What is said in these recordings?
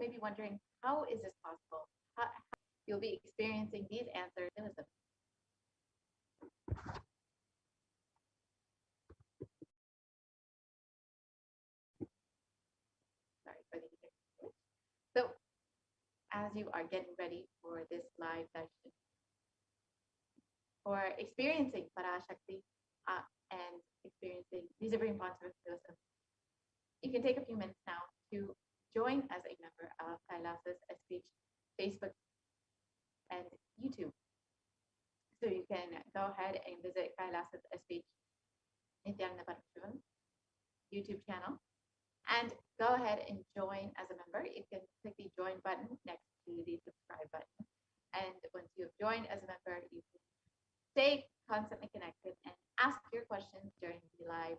may be wondering, how is this possible? You'll be experiencing these answers. Sorry for the technical. So, as you are getting ready for this live session, for experiencing Parashakti and experiencing these supreme concepts, you can take a few minutes now to join as a member of Kailasa's SPH Facebook and YouTube. So you can go ahead and visit Kailasa's SPH Nithyananda Paramashivam YouTube channel and go ahead and join as a member. You can click the join button next to the subscribe button. And once you have joined as a member, you can stay constantly connected and ask your questions during the live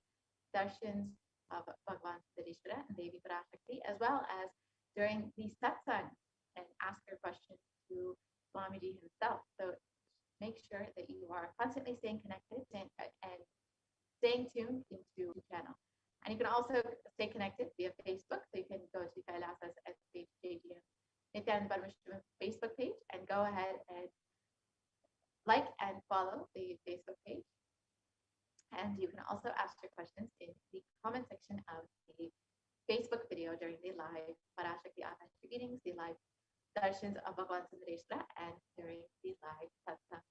sessions of Bhagavan Siddheshwara and Devi Parashakti, as well as during the satsang, and ask your questions to Swamiji himself. So make sure that you are constantly staying connected and staying tuned into the channel. And you can also stay connected via Facebook. So you can go to Kailasa's SHJGM Nithyananda Paramashivam Facebook page and go ahead and like and follow the Facebook page. And you can also ask your questions in the comment section of the Facebook video during the live Parashakti Akashic readings, the live sessions of Bhagavan Siddheshwara, and during the live satsang.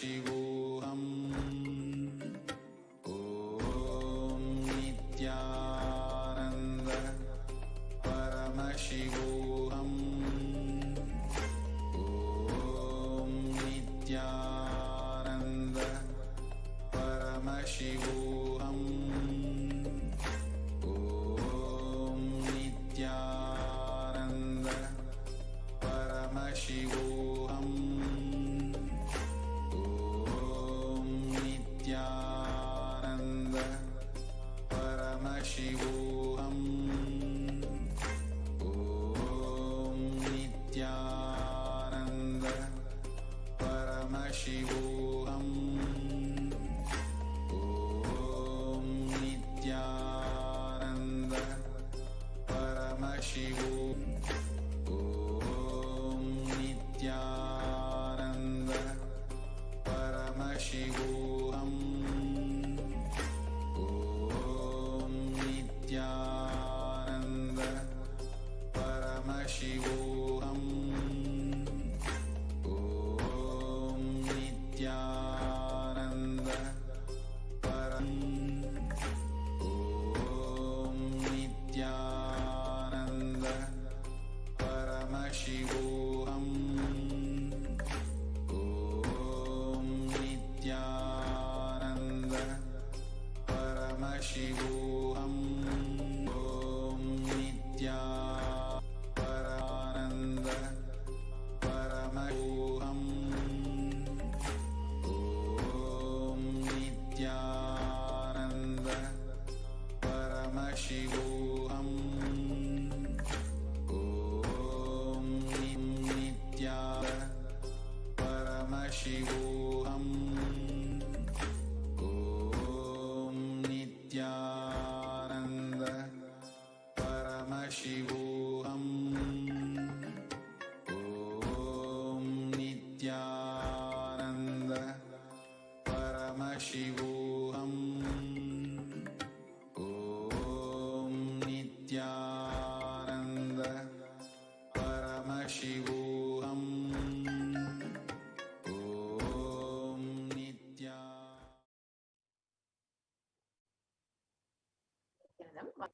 Paramashivoham. Om Nithyananda Paramashivoham. Om Nithyananda Paramashivoham. Om Nithyananda Paramashivoham. Om Nithyananda Paramashivoham. Om Nithyananda Paramashivoham. Om Nithyananda Paramashivoham. Om Nithyananda Paramashivoham. Om Nithyananda Paramashivoham. Om Nithyananda Om Nithyananda Paramashivoham. Om Nithyananda Paramashivoham. Om Nithyananda Paramashivoham. Om Nithyananda Paramashivoham. Om Nithyananda Paramashivoham. Om Nithyananda Paramashivoham. Om Nithyananda Paramashivoham. Om Nithyananda Paramashivoham. Om Nithyananda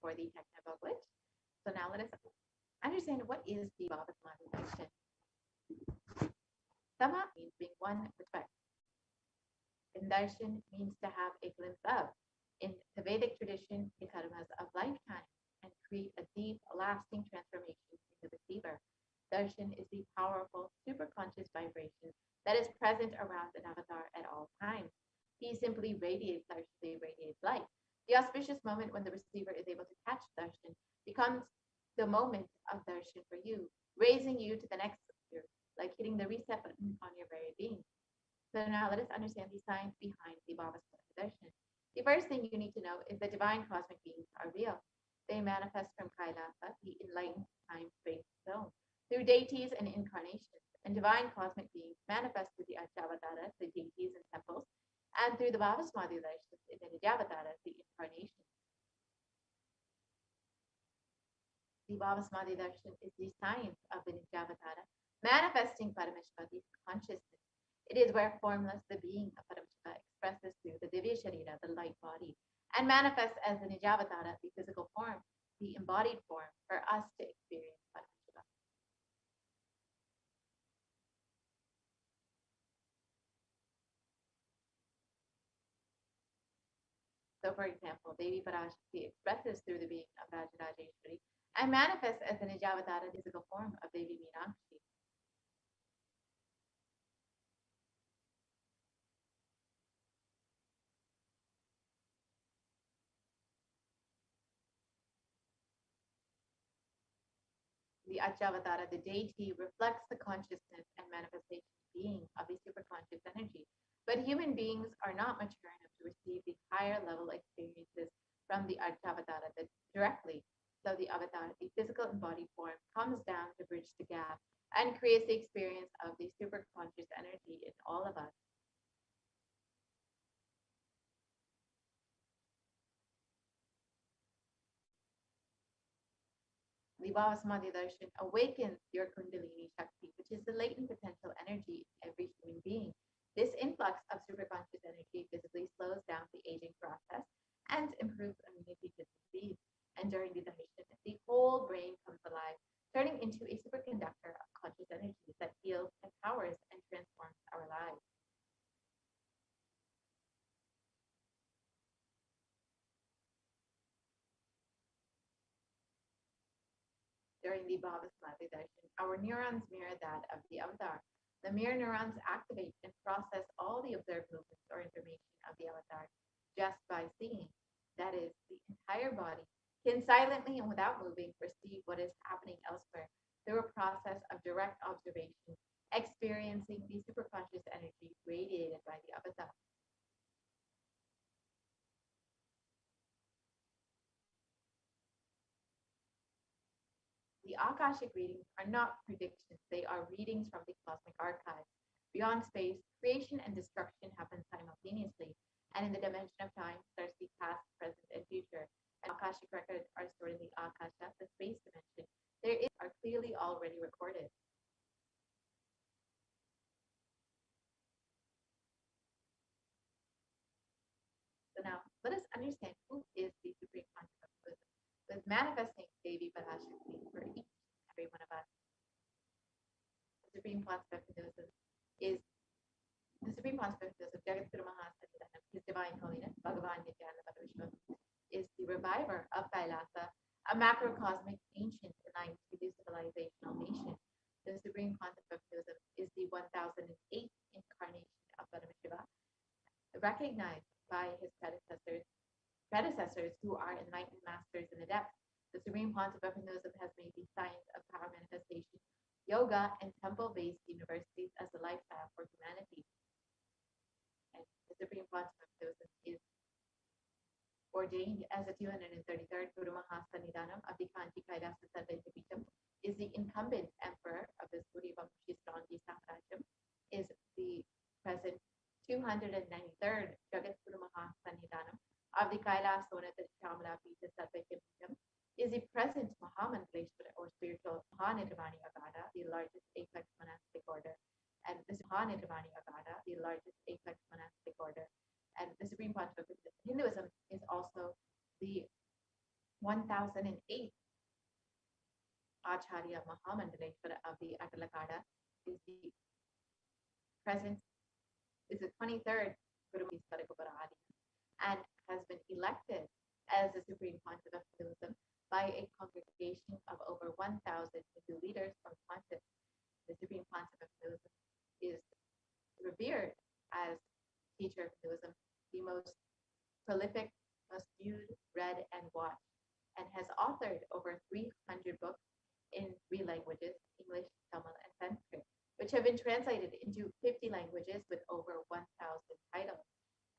for the technical glitch. So now let us understand what is the Bhavasmati darshan. Sama means being one with Christ. And darshan means to have a glimpse of. In the Vedic tradition, the karmas of lifetime and create a deep, lasting transformation in the receiver. Darshan is the powerful, superconscious vibration that is present around an avatar at all times. He simply radiates light. The auspicious moment when the receiver is able to catch darshan becomes the moment of darshan for you, raising you to the next sphere, like hitting the reset button on your very being. So now let us understand the science behind the Bhavasmati darshan. The first thing you need to know is that divine cosmic beings are real. They manifest from Kailasa, the enlightened time-space zone, through deities and incarnations. And divine cosmic beings manifest through the Achavataras, the deities and temples, and through the Bhavasmati darshans in the Nijavataras, the incarnations. The Bhavasmati darshan is the science of the Nijavatara, manifesting Parameshvati's consciousness. It is where formless, the being of Paramashiva, expresses through the Divya Sharira, the light body, and manifests as the Nijavatara, the physical form, the embodied form, for us to experience Paramashiva. So, for example, Devi Parashakti expresses through the being of Rajarajeshwari and manifests as the Nijavatara, the physical form of Devi Meenakshi. The Achavataara, the deity, reflects the consciousness and manifestation being of the superconscious energy. But human beings are not mature enough to receive the higher level experiences from the Achavataara directly. So the avatar, the physical embodied form, comes down to bridge the gap and creates the experience of the superconscious energy in all of us. The Bhavasmati darshan awakens your Kundalini Shakti, which is the latent potential energy in every human being. This influx the Bhava Samadhi Darshan, our neurons mirror that of the avatar. The mirror neurons activate and process all the observed movements or information of the avatar just by seeing. That is, the entire body can silently and without moving perceive what is happening elsewhere through a process of direct observation, experiencing the superconscious energy radiated by the avatar. The Akashic readings are not predictions, they are readings from the cosmic archives. Beyond space, creation and destruction happen simultaneously, and in the dimension of time, there's the past, present, and future. And Akashic records are stored in the Akasha, the space dimension. Are clearly already recorded. So now, let us understand who is the Supreme Conscious of Wisdom, who is manifesting Devi Parashakti for each and every one of us. The Supreme Conscious of Wisdom is the Supreme Consciousness of Jagatguru Mahasatidanam, His Divine Holiness, Bhagavan Nithyananda Paramashivam, is the reviver of Kailasa, a macrocosmic ancient aligned to the civilizational nation. The Supreme Consciousness is the 1008th incarnation of Paramashiva, recognized by his predecessors who are enlightened masters and adepts. The Supreme Consciousness has made the science of power manifestation, yoga, and temple-based universities as a lifestyle for humanity. The Supreme Consciousness is ordained as the 233rd Guru Mahasanidanam of the Kanchi Kailasa Sarvaidapitam, is the incumbent emperor of the Suri Vamshi Strangi Sahrajam, is the present 293rd Jagat Guru Mahasanidanam of the Kailas Sonata Shamla Pita Sarvaidapitam, is the present Mahamandaleshwara or spiritual Mahanidramani Agada, the largest apex monastic order. And this Mahanidramani Agada, the largest apex monastic order. And the Supreme Consciousness of Hinduism is also the 1008th Acharya Mahamandaleshwara of the Atalakada, is the present, is the 23rd Guru Paradi, and has been elected as the Supreme Consciousness of Hinduism by a congregation of over 1,000 Hindu leaders from Pontiff. The Supreme Consciousness of Hinduism is revered as teacher of Hinduism, the most prolific, most viewed, read, and watched, and has authored over 300 books in 3 languages, English, Tamil, and Sanskrit, which have been translated into 50 languages with over 1,000 titles.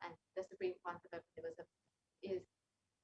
And the Supreme Consciousness of Hinduism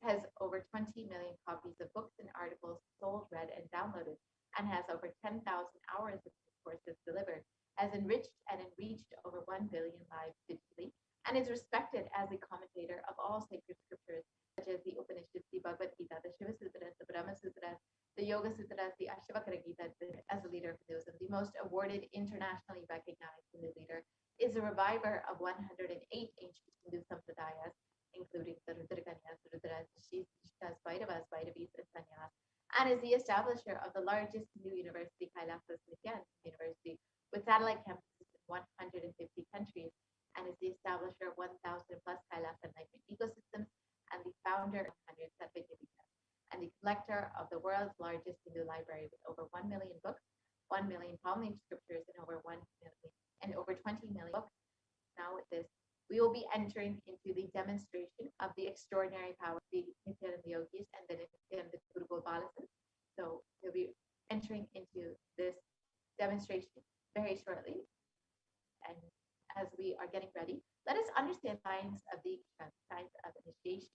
has over 20 million copies of books and articles sold, read, and downloaded, and has over 10,000 hours of courses delivered, has enriched and enriched over 1 billion lives digitally, and is respected as a commentator of all sacred scriptures, such as the Upanishads, the Bhagavad Gita, the Shiva Sutras, the Brahma Sutras, the Yoga Sutras, the Ashtavakra Gita. As a leader of Hinduism, the most awarded, internationally recognized Hindu leader, is a reviver of 108 ancient Hindu sampradayas, including the Rudrakanyas, Rudras, Shishtas, Vaidavas, Vaidavis, and Sanyas, and is the establisher of the largest Hindu university, Kailasa Nithyananda University, with satellite campuses in 150 countries, and is the establisher of 1,000 plus Kailasa enlightenment ecosystems, and the founder of 100 Sarvajivika, and the collector of the world's largest Hindu library with over 1 million books, 1 million palm-leaf scriptures, and over 1 million and over 20 million books. Now with this, we will be entering into the demonstration of the extraordinary power of the Nithyananda Yogis and the Nithyananda Guru Gopalasan. So we'll be entering into this demonstration very shortly. And as we are getting ready, let us understand signs of the signs of initiation.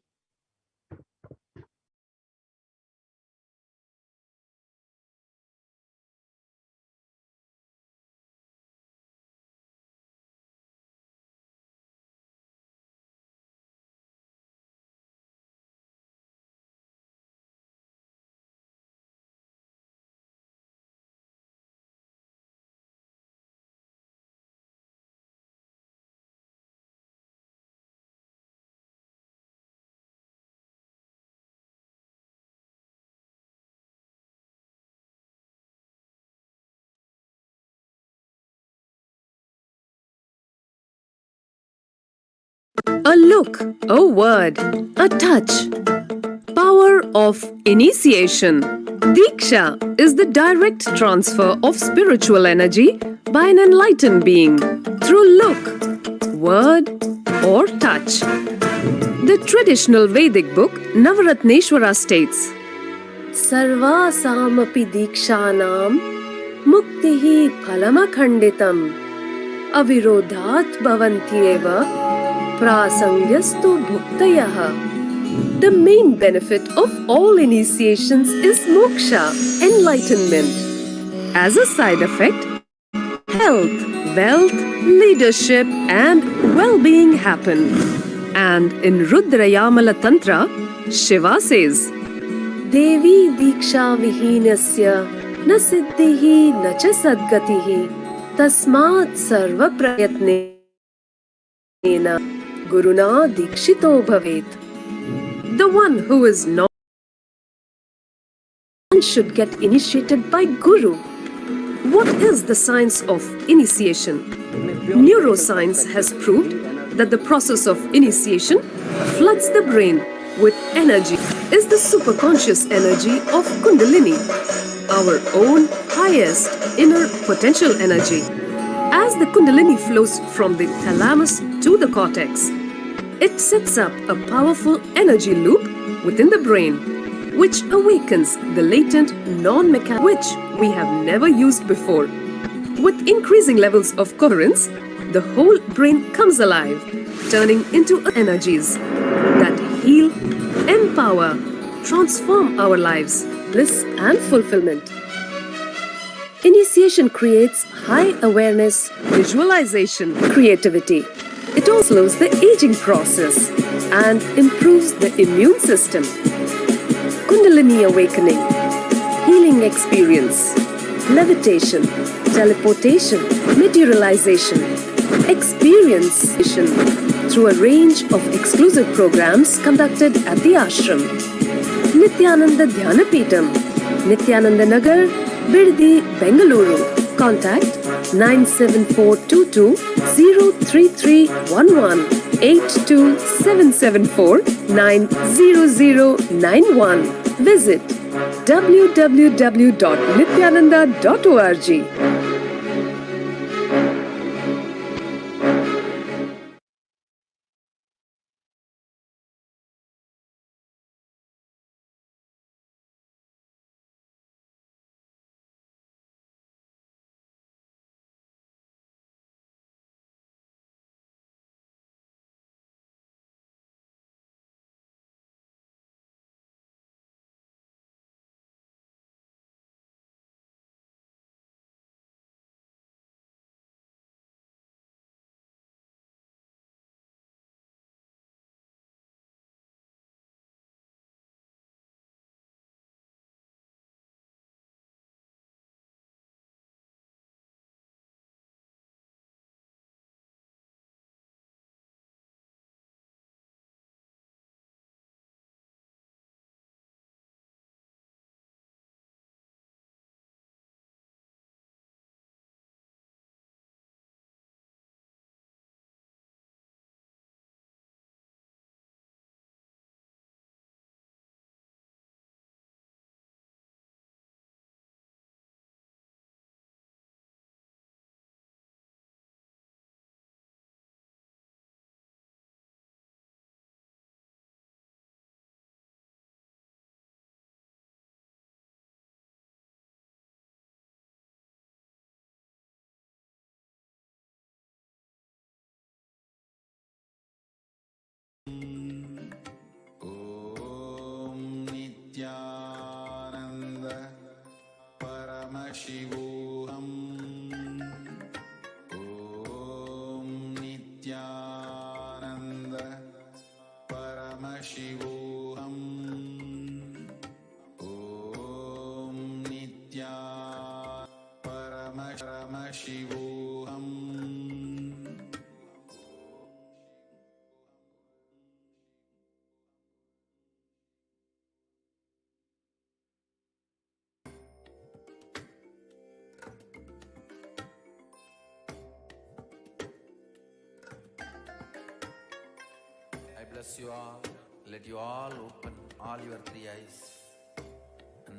A look, a word, a touch. Power of initiation. Diksha is the direct transfer of spiritual energy by an enlightened being through look, word, or touch. The traditional Vedic book Navaratneshwara states, Sarvasamapi Dikshanam Muktihi Phalamakhanditam Avirodhat Bhavantyeva Prasangyastu Bhuktayaha. The main benefit of all initiations is moksha, enlightenment. As a side effect, health, wealth, leadership, and well-being happen. And in Rudrayamala Tantra, Shiva says, Devi Diksha Vihinasya na siddhihi na cha sadgatihi tasmat sarva prayatnena guruna dikshito bhavet. The one who is not should get initiated by Guru. What is the science of initiation? Neuroscience has proved that the process of initiation floods the brain with energy is the superconscious energy of Kundalini, our own highest inner potential energy. As the Kundalini flows from the thalamus to the cortex, it sets up a powerful energy loop within the brain, which awakens the latent non-mechanical which we have never used before. With increasing levels of coherence, the whole brain comes alive, turning into energies that heal, empower, transform our lives, bliss and fulfillment. Initiation creates high awareness, visualization, creativity. It also slows the aging process and improves the immune system. Kundalini awakening, healing experience, levitation, teleportation, materialization, experience through a range of exclusive programs conducted at the ashram. Nithyananda Dhyanapitham, Nithyananda Nagar, Birdi, Bengaluru. Contact 97422 03311 82774 90091. Visit www.nithyananda.org. Om Nithyananda Paramashivoham. Om Nithyananda Paramashivoham. Om Nithyananda Paramashivoham. I bless you all. Let you all open all your three eyes and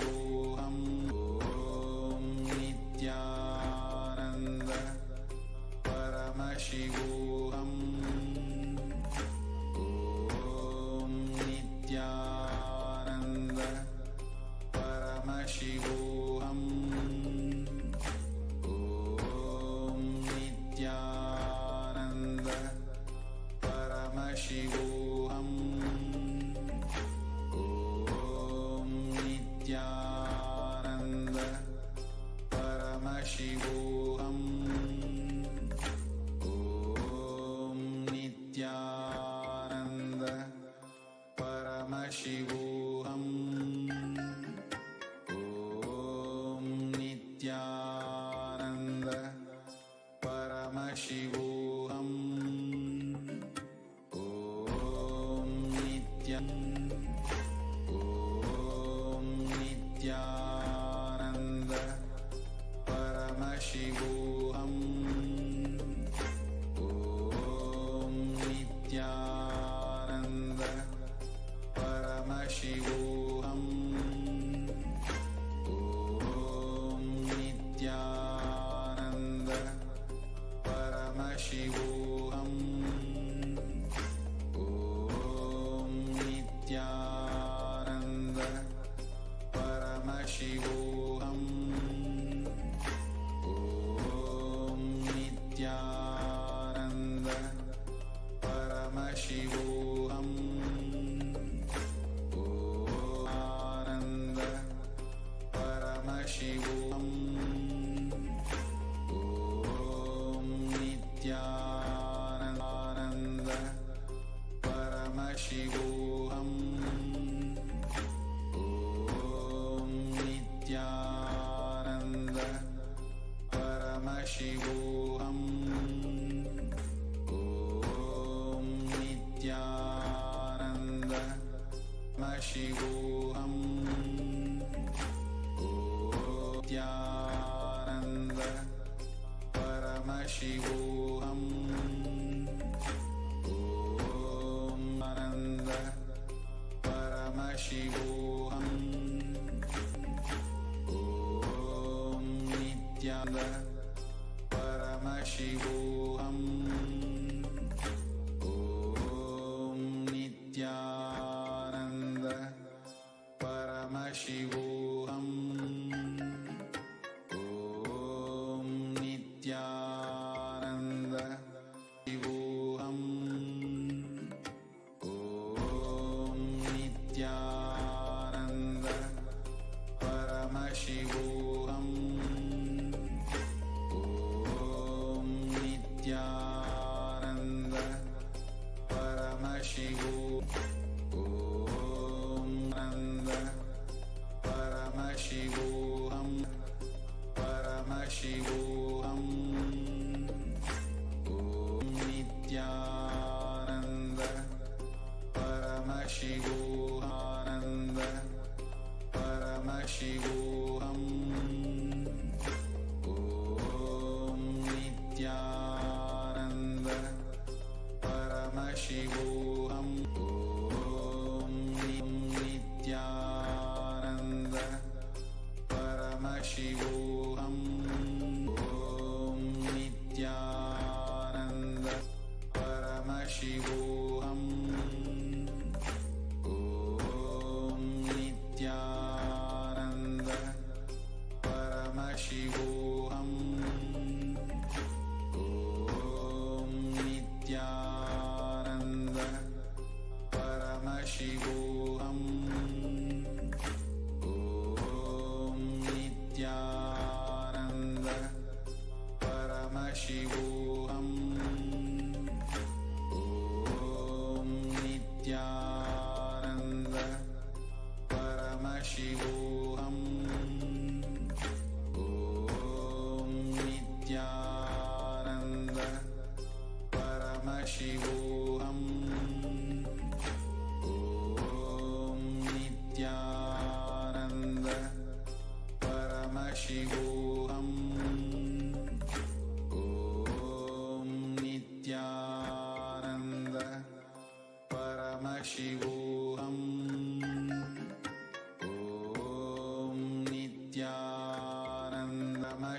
Paramashivoham. Om Nithyananda Paramashivoham. Om Nithyananda Paramashivoham. Om Nithyananda Paramashivoham. Om Nithyananda Paramashivoham. Om Nithyananda Paramashivoham. Om Nithyananda Paramashivoham. Om Nithyananda Paramashivoham. Om Nithyananda Paramashivoham. Om Nithyananda Paramashivoham. Om Nithyananda Paramashivoham. Om Nithyananda Paramashivoham. Ananda Paramashivoham. Om Nithyananda Paramashivoham. Om Nithyananda Paramashivoham. Om Nithyananda Paramashivoham. Om Nithyananda Paramashivoham. Om Ananda Paramashivoham. Om Nithyananda Paramashivoham. Om Nithyananda Paramashivoham. Om Nithyananda Shivoham. Om Nithyananda Paramashivoham. Om Nithyananda Paramashivoham. Om Nanda Paramashivoham. Paramashivoham. Om Nithyananda Paramashivoham. Paramashivoham. Om Nithyananda Paramashivoham. Om Nithyananda Paramashivoham. Om Nithyananda Paramashivoham. Om Nithyananda Paramashivoham. Om Nithyananda Paramashivoham. Om Nithyananda Paramashivoham. Om Nithyananda Paramashivoham. Om Nithyananda Paramashivoham. Om Nithyananda Paramashivoham. Om Nithyananda Paramashivoham. Om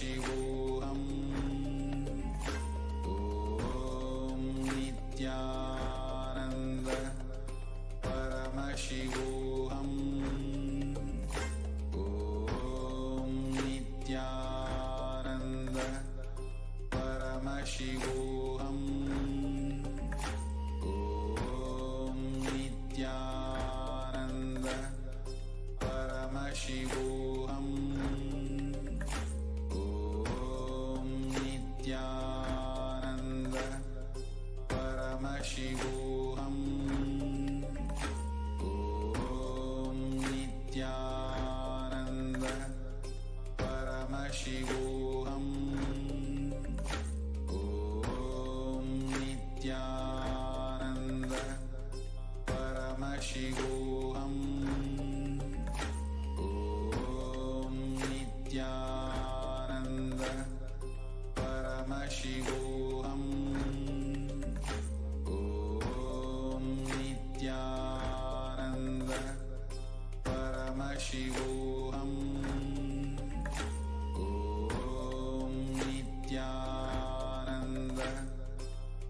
Paramashivoham. Om Nithyananda Paramashivoham. Om Nithyananda Paramashivoham. Om Nithyananda Paramashivoham. Om Nithyananda Paramashivoham. Om Nithyananda Paramashivoham. Om Nithyananda Paramashivoham. Om Nithyananda Paramashivoham. Om Nithyananda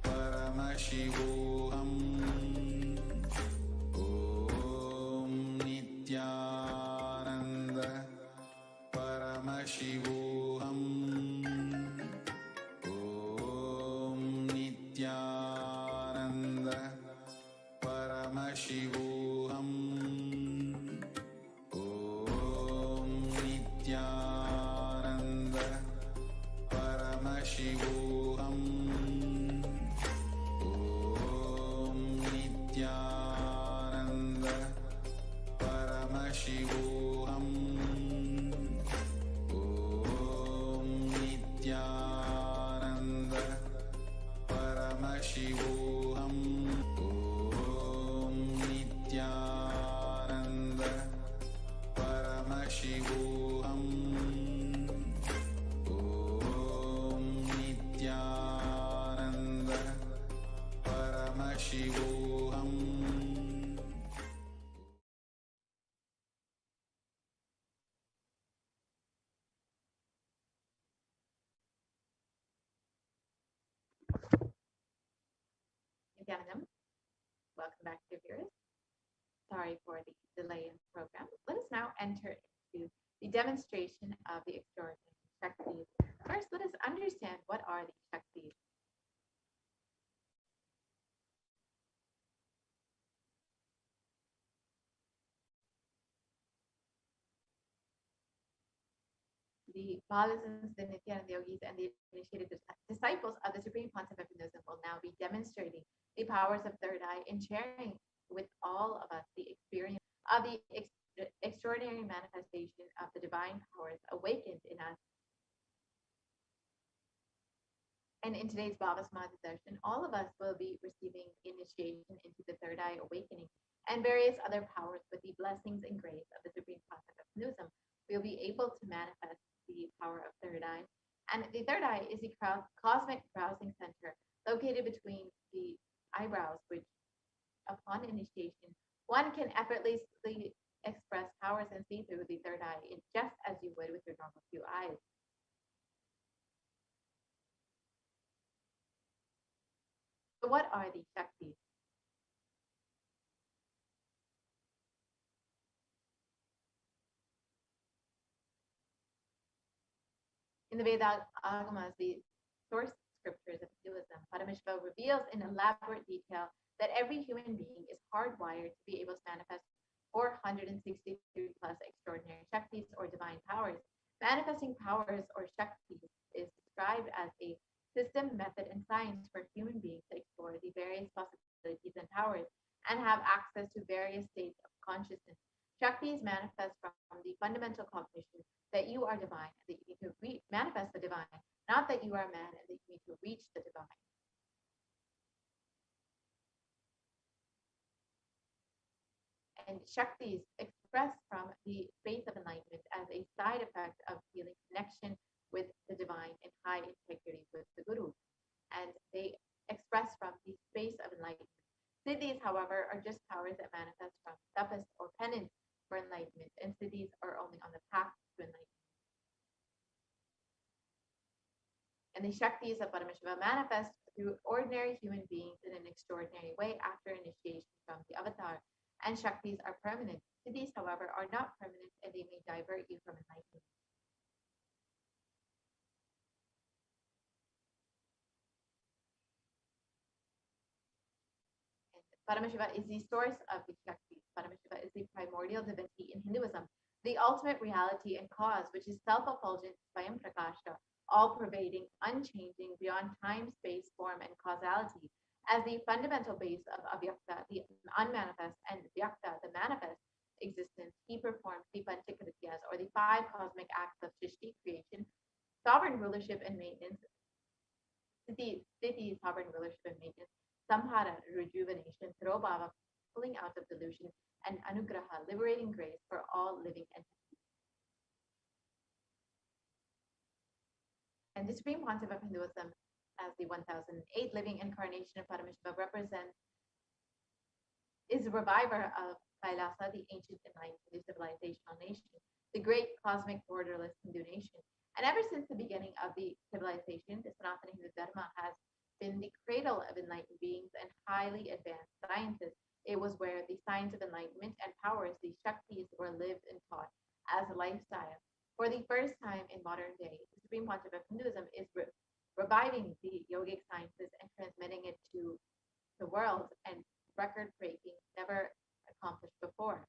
Paramashivoham. Om Nithyananda Paramashivoham. Om Nithyananda Paramashivoham. Om Nithyananda Paramashivoham. Om Nithyananda Paramashivoham. Om Nithyananda Paramashivoham. Om Nithyananda Paramashivoham. Om Nithyananda Paramashivoham. Om Nithyananda Paramashivoham. Nithyanandam, welcome back to viewers. Sorry for the delay in the program. Let us now enter into the demonstration of the extraordinary Shaktis. First, let us understand what are the Shaktis. The Balasans, the Nithyananda yogis, and the initiated disciples of the Supreme Pontiff of Hinduism will now be demonstrating the powers of third eye and sharing with all of us the experience of the extraordinary manifestation of the divine powers awakened in us. And in today's Bhava Samadhi darshan, all of us will be receiving initiation into the third eye awakening and various other powers with the blessings and grace of the Supreme Pontiff of Hinduism. We'll be able to manifest the power of third eye. And the third eye is the cosmic browsing center located between the eyebrows, which upon initiation, one can effortlessly express powers and see through the third eye just as you would with your normal two eyes. So what are the Shaktis? In the Veda Agamas, the source scriptures of Hinduism, Paramashivoham reveals in elaborate detail that every human being is hardwired to be able to manifest 463 plus extraordinary Shaktis or divine powers. Manifesting powers or Shaktis is described as a system, method, and science for human beings to explore the various possibilities and powers and have access to various states of consciousness. Shaktis manifest from the fundamental cognition that you are divine and that you need to manifest the divine, not that you are man and that you need to reach the divine. And Shaktis express from the space of enlightenment as a side effect of feeling connection with the divine and high integrity with the Guru. And they express from the space of enlightenment. Siddhis, however, are just powers that manifest from tapas or penance for enlightenment, and siddhis are only on the path to enlightenment. And the Shaktis of Paramashiva manifest through ordinary human beings in an extraordinary way after initiation from the avatar. And Shaktis are permanent. Siddhis, however, are not permanent and they may divert you from enlightenment. Paramashiva is the source of the Shaktis. Paramashiva is the primordial divinity in Hinduism, the ultimate reality and cause, which is self-effulgent, Swayam Prakasha, all-pervading, unchanging, beyond time, space, form, and causality. As the fundamental base of Avyakta, the unmanifest, and Vyakta, the manifest existence, he performs the Panchakrityas, or the five cosmic acts of Shrishti, creation, sovereign rulership and maintenance, Sthiti, sovereign rulership and maintenance, Samhara, rejuvenation, Tirobhava, pulling out of delusion, and Anugraha, liberating grace for all living entities. And the Supreme Concept of Hinduism, as the 1008 living incarnation of Paramashiva, is the reviver of Kailasa, the ancient enlightened Hindu civilizational nation, the great cosmic borderless Hindu nation. And ever since the beginning of the civilization, the Sanatana Hindu Dharma has been the cradle of enlightened beings and highly advanced sciences. It was where the signs of enlightenment and powers, the Shaktis, were lived and taught as a lifestyle. For the first time in modern day, the Supreme Concept of Hinduism is reviving the yogic sciences and transmitting it to the world, and record-breaking, never accomplished before.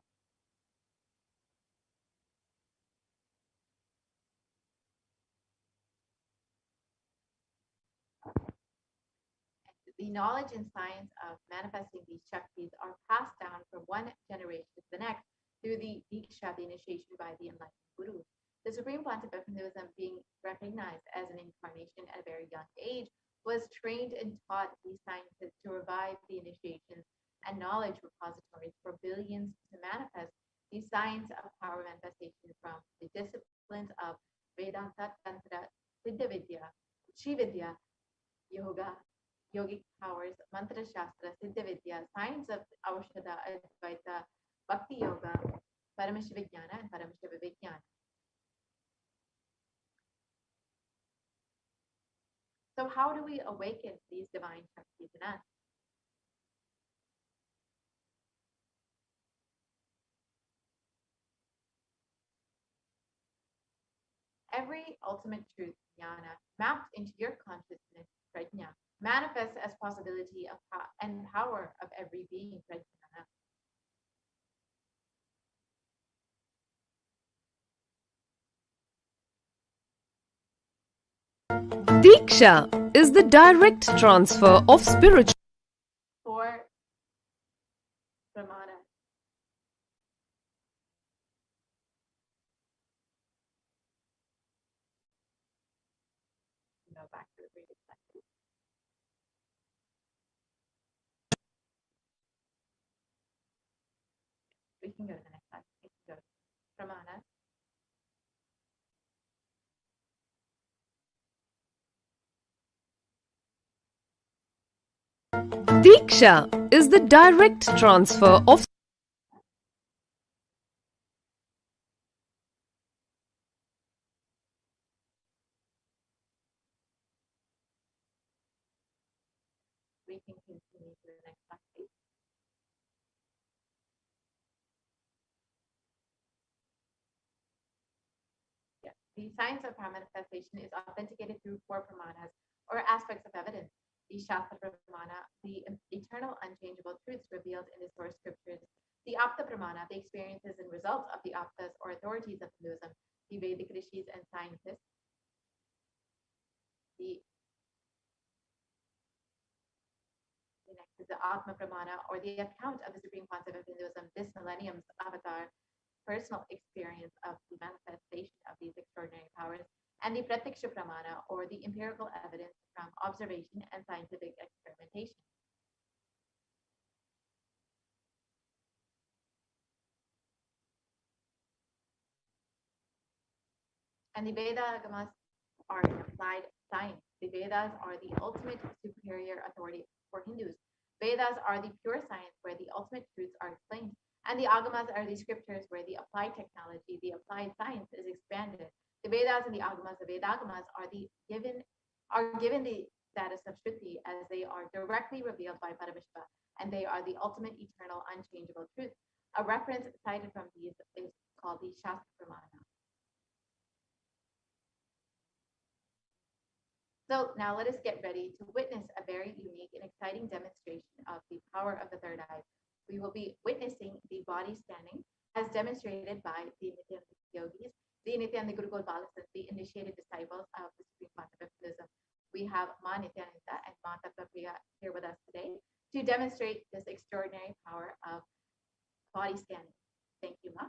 The knowledge and science of manifesting these Shaktis are passed down from one generation to the next through the Diksha, the initiation by the enlightened Guru. The Supreme Concept of Hinduism, being recognized as an incarnation at a very young age, was trained and taught these sciences to revive the initiations and knowledge repositories for billions to manifest the science of power manifestation from the disciplines of Vedanta, Tantra, Siddha Vidya, Shividya, Yoga, yogic powers, mantra shastra, siddha vidya, science of Aushadha, Advaita, Bhakti Yoga, Paramashivoham, and Paramashivoham. So how do we awaken these divine Shaktis in us? Every ultimate truth, jnana, mapped into your consciousness, prajna, manifests as possibility of and power of every being, prajna. Diksha is the direct transfer of spiritual. For pramana. Go back to the previous slide. We can go to the next slide. We can go to pramana. Diksha is the direct transfer of. We can continue to the next slide, please. Yeah. The science of power manifestation is authenticated through four pramanas, or aspects of evidence. The Shastra Pramana, the eternal unchangeable truths revealed in the source scriptures. The Apta Pramana, the experiences and results of the Aptas, or authorities of Hinduism, the Vedic rishis and scientists. The next is the Atma Pramana, or the account of the supreme concept of Hinduism, this millennium's avatar, personal experience of the manifestation of these extraordinary powers, and the Pratiksha Pramana, or the empirical evidence from observation and scientific experimentation. And the Veda-agamas are an applied science. The Vedas are the ultimate superior authority for Hindus. Vedas are the pure science where the ultimate truths are explained. And the Agamas are the scriptures where the applied technology, the applied science is expanded. The Vedas and the Agamas, the Vedagamas are the given are given the status of Shruti as they are directly revealed by Paramashiva, and they are the ultimate, eternal, unchangeable truth. A reference cited from these is called the Shastra Pramana. So now let us get ready to witness a very unique and exciting demonstration of the power of the third eye. We will be witnessing the body scanning as demonstrated by the Nithyananda yogis, the Nithyananda Gurukul Balasas, the initiated disciples of the Supreme Concept of Buddhism. We have Ma Nithyananda and Ma Tattapriya here with us today to demonstrate this extraordinary power of body scanning. Thank you, Ma.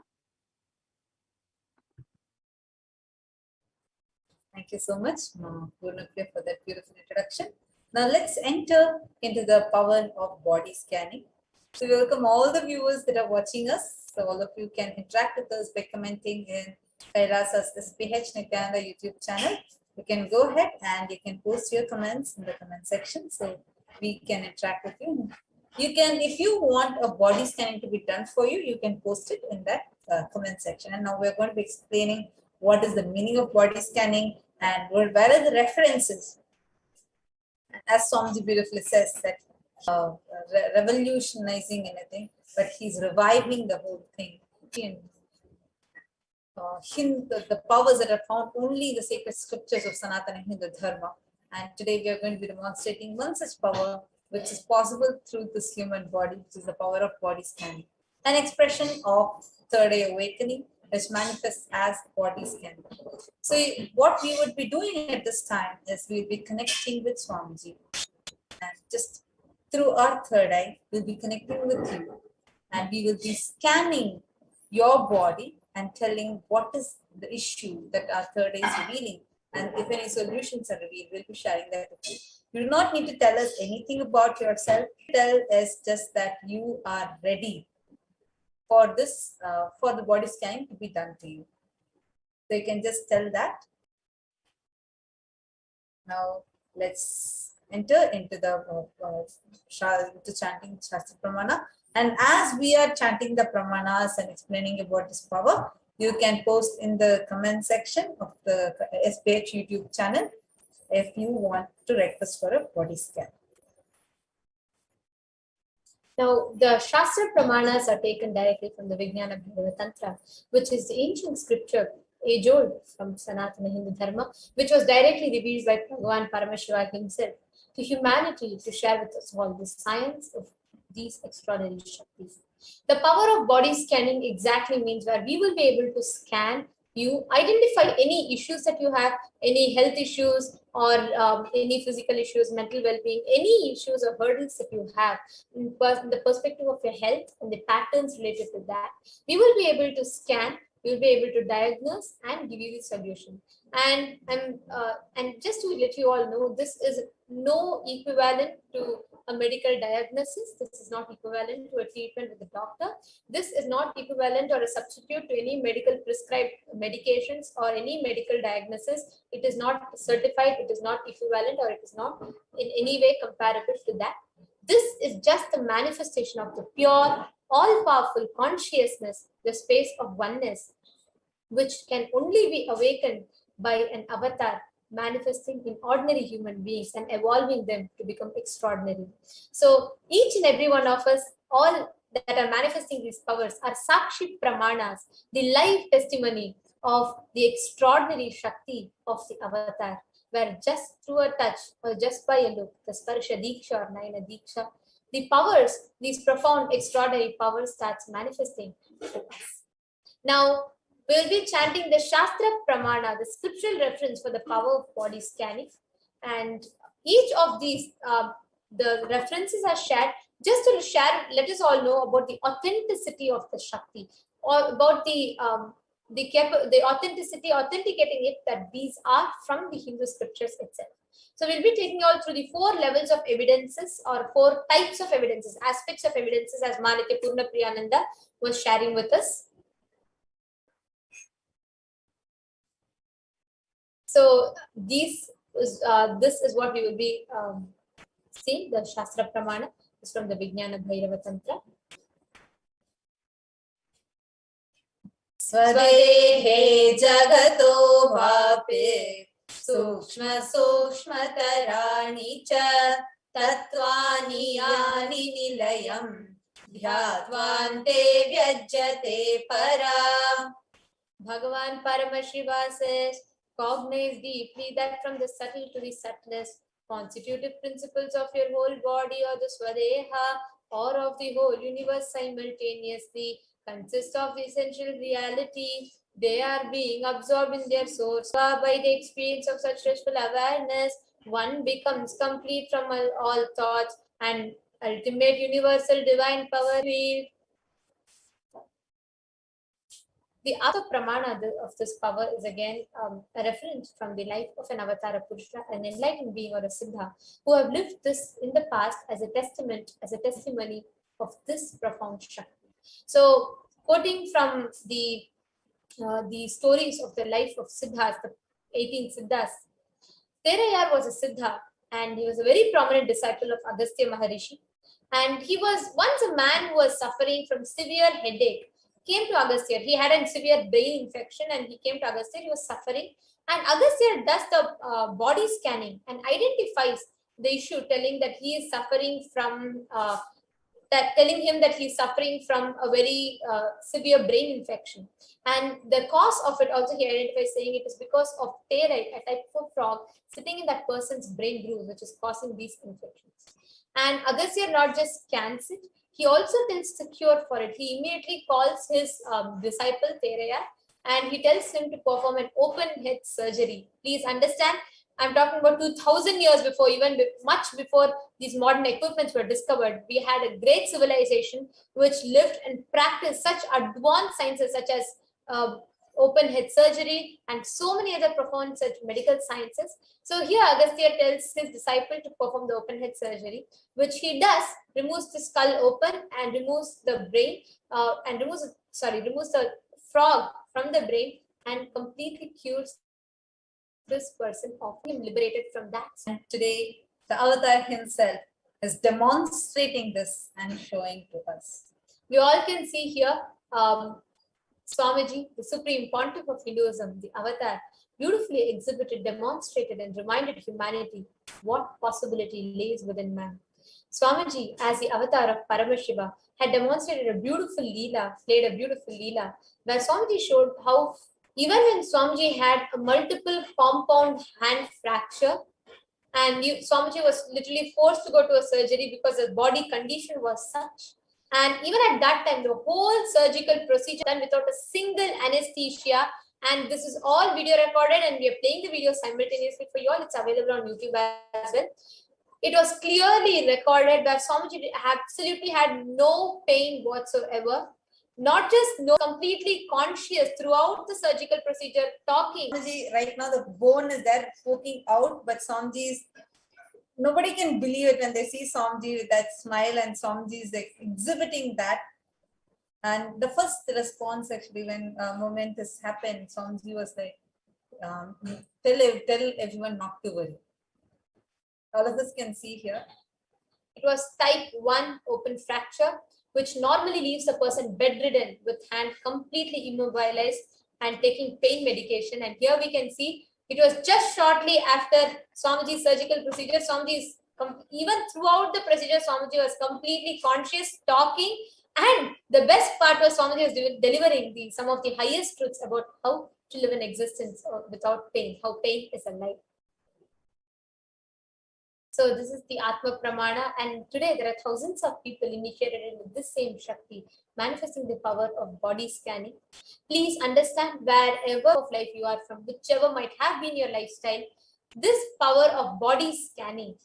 Thank you so much, Purnapriya, for that beautiful introduction. Now let's enter into the power of body scanning. So we welcome all the viewers that are watching us. So all of you can interact with us by commenting in Kailasa's HDH Nithyananda YouTube channel. You can go ahead and you can post your comments in the comment section so we can interact with you. You can, if you want a body scanning to be done for you, you can post it in that comment section. And now we're going to be explaining what is the meaning of body scanning and where are the references. As Swamiji beautifully says, that revolutionizing anything, but he's reviving the whole thing. The powers that are found only in the sacred scriptures of Sanatana Hindu Dharma. And today we are going to be demonstrating one such power which is possible through this human body, which is the power of body scanning. An expression of third eye awakening, which manifests as body scan. So what we would be doing at this time is we'll be connecting with Swamiji. And just through our third eye, we'll be connecting with you. And we will be scanning your body and telling what is the issue that our third eye is revealing. And if any solutions are revealed, we'll be sharing that with you. You do not need to tell us anything about yourself. Tell us just that you are ready for this, for the body scanning to be done to you. So you can just tell that. Now let's enter into the chanting Shastra Pramana. And as we are chanting the Pramanas and explaining about this power, you can post in the comment section of the HDH YouTube channel if you want to request for a body scan. Now, the Shastra Pramanas are taken directly from the Vijnana Bhairava Tantra, which is the ancient scripture, age-old from Sanatana Hindu Dharma, which was directly revealed by Bhagavan Paramashivoham himself to humanity to share with us all the science of these extraordinary Shaktis. The power of body scanning exactly means where we will be able to scan you, identify any issues that you have, any health issues or any physical issues, mental well-being, any issues or hurdles that you have in the perspective of your health and the patterns related to that. We will be able to scan, we will be able to diagnose and give you the solution. And just to let you all know, this is no equivalent to a medical diagnosis. This is not equivalent to a treatment with a doctor. This is not equivalent or a substitute to any medical prescribed medications or any medical diagnosis. It is not certified, it is not equivalent, or it is not in any way comparable to that. This is just the manifestation of the pure, all-powerful consciousness, the space of oneness, which can only be awakened by an avatar manifesting in ordinary human beings and evolving them to become extraordinary. So each and every one of us, all that are manifesting these powers are Sakshi Pramanas, the live testimony of the extraordinary Shakti of the avatar, where just through a touch or just by a look, the Sparsha Diksha or Nayana Diksha, the powers, these profound extraordinary powers starts manifesting to us. Now, we'll be chanting the Shastra Pramana, the scriptural reference for the power of body scanning. And each of these, the references are shared just to share, let us all know about the authenticity of the Shakti, or about the authenticity, authenticating it that these are from the Hindu scriptures itself. So we'll be taking all through the 4 levels of evidences or 4 types of evidences, aspects of evidences, as Manike Purna Priyananda was sharing with us. So this is what we will be seeing. The Shastra Pramana is from the Vijnana Bhairava Tantra. Swadehe jagato bhape Sukshma Sukshmatarani cha Tatvani Yani Nilayam Dhyatvante Vyajyate Para. Bhagavan Paramashiva says, cognize deeply that from the subtle to the subtlest, constitutive principles of your whole body or the Swadeha or of the whole universe simultaneously consist of the essential reality. They are being absorbed in their source. By the experience of such restful awareness, one becomes complete from all thoughts and ultimate universal divine power field. The other pramana of this power is again a reference from the life of an avatara Purusha, an enlightened being or a Siddha, who have lived this in the past as a testament, as a testimony of this profound Shakti. So, quoting from the stories of the life of Siddhas, the 18 Siddhas, Terayar was a Siddha and he was a very prominent disciple of Agastya Maharishi. And he was once a man who was suffering from severe headache. Came to Agastya. He had a severe brain infection and he came to Agastya. He was suffering. And Agastya does the body scanning and identifies the issue, telling that he is suffering from telling him that he's suffering from a very severe brain infection. And the cause of it also he identifies, saying it is because of terai, a type of frog sitting in that person's brain groove, which is causing these infections. And Agastya not just scans it, he also tells the cure for it. He immediately calls his disciple Teraya and he tells him to perform an open head surgery. Please understand, I'm talking about 2000 years before, even much before these modern equipments were discovered. We had a great civilization which lived and practiced such advanced sciences such as open head surgery and so many other profound such medical sciences. So here Agastya tells his disciple to perform the open head surgery, which he does, removes the skull open and removes the brain and removes the frog from the brain and completely cures this person, of him liberated from that. And today the avatar himself is demonstrating this and showing to us. We all can see here Swamiji, the supreme pontiff of Hinduism, the avatar, beautifully exhibited, demonstrated and reminded humanity what possibility lays within man. Swamiji, as the avatar of Paramashiva, had demonstrated a beautiful leela, played a beautiful leela, where Swamiji showed how even when Swamiji had a multiple compound hand fracture, and Swamiji was literally forced to go to a surgery because his body condition was such. And even at that time, the whole surgical procedure done without a single anesthesia. And this is all video recorded and we are playing the video simultaneously for you all. It's available on YouTube as well. It was clearly recorded that Swamiji absolutely had no pain whatsoever. Not just no, completely conscious throughout the surgical procedure, talking. Swamiji, right now the bone is there poking out, but Swamiji's, nobody can believe it when they see Swamiji with that smile and Swamiji is like exhibiting that. And the first response actually when moment this happened, Swamiji was like, tell everyone not to worry. All of us can see here. It was type 1 open fracture, which normally leaves a person bedridden with hand completely immobilized and taking pain medication. And here we can see it was just shortly after Swamiji's surgical procedure. Swamiji's, even throughout the procedure, Swamiji was completely conscious, talking. And the best part was Swamiji was delivering some of the highest truths about how to live an existence without pain, how pain is a life. So this is the Atma Pramana, and today there are thousands of people initiated into this same Shakti, manifesting the power of body scanning. Please understand, wherever of life you are from, whichever might have been your lifestyle, this power of body scanning,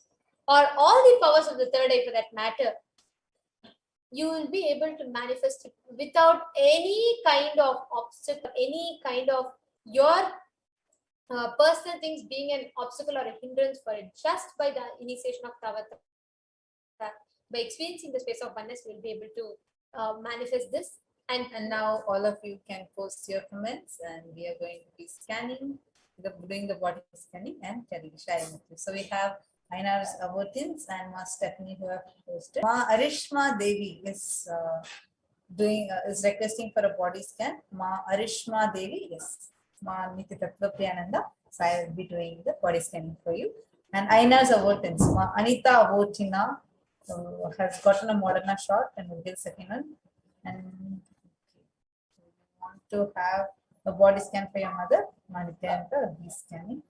or all the powers of the third eye for that matter, you will be able to manifest it without any kind of obstacle, any kind of your personal things being an obstacle or a hindrance for it. Just by the initiation of Tavata, by experiencing the space of oneness, we'll be able to manifest this. And now all of you can post your comments and we are going to be scanning, doing the body scanning and sharing with you. So we have Ainar's Avotins and Ma Stephanie who have posted. Ma Arishma Devi is requesting for a body scan. Ma Arishma Devi, yes. Ma Nithyananda So I will be doing the body scanning for you. And Aina's avotins. Anita Avotina has gotten a Moderna shot and will get the second one. And you want to have a body scan for your mother, Nithyananda, be scanning.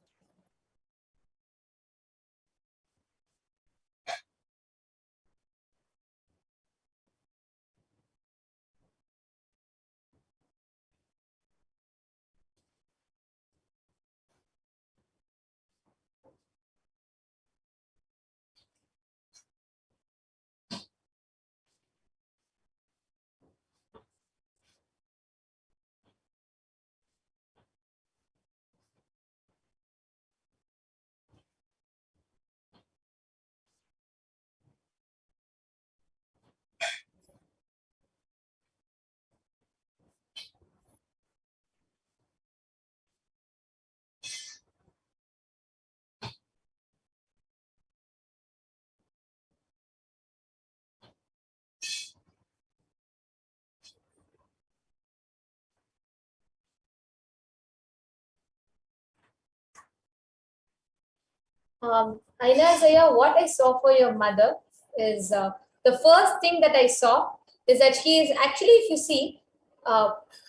Aina Zaya, what I saw for your mother is the first thing that I saw is that she is actually, if you see,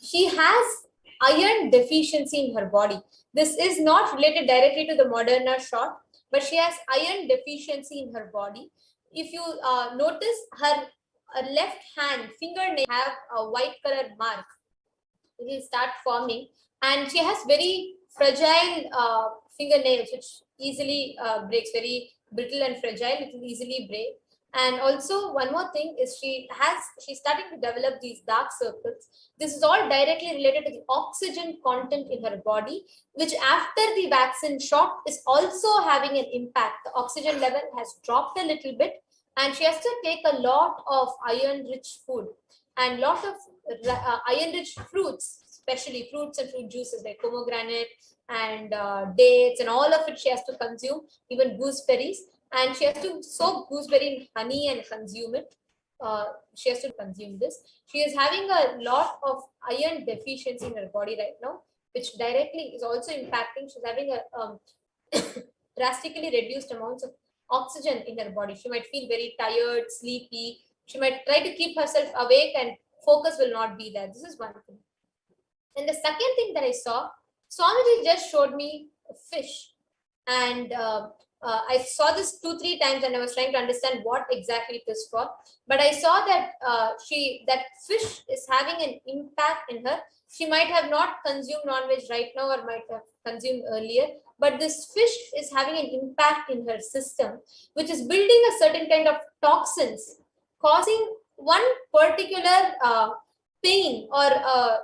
she has iron deficiency in her body. This is not related directly to the Moderna shot, but she has iron deficiency in her body. If you notice, her left hand fingernail have a white colored mark. It will start forming, and she has very fragile fingernails, which easily breaks, very brittle and fragile. It will easily break. And also one more thing is she's starting to develop these dark circles. This is all directly related to the oxygen content in her body, which after the vaccine shot is also having an impact. The oxygen level has dropped a little bit, and she has to take a lot of iron rich food and lot of iron rich fruits, especially fruits and fruit juices like pomegranate and dates, and all of it she has to consume, even gooseberries. And she has to soak gooseberry in honey and consume it. She has to consume this. She is having a lot of iron deficiency in her body right now, which directly is also impacting. She's having a drastically reduced amounts of oxygen in her body. She might feel very tired, sleepy. She might try to keep herself awake, and focus will not be there. This is one thing. And the second thing that I saw, Swamiji just showed me a fish, and I saw this 2-3 times, and I was trying to understand what exactly it is for. But I saw that that fish is having an impact in her. She might have not consumed non-veg right now, or might have consumed earlier, but this fish is having an impact in her system, which is building a certain kind of toxins, causing one particular pain or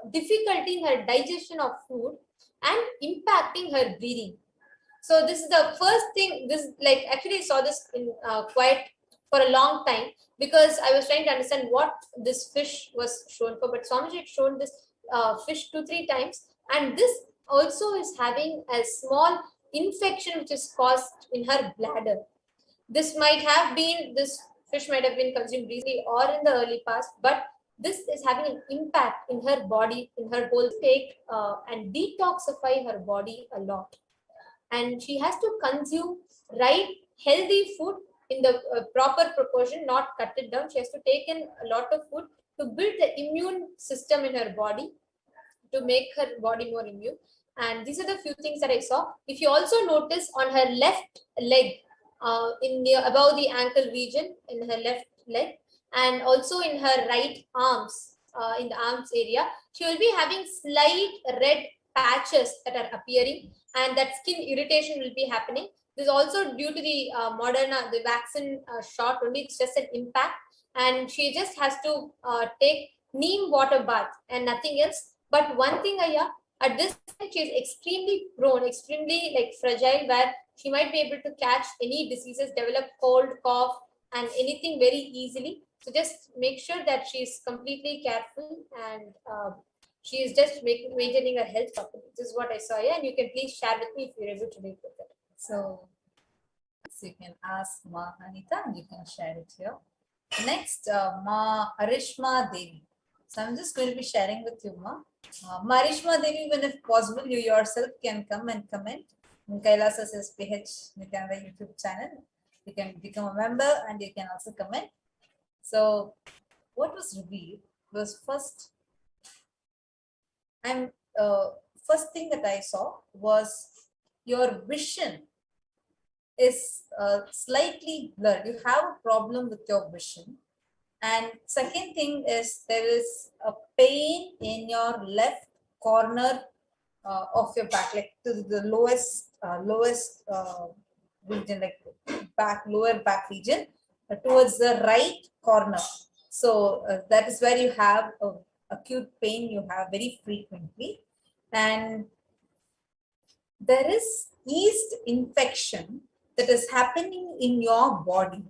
difficulty in her digestion of food and impacting her breathing. So this is the first thing. This, like, actually I saw this in quite for a long time, because I was trying to understand what this fish was shown for. But Swamiji had shown this fish 2-3 times, and this also is having a small infection which is caused in her bladder. This fish might have been consumed recently or in the early past, but this is having an impact in her body, in her whole take, and detoxify her body a lot. And she has to consume right healthy food in the proper proportion, not cut it down. She has to take in a lot of food to build the immune system in her body, to make her body more immune. And these are the few things that I saw. If you also notice on her left leg, above the ankle region, in her left leg, and also in her right arms, in the arms area, she will be having slight red patches that are appearing, and that skin irritation will be happening. This is also due to the Moderna, the vaccine shot only. It's just an impact, and she just has to take neem water bath and nothing else. But one thing, Aya, at this time she is extremely prone, extremely like fragile, where she might be able to catch any diseases, develop cold, cough, and anything very easily. So just make sure that she is completely careful, and she is just maintaining her health properly. This is what I saw here, and you can please share with me if you're able to make with it. So you can ask Ma Anita, and you can share it here. Next, Ma Arishma Devi. So I'm just going to be sharing with you, Ma. Marishma Devi, when if possible, you yourself can come and comment in Kailasa's HDH Nithyananda YouTube channel. You can become a member and you can also comment. So what was revealed was first thing that I saw was your vision is slightly blurred. You have a problem with your vision. And second thing is there is a pain in your left corner of your back, like to the lowest region, like lower back region, towards the right corner. So that is where you have acute pain you have very frequently. And there is yeast infection that is happening in your body.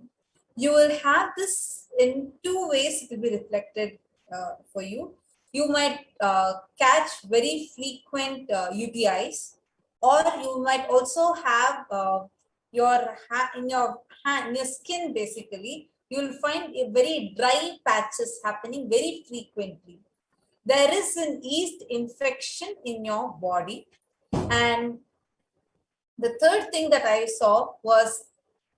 You will have this in two ways. It will be reflected for you. You might catch very frequent UTIs, or you might also have in your skin, basically, you will find a very dry patches happening very frequently. There is an yeast infection in your body. And the third thing that I saw was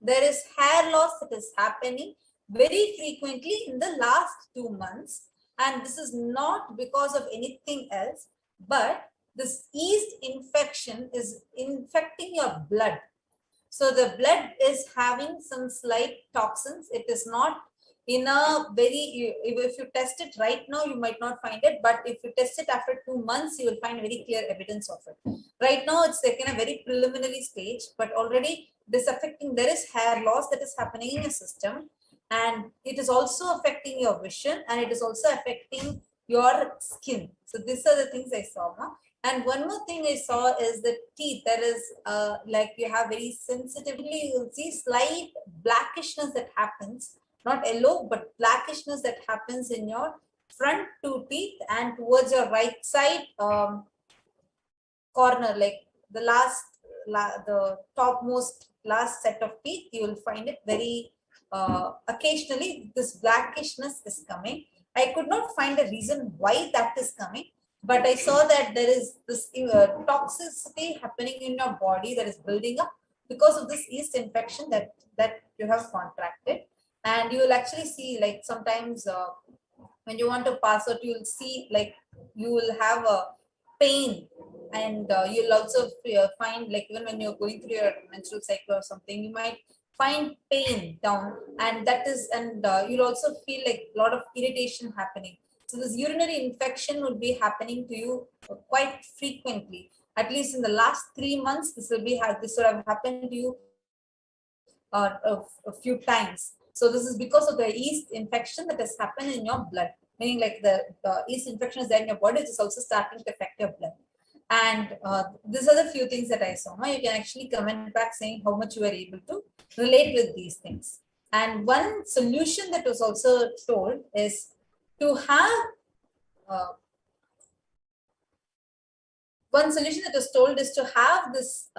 there is hair loss that is happening very frequently in the last 2 months. And this is not because of anything else, but this yeast infection is infecting your blood. So the blood is having some slight toxins. It is not in a very, if you test it right now, you might not find it, but if you test it after 2 months, you will find very clear evidence of it. Right now, it's like in a very preliminary stage, but already this affecting, there is hair loss that is happening in your system, and it is also affecting your vision, and it is also affecting your skin. So these are the things I saw. Huh? And one more thing I saw is the teeth. There is like you have very sensitively, you'll see slight blackishness that happens, not yellow, but blackishness that happens in your front two teeth and towards your right side corner, like the the topmost last set of teeth. You will find it very occasionally this blackishness is coming. I could not find a reason why that is coming, but I saw that there is this toxicity happening in your body that is building up because of this yeast infection that you have contracted. And you will actually see, like, sometimes when you want to pass out, you will see, like, you will have a pain, and you'll also find, like, even when you're going through your menstrual cycle or something, you might find pain down, and that is, and you'll also feel like a lot of irritation happening. So this urinary infection would be happening to you quite frequently. At least in the last 3 months, this would have happened to you a few times. So this is because of the yeast infection that has happened in your blood, meaning like the yeast infection is there in your body, it is also starting to affect your blood. And these are the few things that I saw. Now you can actually comment back saying how much you are able to relate with these things. And one solution that was also told is to have this.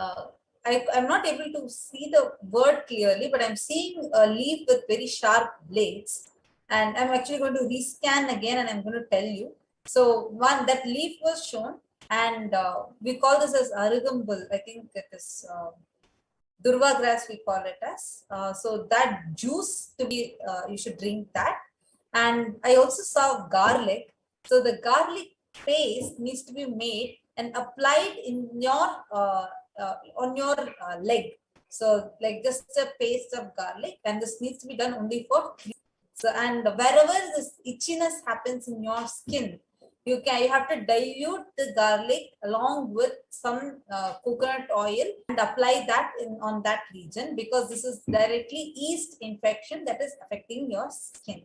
I'm not able to see the word clearly, but I'm seeing a leaf with very sharp blades. And I'm actually going to rescan again, and I'm going to tell you. So that leaf was shown, and we call this as arugambul. I think it is durva grass, we call it as. So that juice to be, you should drink that. And I also saw garlic. So the garlic paste needs to be made and applied in your on your leg. So like just a paste of garlic, and this needs to be done only for 3. So, and wherever this itchiness happens in your skin, you have to dilute the garlic along with some coconut oil and apply that on that region, because this is directly yeast infection that is affecting your skin.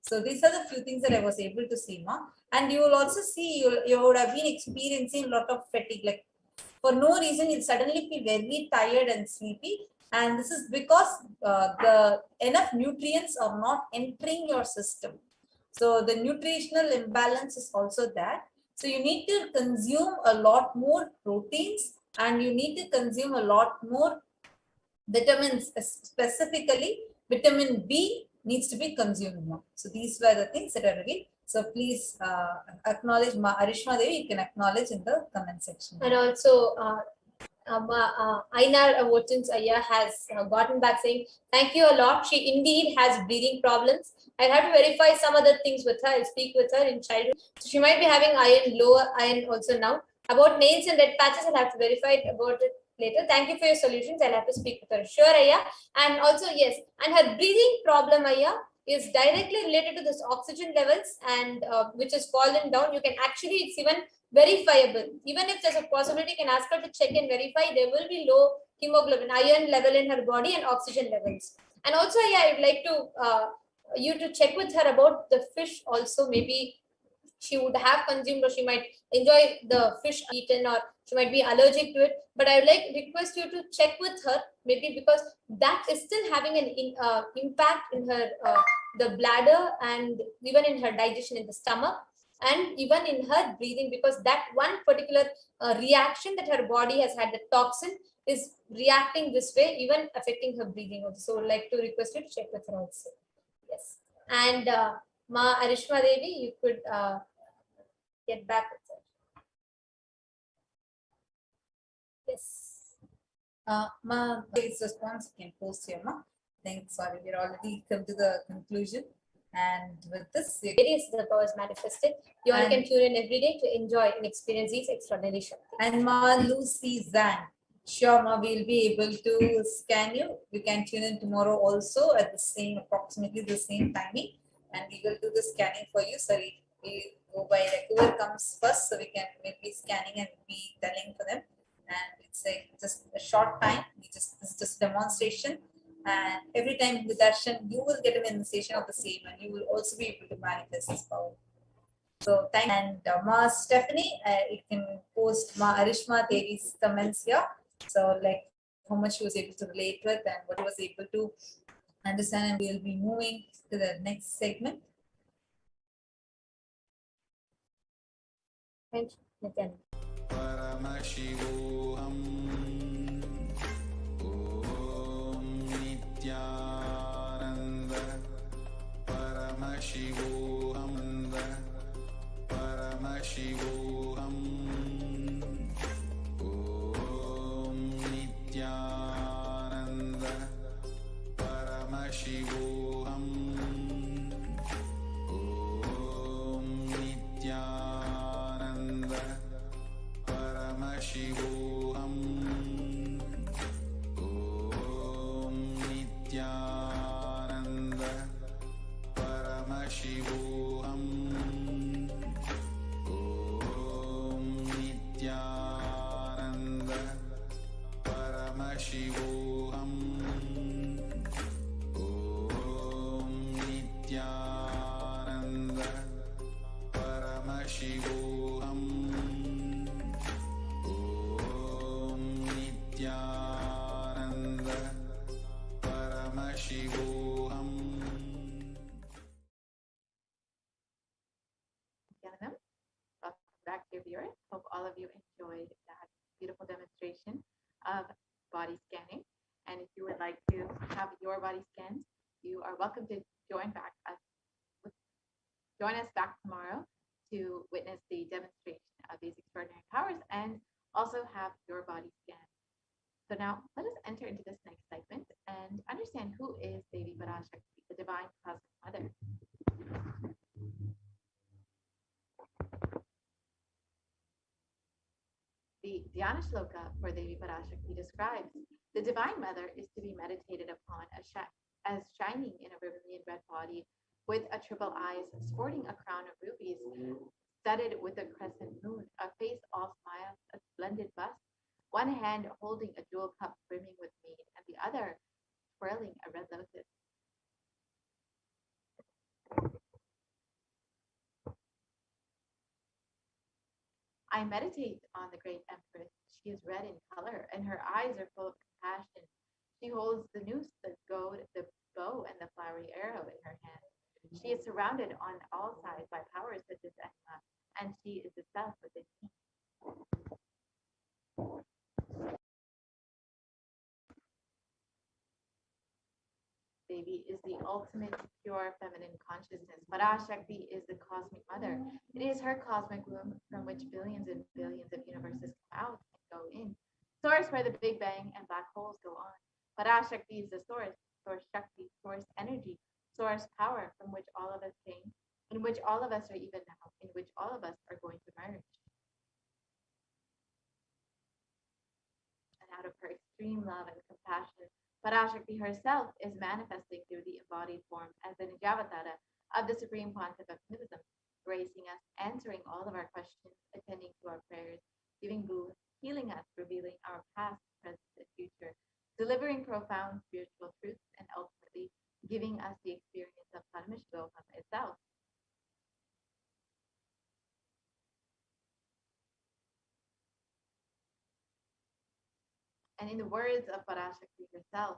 So these are the few things that I was able to see, Ma. And you will also see, you would have been experiencing a lot of fatigue, like for no reason you'll suddenly be very tired and sleepy. And this is because the enough nutrients are not entering your system. So the nutritional imbalance is also there. So you need to consume a lot more proteins, and you need to consume a lot more vitamins. Specifically, vitamin B needs to be consumed more. So these were the things that are really So please acknowledge Ma Arishma Devi. You can acknowledge in the comment section. And also, Ainar Votins Aya has gotten back saying, thank you a lot. She indeed has breathing problems. I'll have to verify some other things with her. I'll speak with her in childhood. So she might be having iron, lower iron also now. About nails and red patches, I'll have to verify about it later. Thank you for your solutions. I'll have to speak with her. Sure, Aya. And also, yes, and her breathing problem, Aya, is directly related to this oxygen levels and which has fallen down. You can actually, it's even verifiable. Even if there's a possibility, you can ask her to check and verify. There will be low hemoglobin, iron level in her body and oxygen levels. And also, yeah, I would like to you to check with her about the fish also. Maybe she would have consumed, or she might enjoy the fish eaten, or she might be allergic to it. But I would like request you to check with her, maybe because that is still having an impact in her the bladder and even in her digestion in the stomach and even in her breathing, because that one particular reaction that her body has had, the toxin is reacting this way, even affecting her breathing also. So I'd like to request you to check with her also. Yes. And Ma Arishma Devi, you could get back with her. Yes. Ma, please response. You can post here, Ma. Thanks. Sorry, we're already come to the conclusion. And with this, various the powers manifested. You all can tune in every day to enjoy and experience these extraordinary Shakti. And Ma Lucy Zhang, sure, Ma, we'll be able to scan you. You can tune in tomorrow also at the same, approximately the same timing, and we will do the scanning for you. So we go by like whoever comes first, so we can maybe scanning and be telling for them. And it's like just a short time. This is just demonstration. And every time with darshan, you will get an initiation of the same, and you will also be able to manifest this power. So thank you. And Ma Stephanie, you can post Ma Arishma Devi's comments here. So like how much she was able to relate with and what she was able to understand, and we'll be moving to the next segment. Thank you, Nithyananda. Paramashivoham. Nithyananda Paramashivoham Paramashivoham Om Nithyananda Paramashivoham Om Nithyananda Paramashivoham Nithyananda Paramashivoham Om Nithyananda Paramashivoham Om Nithyananda Paramashivoham Om Nithyananda Paramashivoham. Welcome back, dear viewers. Hope all of you enjoyed that beautiful demonstration of body scanning. And if you would like to have your body scanned, you are welcome to join us back tomorrow to witness the demonstration of these extraordinary powers and also have your body scanned. So now let us enter into this next segment and understand who is Devi Parashakti, the divine cosmic mother. The Dhyana Shloka for Devi Parashakti describes the divine mother is to be meditated upon as shining in a vermilion red body with a triple eyes, sporting a crown of rubies, studded with a crescent moon, a face all smiles, a splendid bust, one hand holding a jewel cup brimming with mead, and the other twirling a red lotus. I meditate on the great empress. She is red in color, and her eyes are full of compassion. She holds the noose, the goad, the bow, and the flowery arrow in her hand. She is surrounded on all sides by powers such as Enma, and she is the self within me. The Devi is the ultimate pure feminine consciousness. Parashakti is the cosmic mother. It is her cosmic womb from which billions and billions of universes come out and go in. Source where the Big Bang and black holes go on. Parashakti is the source, source Shakti, source energy, source power from which all of us came, in which all of us are even now, in which all of us are going to merge. And out of her extreme love and compassion, Parashakti herself is manifesting through the embodied form as the Nijavatara of the Supreme Pontiff of Hinduism, gracing us, answering all of our questions, attending to our prayers, giving booth, healing us, revealing our past, present, and future, delivering profound spiritual truths, and ultimately giving us the experience of Paramashivoham itself. And in the words of Parashakti herself,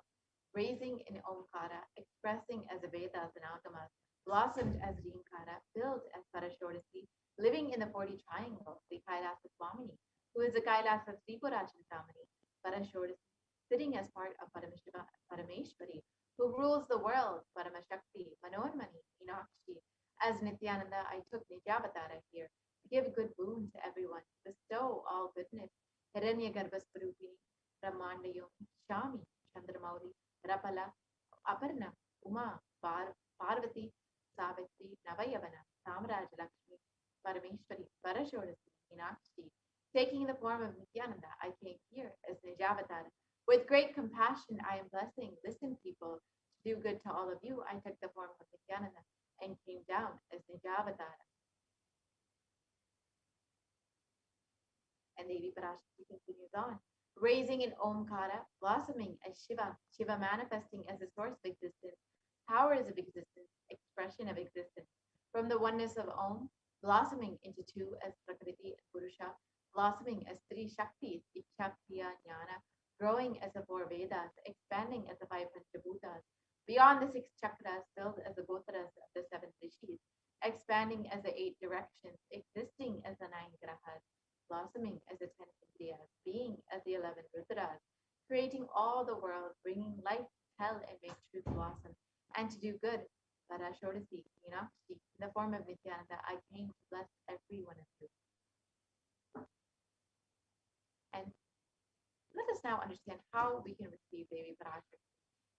raising in Omkara, expressing as the Vedas and Agamas, blossomed as Rinkara, built as Parashakti, living in the 40 triangle, the Kailasa Swamini, who is the Kailasa Tripura Chintamani, Parashakti, sitting as part of Paramashiva, Parameshwari, who rules the world, Paramashakti, Manormani, Meenakshi. As Nithyananda, I took Nijavatara here to give good boon to everyone, bestow all goodness, Hiranya Garbhasvarupini, Brahmandayom, Shami, Chandramauli, Rapala, Aparna, Uma, Parvati, Savitri, Navayavana, Samraj Lakshmi, Parameshwari, Parashodasi, Meenakshi. Taking the form of Nithyananda, I came here as Nijavatara. With great compassion, I am blessing. Listen, people, to do good to all of you, I took the form of Nithyananda and came down as Nijavatara. And Devi Parashakti continues on, raising in Omkara, blossoming as Shiva, Shiva manifesting as the source of existence, powers of existence, expression of existence. From the oneness of Om, blossoming into two as Prakriti and Purusha, blossoming as three Shaktis, Iksha, Kriya, Jnana, growing as the four Vedas, expanding as the five Panchabhutas, beyond the 6 chakras, filled as the Gotras of the 7 rishis, expanding as the 8 directions, existing as the 9 grahas, blossoming as the 10 Indriyas, being as the 11 Rudras, creating all the world, bringing life, tell, and make truth blossom, and to do good. Parashodasi, Meenakshi, in the form of Nithyananda, I came to bless every one of you. And let us now understand how we can receive Devi Parashakti.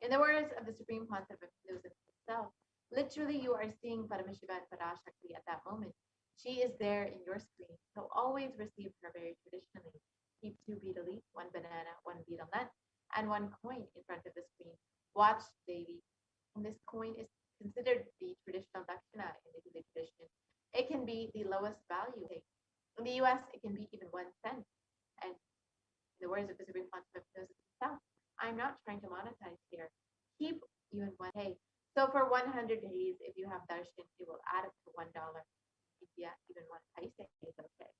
In the words of the Supreme Pontiff of Hinduism himself, literally you are seeing Paramashiva and Parashakti at that moment. She is there in your screen, so always receive her very traditionally. Keep 2 betel leaf, 1 banana, 1 betel nut, and 1 coin in front of the screen. Watch Devi. And this coin is considered the traditional dakshina in the Hindu tradition. It can be the lowest value. In the US, it can be even 1 cent. And in the words of the Supreme Pontiff of Hinduism himself, I'm not trying to monetize here. Keep even 1 day. So for 100 days, if you have darshan, it will add up to $1. Yeah, even 1 paise is okay.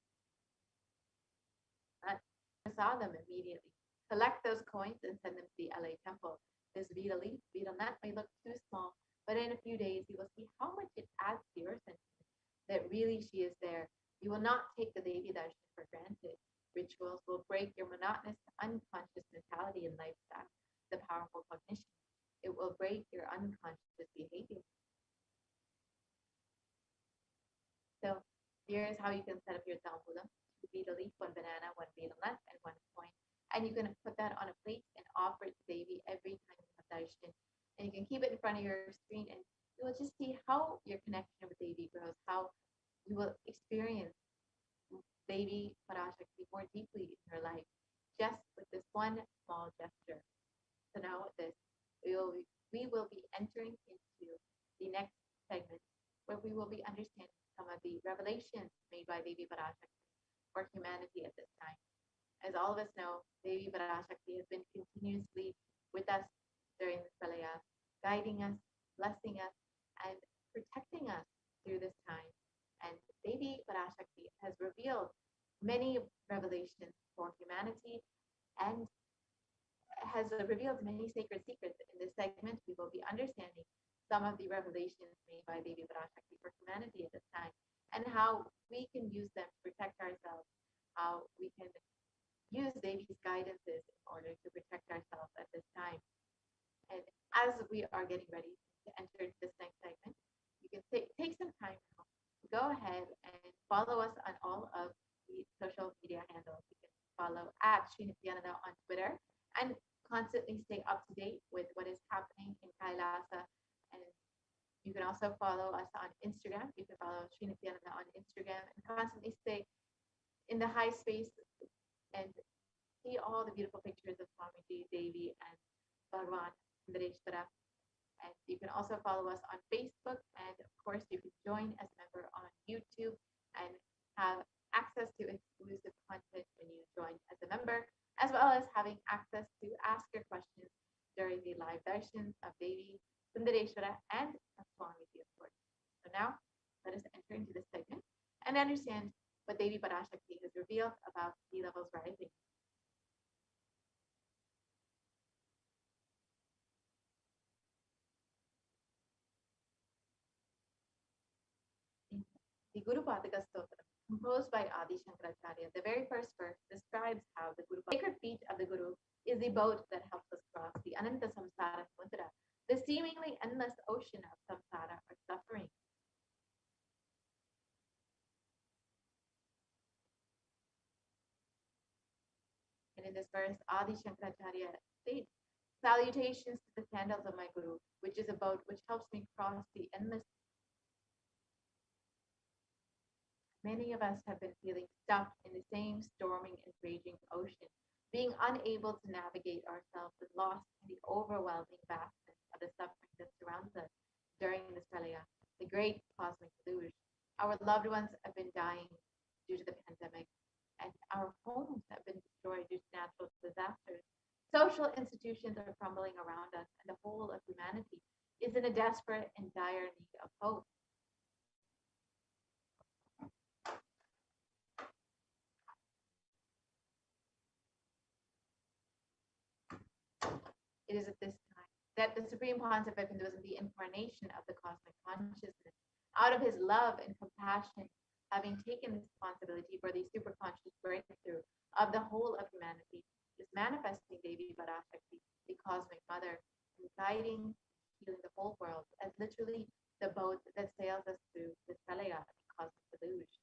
Saw them immediately. Collect those coins and send them to the LA temple. This betel leaf, betel nut may look too small, but in a few days you will see how much it adds to your sentiment that really she is there. You will not take the Devi darshan for granted. Rituals will break your monotonous, unconscious mentality and lifestyle, the powerful cognition. It will break your unconscious behavior. So here's how you can set up your tambulam: 2 betel leaf, 1 banana, 1 betel nut, and 1 coin. And you can put that on a plate and offer it to Devi every time you have darshan. And you can keep it in front of your screen, and you will just see how your connection with Devi grows, how you will experience Devi Parashakti more deeply in your life, just with this one small gesture. So now with this, we will be entering into the next segment, where we will be understanding some of the revelations made by Devi Parashakti for humanity at this time. As all of us know, Devi Parashakti has been continuously with us during this Pralaya, guiding us, blessing us, and protecting us through this time. And Devi Parashakti has revealed many revelations for humanity and has revealed many sacred secrets. In this segment, we will be understanding some of the revelations made by Devi Parashakti for humanity at this time, and how we can use them to protect ourselves, how we can use Devi's guidances in order to protect ourselves at this time. And as we are getting ready to enter into this next segment, you can take some time now to go ahead and follow us on all of the social media handles. You can follow at Sri Nithyananda on Twitter and constantly stay up to date with what is happening in Kailasa. And you can also follow us on Instagram. You can follow Sri Nithyananda on Instagram and constantly stay in the high space and see all the beautiful pictures of Swamiji, Devi, and Bhagwan Sundareshwara. And you can also follow us on Facebook. And of course, you can join as a member on YouTube and have access to exclusive content when you join as a member, as well as having access to ask your questions during the live darshans of Devi, Sundareshwara, and of Swamiji, of course. So now, let us enter into this segment and understand what Devi Parashakti has revealed about sea levels rising. The Guru Padaka Stotra, composed by Adi Shankaracharya, the very first verse describes how the sacred feet of the Guru is the boat that helps us cross the Ananta Samsara Samudra, the seemingly endless ocean of samsara or suffering. And in this verse, Adi Shankaracharya states, "Salutations to the sandals of my Guru, which is a boat which helps me cross the endless." Many of us have been feeling stuck in the same storming and raging ocean, being unable to navigate ourselves and lost in the overwhelming vastness of the suffering that surrounds us during this pralaya, the great cosmic deluge. Our loved ones have been dying due to the pandemic, and our homes have been destroyed due to natural disasters. Social institutions are crumbling around us, and the whole of humanity is in a desperate and dire need of hope. It is at this time that the Supreme Concept of Hinduism, the incarnation of the cosmic consciousness, out of his love and compassion, having taken responsibility for the superconscious breakthrough of the whole of humanity, is manifesting Devi Parashakti, the cosmic mother, and guiding, healing the whole world as literally the boat that sails us through the pralaya, the cosmic deluge.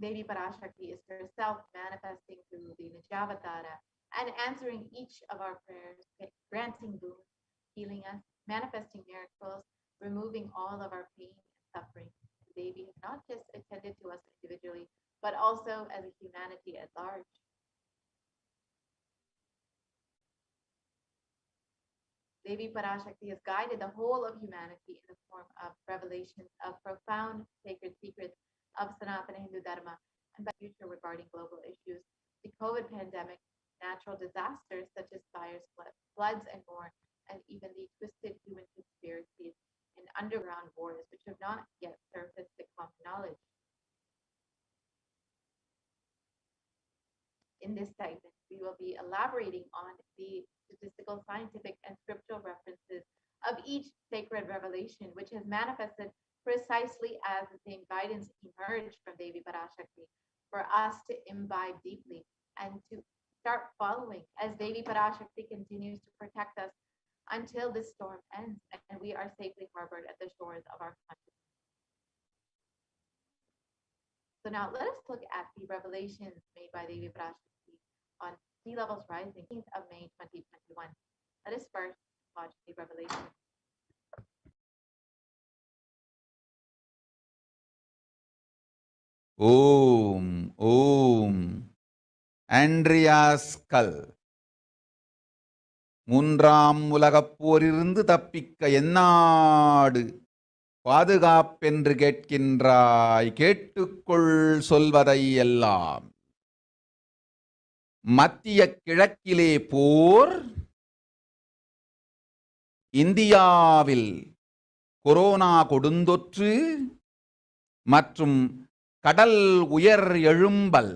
Devi Parashakti is herself manifesting through the Nijavatara and answering each of our prayers, granting boons, healing us, manifesting miracles, removing all of our pain and suffering. Devi has not just attended to us individually, but also as a humanity at large. Devi Parashakti has guided the whole of humanity in the form of revelations of profound sacred secrets of Sanatana Hindu Dharma and the future regarding global issues, the COVID pandemic, natural disasters such as fires, floods, and more, and even the twisted human conspiracies and underground wars which have not yet surfaced to common knowledge. In this segment, we will be elaborating on the statistical, scientific, and scriptural references of each sacred revelation, which has manifested precisely as the same guidance emerged from Devi Parashakti for us to imbibe deeply and to start following as Devi Parashakti continues to protect us until this storm ends and we are safely harbored at the shores of our consciousness. So now let us look at the revelations made by Devi Parashakti on sea levels rising, 18th of May 2021. Let us first watch the revelation. ஓம் ஓம் Andreas கல். மூன்றாம் உலகப் போரிலிருந்து தப்பிக்க எந்நாடு பாதுகாப்பென்று கேட்கின்றாய், கேட்டுக்கொள் சொல்வதை எல்லாம். மத்திய கிழக்கிலே போர், இந்தியாவில் கொரோனா கொடுந்தொற்று மற்றும் கடல் உயர் எழும்பல்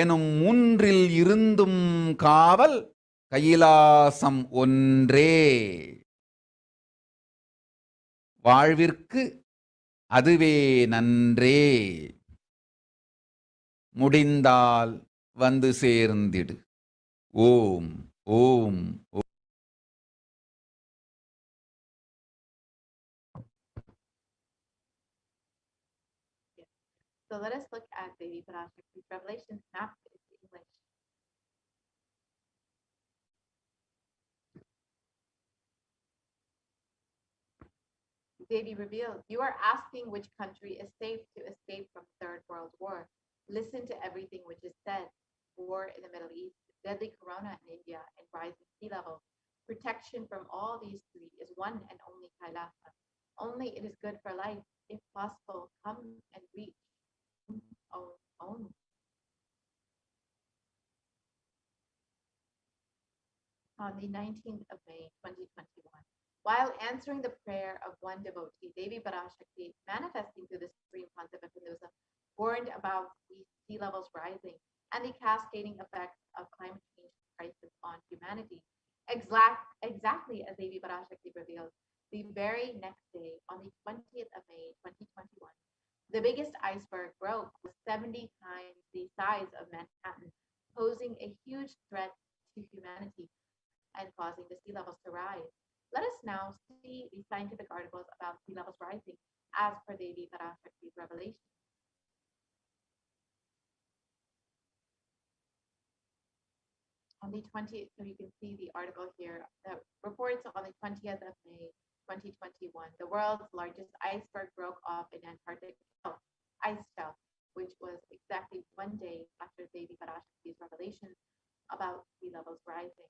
எனும் மூன்றில் இருந்தும் காவல் கைலாசம் ஒன்றே. வாழ்விற்கு அதுவே நன்றே. முடிந்தால் வந்து சேர்ந்திடு. Om, Om, Om. Yes. So let us look at Devi Parashakti's revelations mapped into English. Devi revealed, you are asking which country is safe to escape from Third World War. Listen to everything which is said. War in the Middle East, deadly corona in India, and rising sea levels. Protection from all these three is one and only Kailasa. Only it is good for life. If possible, come and reach own. On the 19th of May, 2021. While answering the prayer of one devotee, Devi Parashakti, manifesting through the Supreme Pontiff of Hinduism, warned about the sea levels rising and the cascading effects of climate change crisis on humanity. Exactly as Devi Parashakti revealed, the very next day, on the 20th of May, 2021, the biggest iceberg broke was 70 times the size of Manhattan, posing a huge threat to humanity and causing the sea levels to rise. Let us now see the scientific articles about sea levels rising as per Devi Parashakti's revelation. On the 20th, so you can see the article here that reports on the 20th of May, 2021, the world's largest iceberg broke off in Antarctic ice shelf, which was exactly one day after Devi Parashakti's revelations about sea levels rising.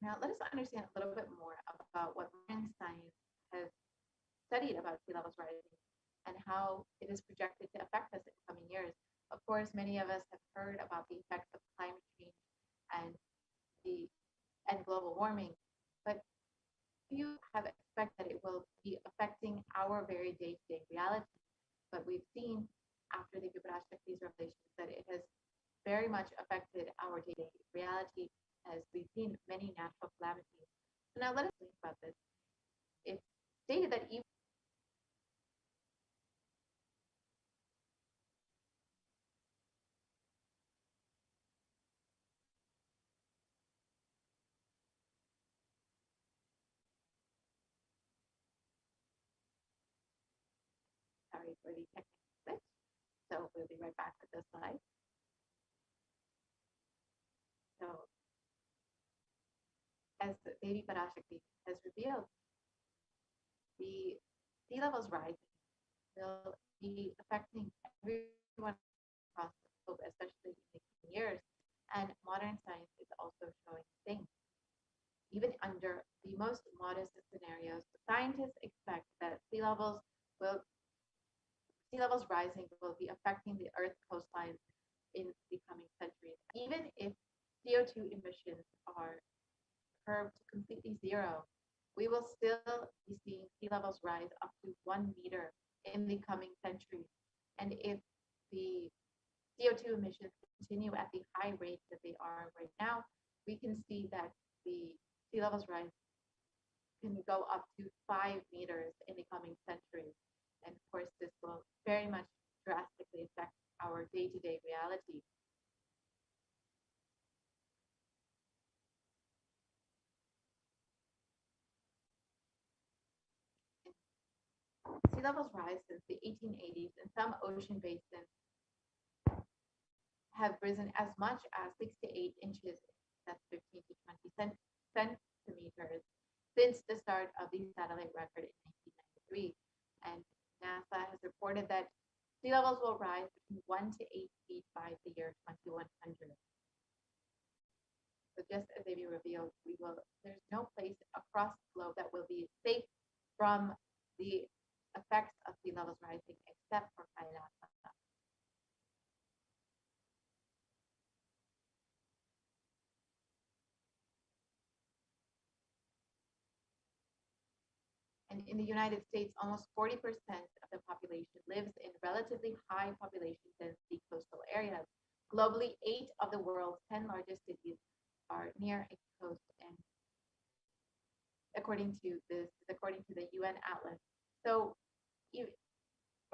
Now, let us understand a little bit more about what modern science has studied about sea levels rising and how it is projected to affect us in coming years. Of course, many of us have heard about the effects of climate change and the global warming, but few have expected that it will be affecting our very day-to-day reality. But we've seen after the Vibrashakti's revelations that it has very much affected our day-to-day reality as we've seen many natural calamities. So now let us think about this. It's stated that even sorry for the technical glitch. So we'll be right back with the slide. So as Devi Parashakti has revealed, the sea levels rising will be affecting everyone across the globe, especially in the coming years. And modern science is also showing things. Even under the most modest scenarios, scientists expect that sea levels rising will be affecting the Earth's coastlines in the coming centuries. Even if CO2 emissions are curbed to completely zero, we will still be seeing sea levels rise up to 1 meter in the coming centuries. And if the CO2 emissions continue at the high rate that they are right now, we can see that the sea levels rise can go up to 5 meters in the coming centuries. And of course, this will very much drastically affect our day-to-day reality. Sea levels rise since the 1880s, and some ocean basins have risen as much as 6 to 8 inches, that's 15 to 20 centimeters, since the start of the satellite record in 1993. And NASA has reported that sea levels will rise between 1 to 8 feet by the year 2100. So just as they revealed, there's no place across the globe that will be safe from the effects of sea levels rising except for Kailasa. And in the United States, almost 40% of the population lives in relatively high population density coastal areas. Globally, 8 of the world's 10 largest cities are near a coast, and according to the UN Atlas. So,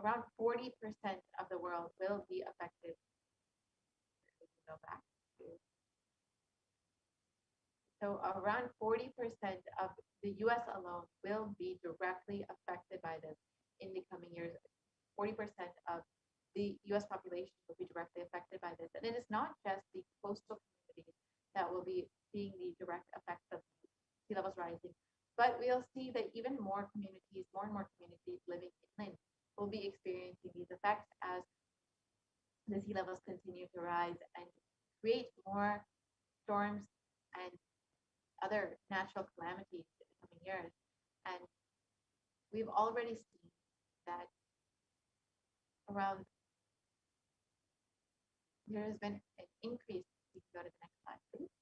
around 40% of the world will be affected. We can go back to, so around 40% of the US alone will be directly affected by this in the coming years. 40% of the US population will be directly affected by this. And it is not just the coastal communities that will be seeing the direct effects of sea levels rising, but we'll see that even more communities, more and more communities living inland will be experiencing these effects as the sea levels continue to rise and create more storms and other natural calamities in the coming years. And we've already seen that around there has been an increase. We can go to the next slide, please.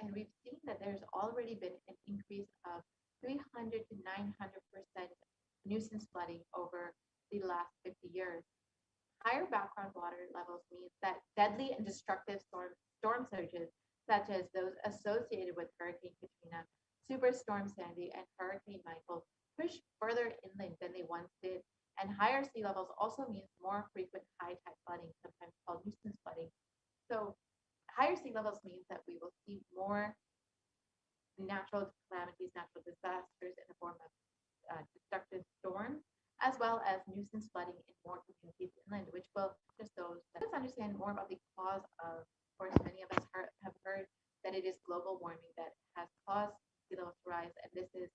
And we've seen that there's already been an increase of 300 to 900% nuisance flooding over the last 50 years. Higher background water levels means that deadly and destructive storm surges, such as those associated with Hurricane Katrina, Superstorm Sandy, and Hurricane Michael, push further inland than they once did. And higher sea levels also means more frequent high tide flooding, sometimes called nuisance flooding. So higher sea levels means that we will see more natural calamities, natural disasters in the form of destructive storms, as well as nuisance flooding in more communities inland, which will just those. Let's understand more about the cause of course, many of us have heard that it is global warming that has caused sea levels to rise, and this is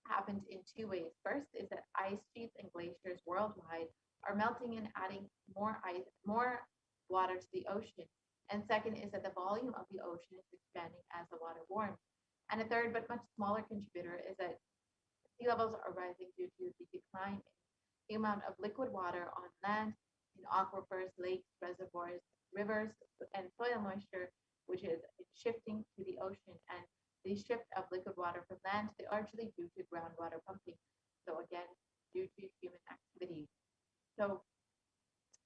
happened in two ways. First is that ice sheets and glaciers worldwide are melting and adding more ice, more water to the ocean. And second is that the volume of the ocean is expanding as the water warms. And a third, but much smaller contributor is that sea levels are rising due to the decline in the amount of liquid water on land, in aquifers, lakes, reservoirs, rivers, and soil moisture, which is shifting to the ocean. And the shift of liquid water from land is largely due to groundwater pumping. So again, due to human activity. So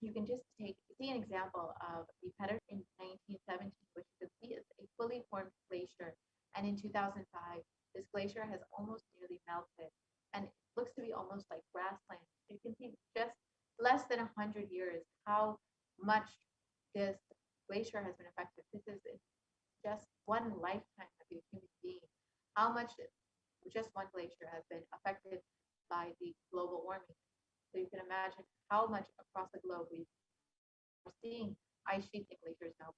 you can just see an example of the pattern in 1917, which you can see is a fully formed glacier. And in 2005, this glacier has almost nearly melted and it looks to be almost like grassland. You can see just less than 100 years how much this glacier has been affected. This is just one lifetime of a human being. How much just one glacier has been affected by the global warming. So you can imagine how much across the globe we are seeing ice sheets and glaciers now.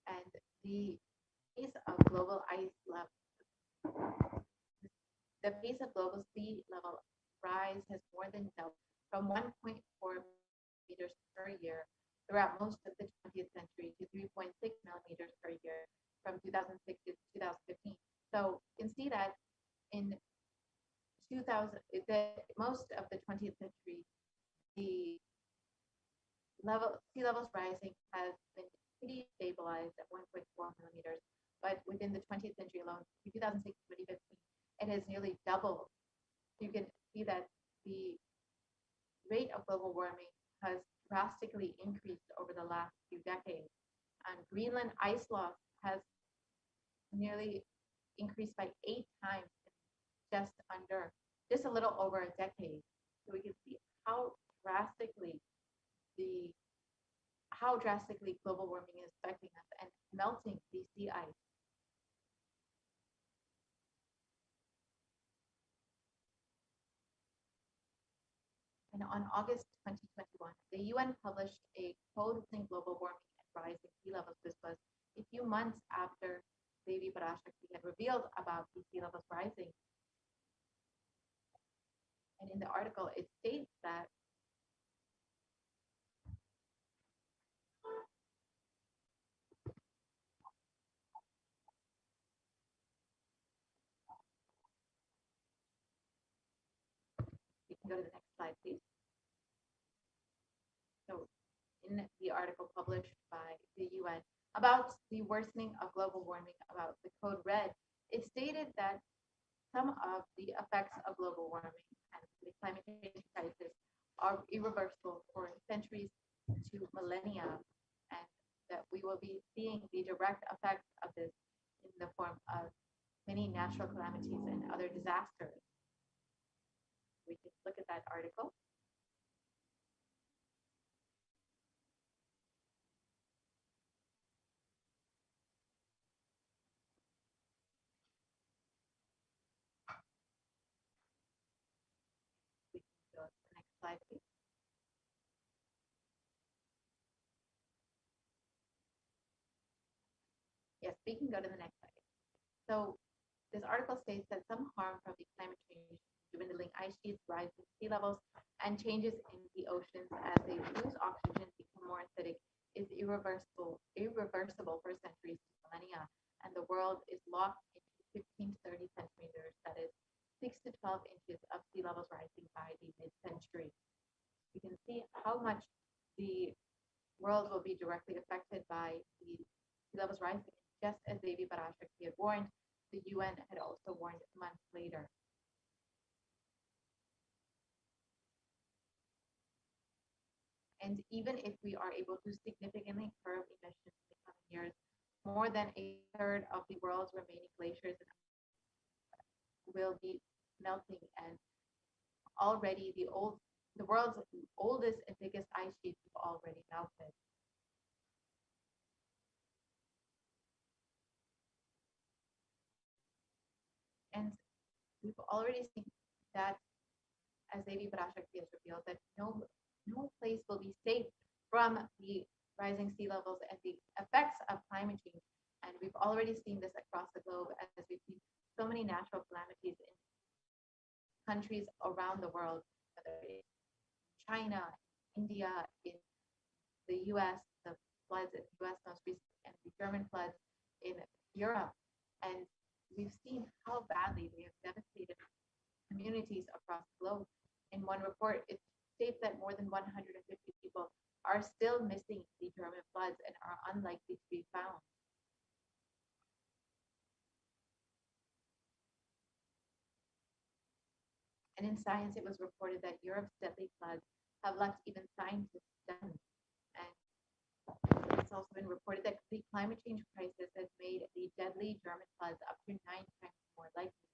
And the pace of global ice level, the pace of global sea level rise has more than doubled from 1.4 meters per year throughout most of the 20th century to 3.6 millimeters per year from 2006 to 2015. So you can see that in 2000, most of the 20th century, the sea levels rising has been pretty stabilized at 1.4 millimeters, but within the 20th century alone, from 2006 to 2015, it has nearly doubled. You can see that the rate of global warming has drastically increased over the last few decades. And Greenland ice loss has nearly increased by 8 times in just a little over a decade. So we can see how drastically global warming is affecting us and melting the sea ice. And on August 2021, the UN published a code on global warming and rising sea levels. This was a few months after Devi Parashakti had revealed about the sea levels rising. And in the article, it states that you can go to the next slide, please. So in the article published by the UN about the worsening of global warming, about the code red, it stated that some of the effects of global warming and the climate change crisis are irreversible for centuries to millennia. And that we will be seeing the direct effects of this in the form of many natural calamities and other disasters. We can look at that article. We can go to the next slide, please. Yes, we can go to the next slide. So this article states that some harm from the climate change, dwindling ice sheets, rising sea levels, and changes in the oceans as they lose oxygen, become more acidic, is irreversible for centuries to millennia, and the world is locked into 15 to 30 centimeters, that is 6 to 12 inches of sea levels rising by the mid-century. You can see how much the world will be directly affected by the sea levels rising. Just as Devi Parashakti had warned, the UN had also warned months later. And even if we are able to significantly curb emissions in the coming years, more than a third of the world's remaining glaciers will be melting, and already the world's oldest and biggest ice sheets have already melted. And we've already seen that, as Devi Parashakti has revealed, that no place will be safe from the rising sea levels and the effects of climate change. And we've already seen this across the globe, as we've seen so many natural calamities in countries around the world, whether it's China, India, in the US, the floods in the US most recently, and the German floods in Europe. And we've seen how badly they have devastated communities across the globe. In one report, it states that more than 150 people are still missing the German floods and are unlikely to be found. And in Science, it was reported that Europe's deadly floods have left even scientists stunned. And it's also been reported that the climate change crisis has made the deadly German floods up to 9 times more likely.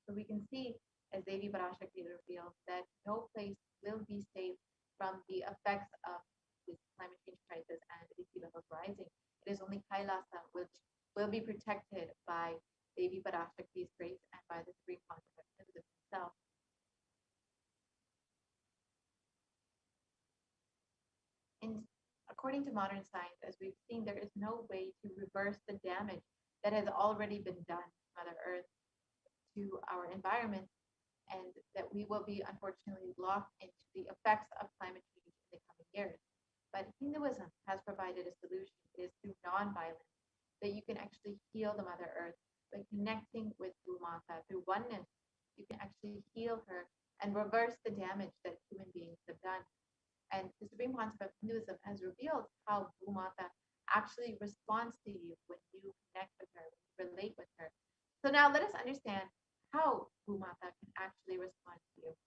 So we can see, as Devi Parashakti reveals, that no place will be safe from the effects of this climate change crisis and the sea levels rising. It is only Kailasa which will be protected by Devi Parashakti's grace and by the Supreme Concept himself. And according to modern science, as we've seen, there is no way to reverse the damage that has already been done to Mother Earth, to our environment, and that we will be unfortunately locked into the effects of climate change in the coming years. But Hinduism has provided a solution. It is through non-violence that you can actually heal the Mother Earth by connecting with Bhumata. Through oneness, you can actually heal her and reverse the damage that human beings have done. And the Supreme Concept of Hinduism has revealed how Bhumata actually responds to you when you connect with her, when you relate with her. So now let us understand how Bhumata can actually respond to you.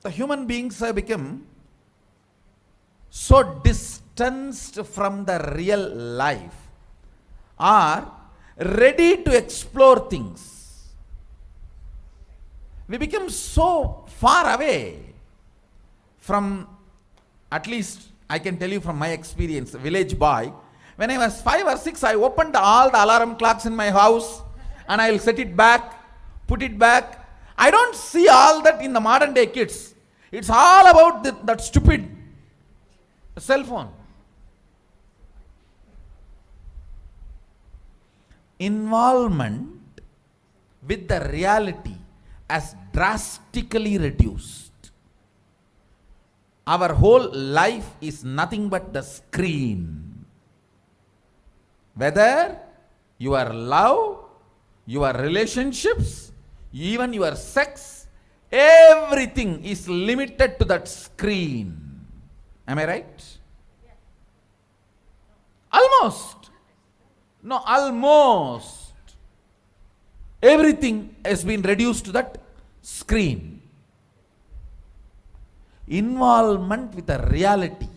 The human beings have become so distanced from the real life, are ready to explore things. We become so far away from, at least I can tell you from my experience, village boy. When I was 5 or 6, I opened all the alarm clocks in my house and I'll set it back, put it back. I don't see all that in the modern day kids. It's all about that stupid cell phone. Involvement with the reality has drastically reduced. Our whole life is nothing but the screen. Whether your love, your relationships, even your sex, everything is limited to that screen. Am I right? Almost. No, almost. Everything has been reduced to that screen. Involvement with the reality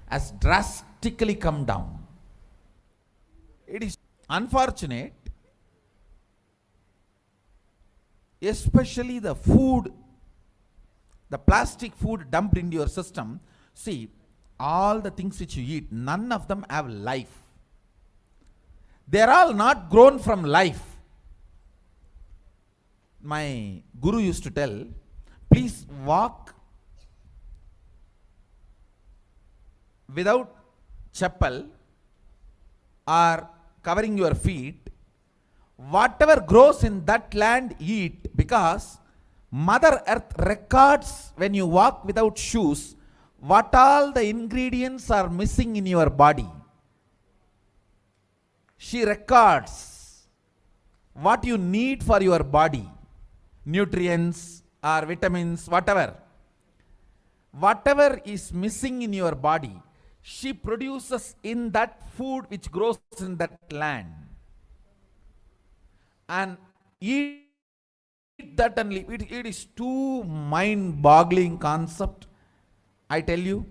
has drastically come down. It is unfortunate, especially the food, the plastic food dumped into your system. See, all the things which you eat, none of them have life. They are all not grown from life. My guru used to tell, please walk without chappal or covering your feet. Whatever grows in that land, eat, because Mother Earth records when you walk without shoes what all the ingredients are missing in your body. She records what you need for your body, nutrients or vitamins, whatever. Whatever is missing in your body, she produces in that food which grows in that land. And eat that and live. It is too mind-boggling concept. I tell you,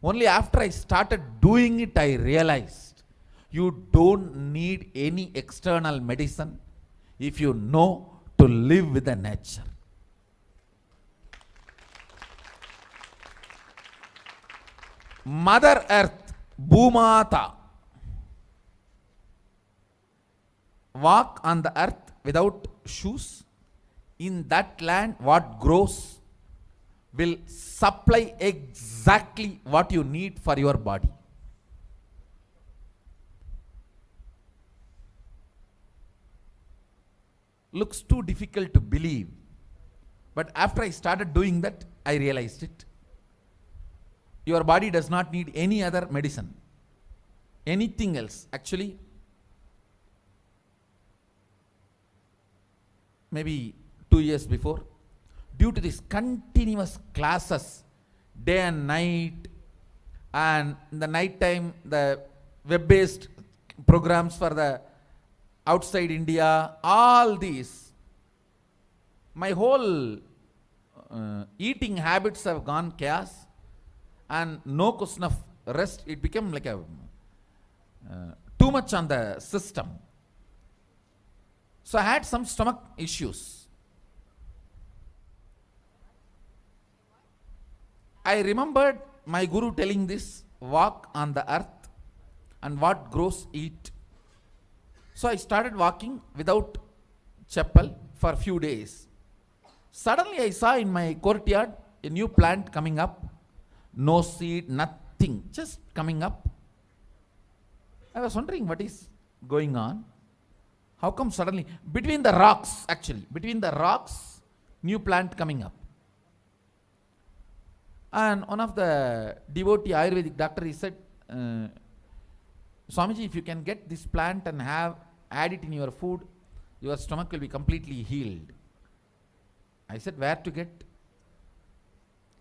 only after I started doing it, I realized you don't need any external medicine if you know to live with the nature. Mother Earth, Bhumata, walk on the earth without shoes. In that land, what grows will supply exactly what you need for your body. Looks too difficult to believe, but after I started doing that, I realized it. Your body does not need any other medicine, anything else. Actually, maybe 2 years before, due to this continuous classes, day and night, and in the night time, the web-based programs for the outside India, all these, my whole eating habits have gone chaos, and no question of rest. It became like a too much on the system. So I had some stomach issues. I remembered my guru telling this, walk on the earth and what grows eat. So I started walking without chappal for a few days. Suddenly I saw in my courtyard a new plant coming up. No seed, nothing, just coming up. I was wondering what is going on. How come suddenly, between the rocks, actually, between the rocks, new plant coming up. And one of the devotee Ayurvedic doctor, he said, Swamiji, if you can get this plant and add it in your food, your stomach will be completely healed. I said, where to get?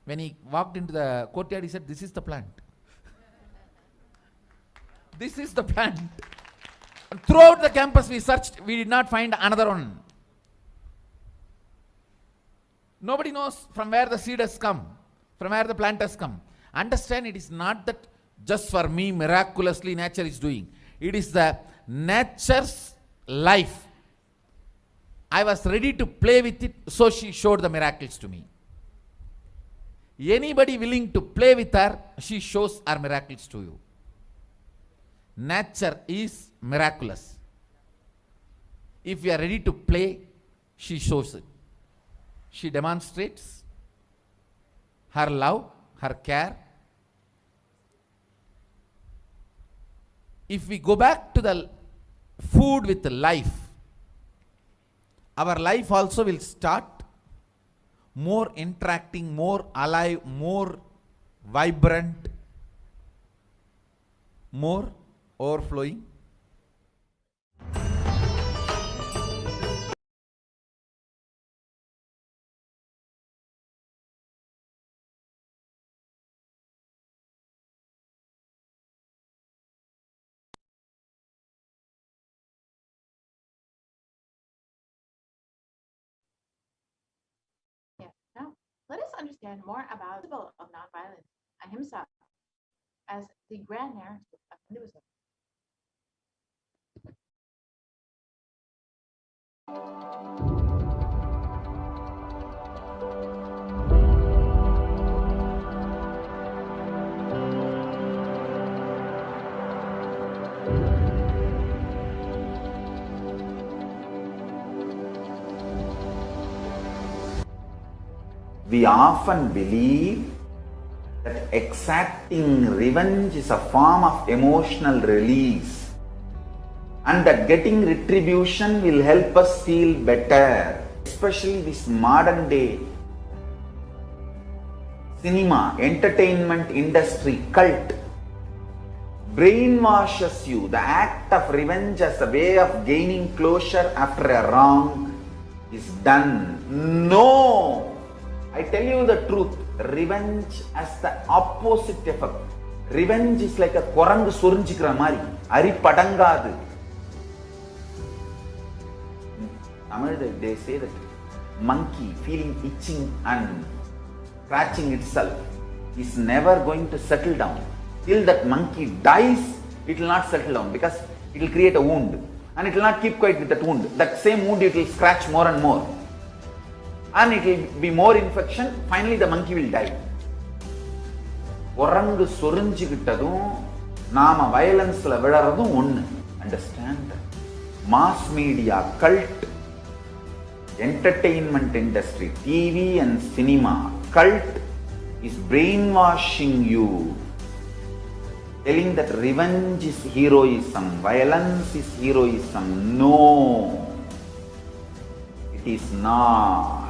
When he walked into the courtyard, he said, this is the plant. This is the plant. And throughout the campus we searched, we did not find another one. Nobody knows from where the seed has come, from where the plant has come. Understand, it is not that just for me miraculously nature is doing. It is the nature's life. I was ready to play with it, so she showed the miracles to me. Anybody willing to play with her, she shows her miracles to you. Nature is miraculous. If we are ready to play, she shows it. She demonstrates her love, her care. If we go back to the food with life, our life also will start more interacting, more alive, more vibrant, more overflowing. understand more about the principle of nonviolence, ahimsa, as the grand narrative of Hinduism. We often believe that exacting revenge is a form of emotional release and that getting retribution will help us feel better. Especially this modern day cinema, entertainment industry cult brainwashes you the act of revenge as a way of gaining closure after a wrong is done. No! I tell you the truth, revenge has the opposite effect. Revenge is like a korangu sorinjikra mari, ari padangadu. Tamil, they say that monkey feeling itching and scratching itself is never going to settle down. Till that monkey dies, it will not settle down because it will create a wound and it will not keep quiet with that wound. That same wound it will scratch more and more. And it will be more infection, finally the monkey will die. Orangu sorinjikitadum, nama violence la vidaradum onnu. Understand? Mass media, cult, entertainment industry, TV and cinema, cult is brainwashing you, telling that revenge is heroism, violence is heroism. No, it is not.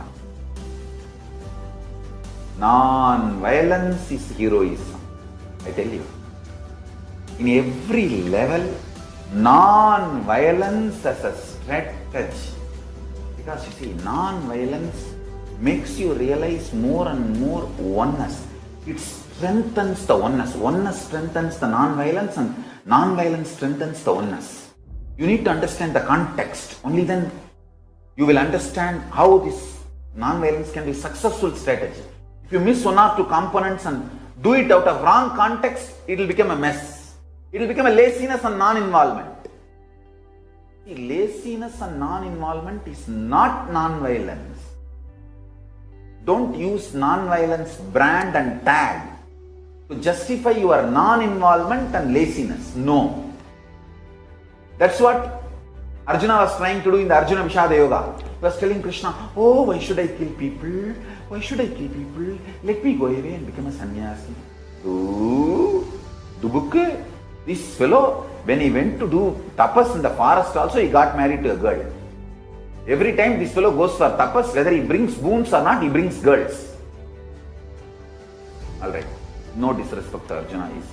Non-violence is heroism. I tell you, in every level, non-violence as a strategy. Because you see, non-violence makes you realize more and more oneness. It strengthens the oneness. Oneness strengthens the non-violence and non-violence strengthens the oneness. You need to understand the context. Only then you will understand how this non-violence can be a successful strategy. If you miss one or two components and do it out of wrong context, it will become a mess. It will become a laziness and non-involvement. Laziness and non-involvement is not non-violence. Don't use non-violence brand and tag to justify your non-involvement and laziness. No. That's what Arjuna was trying to do in the Arjuna Vishada Yoga. He was telling Krishna, oh, why should I kill people? Why should I kill people? Let me go away and become a sannyasi. Oh, Dubukku, this fellow, when he went to do tapas in the forest also, he got married to a girl. Every time this fellow goes for tapas, whether he brings boons or not, he brings girls. Alright, no disrespect to Arjuna, is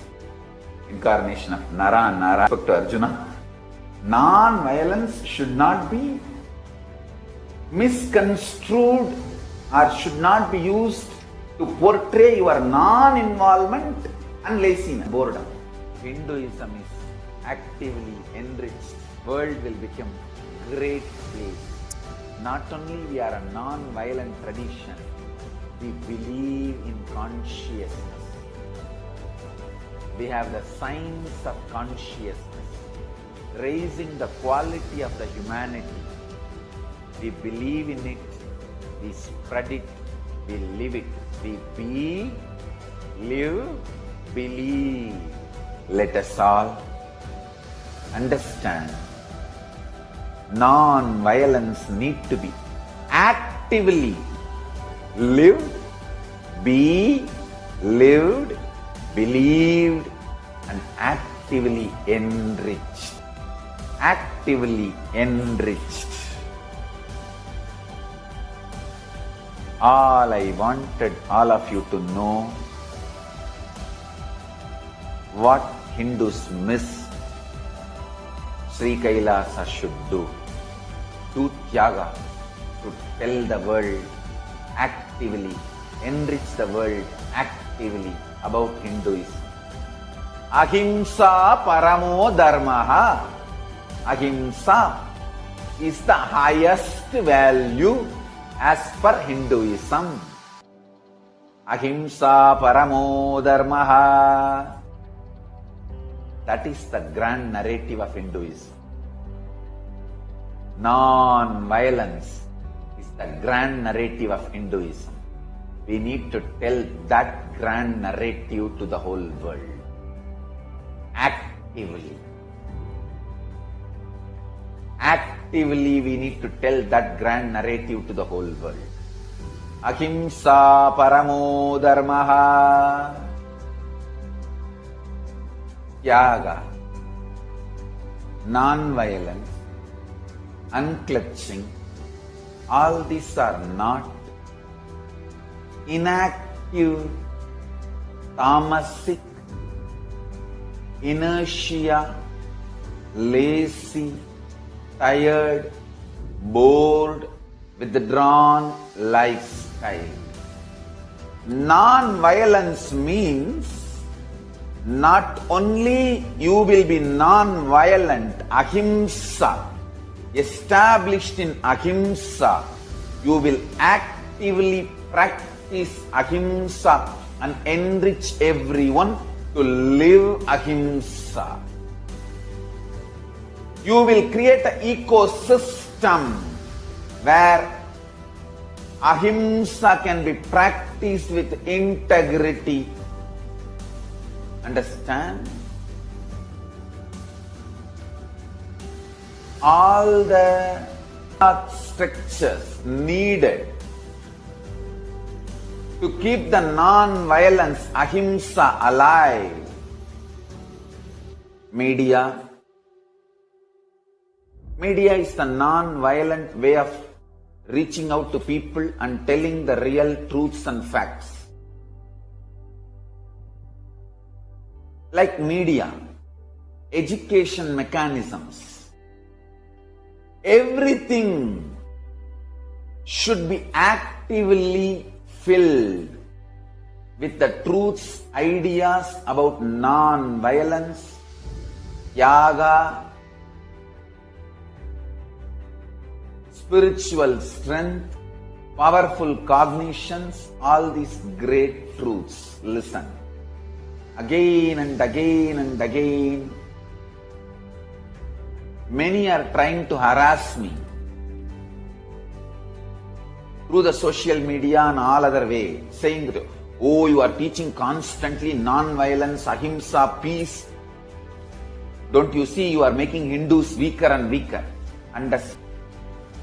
incarnation of Nara. Respect to Arjuna. Non-violence should not be misconstrued or should not be used to portray your non-involvement and laziness, boredom. Hinduism is actively enriched. World will become great place. Not only we are a non-violent tradition, we believe in consciousness. We have the science of consciousness, raising the quality of the humanity. We believe in it, we spread it, we live it. We be, live, believe. Let us all understand non-violence need to be actively lived, be lived, believed and actively enriched. Actively enriched. All I wanted all of you to know what Hindus miss, Sri Kailasa should do. Do Tyaga, to tell the world actively, enrich the world actively about Hinduism. Ahimsa paramo dharmaha. Ahimsa is the highest value as per Hinduism. Ahimsa paramo dharmaha. That is the grand narrative of Hinduism. Non-violence is the grand narrative of Hinduism. We need to tell that grand narrative to the whole world. Actively. Actively we need to tell that grand narrative to the whole world. Ahimsa paramo dharmaha. Tyaga. Non-violence. Unclutching. All these are not inactive, tamasic, inertia, lazy, tired, bored, withdrawn lifestyle. Non-violence means not only you will be non-violent, ahimsa, established in ahimsa, you will actively practice ahimsa and enrich everyone to live ahimsa. You will create an ecosystem where ahimsa can be practiced with integrity. Understand? All the structures needed to keep the non-violence ahimsa alive. Media is the non-violent way of reaching out to people and telling the real truths and facts. Like media, education mechanisms, everything should be actively filled with the truths, ideas about non-violence, yaga, spiritual strength, powerful cognitions, all these great truths. Listen. Again and again and again, many are trying to harass me through the social media and all other way, saying, oh, you are teaching constantly non-violence, ahimsa, peace. Don't you see you are making Hindus weaker and weaker? Understand?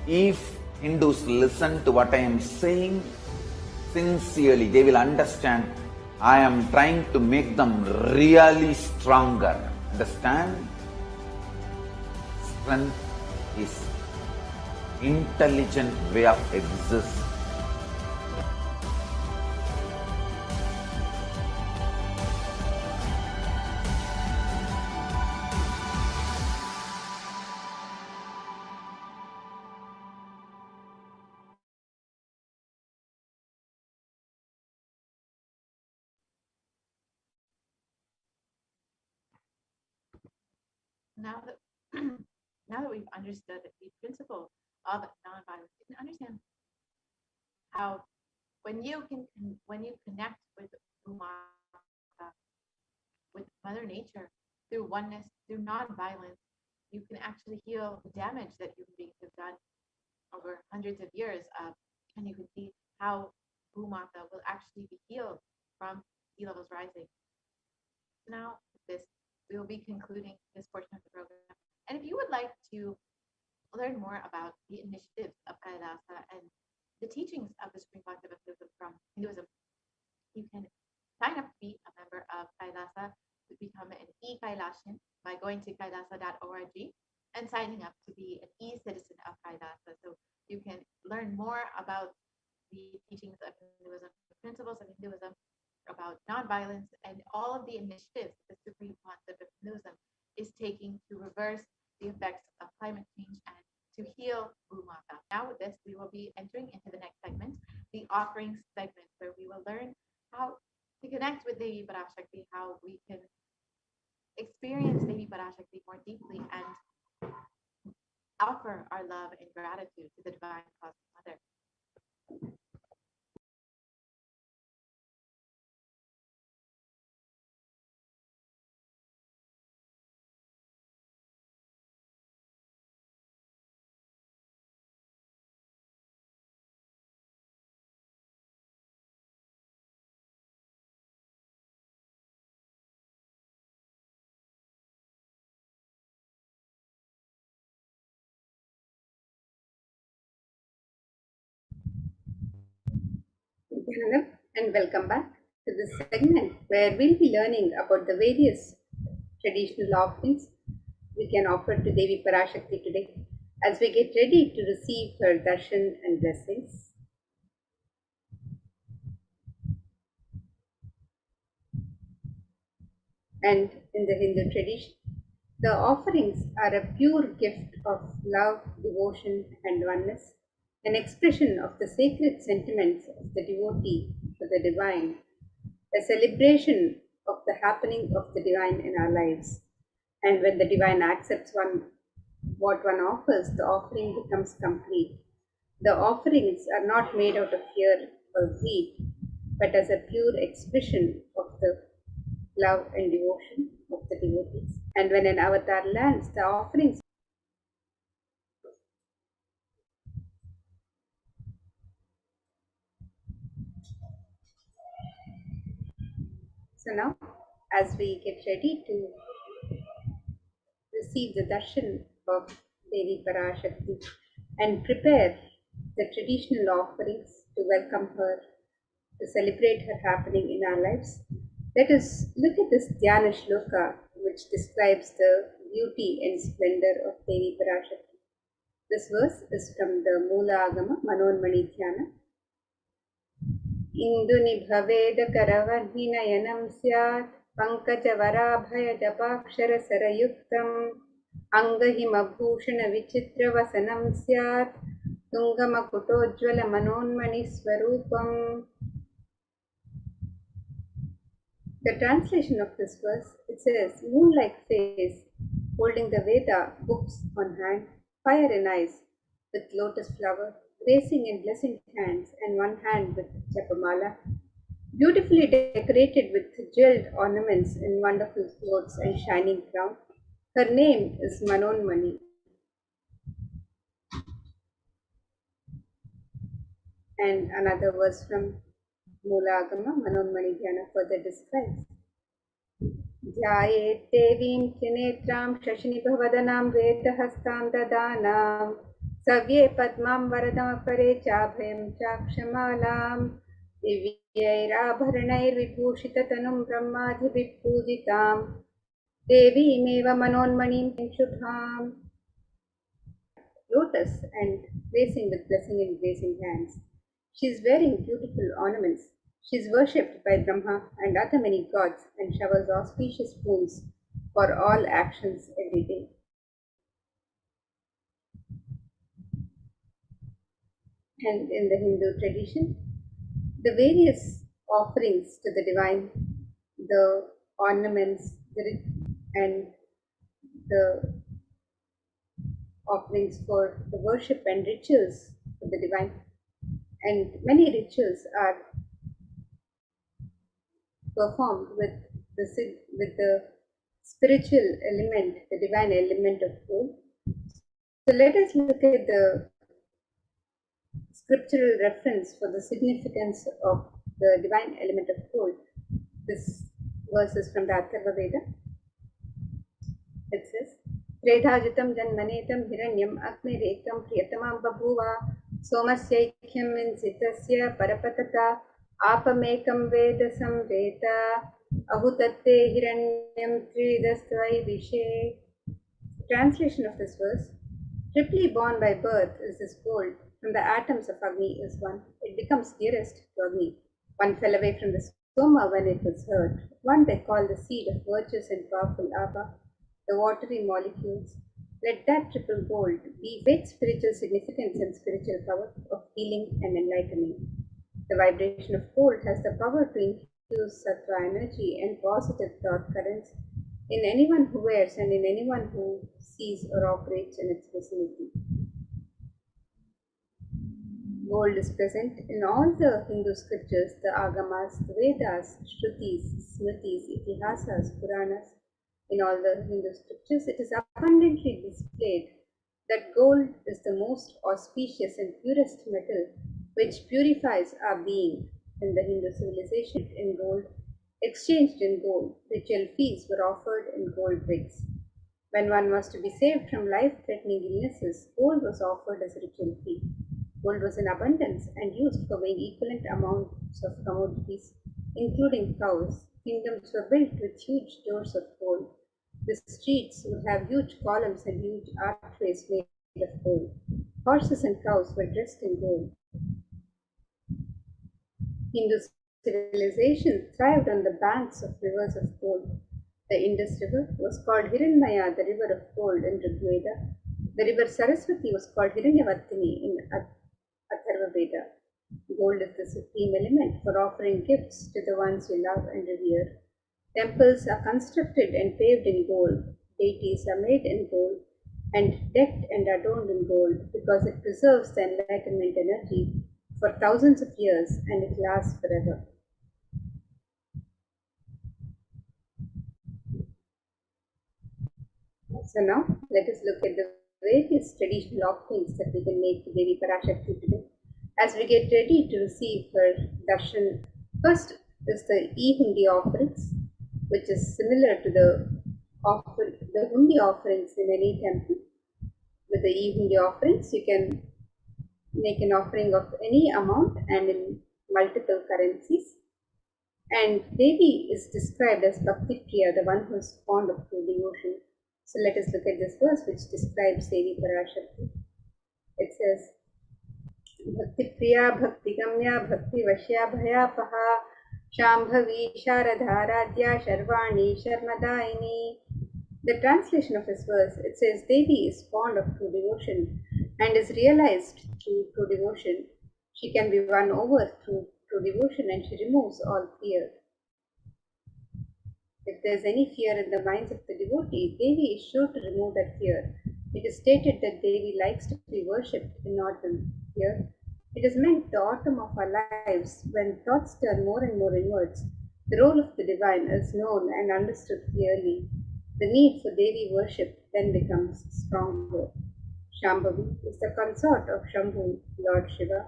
If Hindus listen to what I am saying sincerely, they will understand I am trying to make them really stronger. Understand? Strength is intelligent way of existing. Now that now that we've understood the principle of nonviolence, you can understand how when you connect with Umata, with Mother Nature through oneness, through nonviolence, you can actually heal the damage that human beings have done over hundreds of years. And you can see how Umata will actually be healed from sea levels rising. So now, with this, we will be concluding this portion of the program. And if you would like to learn more about the initiatives of Kailasa and the teachings of the Supreme Concept of Hinduism from Hinduism, you can sign up to be a member of Kailasa to become an e-Kailashian by going to kailasa.org and signing up to be an e-citizen of Kailasa. So you can learn more about the teachings of Hinduism, the principles of Hinduism, about nonviolence, and all of the initiatives the Supreme Concept of Hinduism is taking to reverse the effects of climate change and to heal Bhumata. Now with this, we will be entering into the next segment, the offerings segment, where we will learn how to connect with Devi Parashakti, how we can experience Devi Parashakti more deeply and offer our love and gratitude to the Divine Cosmic Mother. Nithyananda, and welcome back to this segment where we'll be learning about the various traditional offerings we can offer to Devi Parashakti today as we get ready to receive her darshan and blessings. And in the Hindu tradition, the offerings are a pure gift of love, devotion, and oneness, an expression of the sacred sentiments of the devotee for the divine, a celebration of the happening of the divine in our lives. And when the divine accepts what one offers, the offering becomes complete. The offerings are not made out of fear or greed, but as a pure expression of the love and devotion of the devotees. And when an avatar lands, the offerings. So now, as we get ready to receive the darshan of Devi Parashakti and prepare the traditional offerings to welcome her, to celebrate her happening in our lives, let us look at this Dhyana Shloka which describes the beauty and splendor of Devi Parashakti. This verse is from the Moola Agama Manonmani Dhyana. Induni Bhaveda Karavanhinayanam Syat Pankajavaraabhaya Japakshara Sarayuktam Angahimabhushana Vichitra Vasanam Syat Tungamakutojjvala Manonmani Swarupam. The translation of this verse, it says, moon-like face, holding the Veda books on hand, fire in eyes, with lotus flower, gracing in blessing hands, and one hand with Japamala, beautifully decorated with jeweled ornaments in wonderful clothes and shining crown. Her name is Manonmani. And another verse from Moolagama, Manonmani Dhyana further describes. ध्यायेत् देवीं त्रिनेत्रां शशिनिभवदनां वेदहस्तां ददानां सव्ये पद्मां वरदापरे चाभयं चाक्षमालां दिव्यैराभरणैर्विभूषिततनुं ब्रह्मादिभिः पूजितां देवीमेव मनोन्मणिं शुभाम्. Lotus and gracing with blessing in gracing hands. She is wearing beautiful ornaments. She is worshipped by Brahma and other many gods and showers auspicious boons for all actions every day. And in the Hindu tradition, the various offerings to the divine, the ornaments, and the offerings for the worship and rituals for the divine, and many rituals are performed with the spiritual element, the divine element of gold. So let us look at the scriptural reference for the significance of the divine element of gold. This verse is from the Atharva Veda. It says, Tredhajitam janmanetam hiranyam agnirekam priyatamam babhuva somasyaikyam insitasya parapatata apamekam veda samveta ahutatte hiranyam tridastvai vishe. Translation of this verse: triply born by birth is this gold. From the atoms of Agni is one. It becomes dearest to Agni. One fell away from the Soma when it was heard. One they call the seed of virtuous and powerful Abba, the watery molecules. Let that triple gold be great spiritual significance and spiritual power of healing and enlightening. The vibration of gold has the power to infuse sattva energy and positive thought currents in anyone who wears and in anyone who sees or operates in its vicinity. Gold is present in all the Hindu scriptures, the Agamas, the Vedas, Shrutis, Smritis, Itihasas, Puranas. In all the Hindu scriptures, it is abundantly displayed that gold is the most auspicious and purest metal which purifies our being. In the Hindu civilization, in gold, exchanged in gold, ritual feasts were offered in gold bricks. When one was to be saved from life-threatening illnesses, gold was offered as a ritual fee. Gold was in abundance and used for weighing equivalent amount of commodities, including cows. Kingdoms were built with huge doors of gold. The streets would have huge columns and huge archways made of gold. Horses and cows were dressed in gold. Hindu civilization thrived on the banks of rivers of gold. The Indus River was called Hiranmaya, the river of gold in Rigveda. The river Saraswati was called Hiranyavartini in Atharva Veda. Gold is the supreme element for offering gifts to the ones you love and revere. Temples are constructed and paved in gold. Deities are made in gold and decked and adorned in gold because it preserves the enlightenment energy for thousands of years and it lasts forever. So now let us look at the various traditional offerings that we can make to Devi Parashakti today. As we get ready to receive her darshan, first is the e-hundi offerings, which is similar to the hundi offerings in any temple. With the e-hundi offerings, you can make an offering of any amount and in multiple currencies. And Devi is described as Bhakti Priya, the one who is fond of true devotion. So let us look at this verse which describes Devi Parashakti. It says, Bhakti Priya, Bhakti Gamya, Bhakti Vashya Bhayapaha, Shambhavi, Sharadharadhya, Sharvani, Sharmadaini. The translation of this verse, it says, Devi is fond of true devotion and is realized through true devotion. She can be won over through true devotion and she removes all fear. If there is any fear in the minds of the devotee, Devi is sure to remove that fear. It is stated that Devi likes to be worshipped and not in fear. It is meant the autumn of our lives when thoughts turn more and more inwards. The role of the divine is known and understood clearly. The need for Devi worship then becomes stronger. Shambhavi is the consort of Shambhu, Lord Shiva.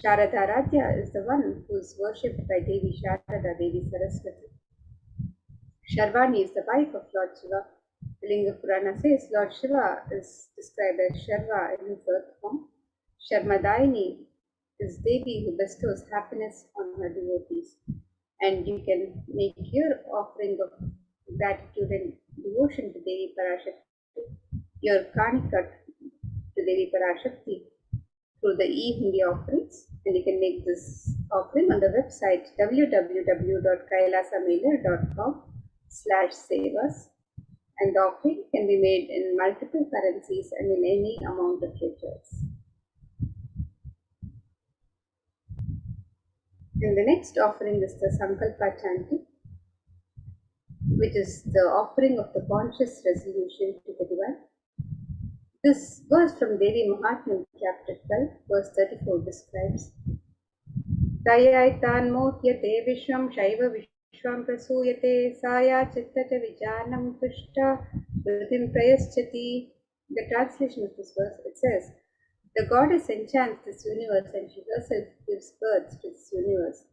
Sharadharadhya is the one who is worshipped by Devi Sharada, Devi Saraswati. Sharvani is the wife of Lord Shiva. The Linga Purana says Lord Shiva is described as Sharva in his earth form. Sharmadaini is Devi who bestows happiness on her devotees. And you can make your offering of gratitude and devotion to Devi Parashakti, your kanika to Devi Parashakti through the e-hundi offerings. And you can make this offering on the website www.kailasamailer.com/sevas, and the offering can be made in multiple currencies and in any amount of rituals. And the next offering is the Sankalpa chanting, which is the offering of the conscious resolution to the divine. This verse from Devi Mahatmya chapter 12, verse 34 describes Tayaitan mohyate vishwam shaiva vishwam prasuyate saya chittata vijanam krishta vritim prayaschati. The translation of this verse, it says, the goddess enchants this universe and she herself gives birth to this universe.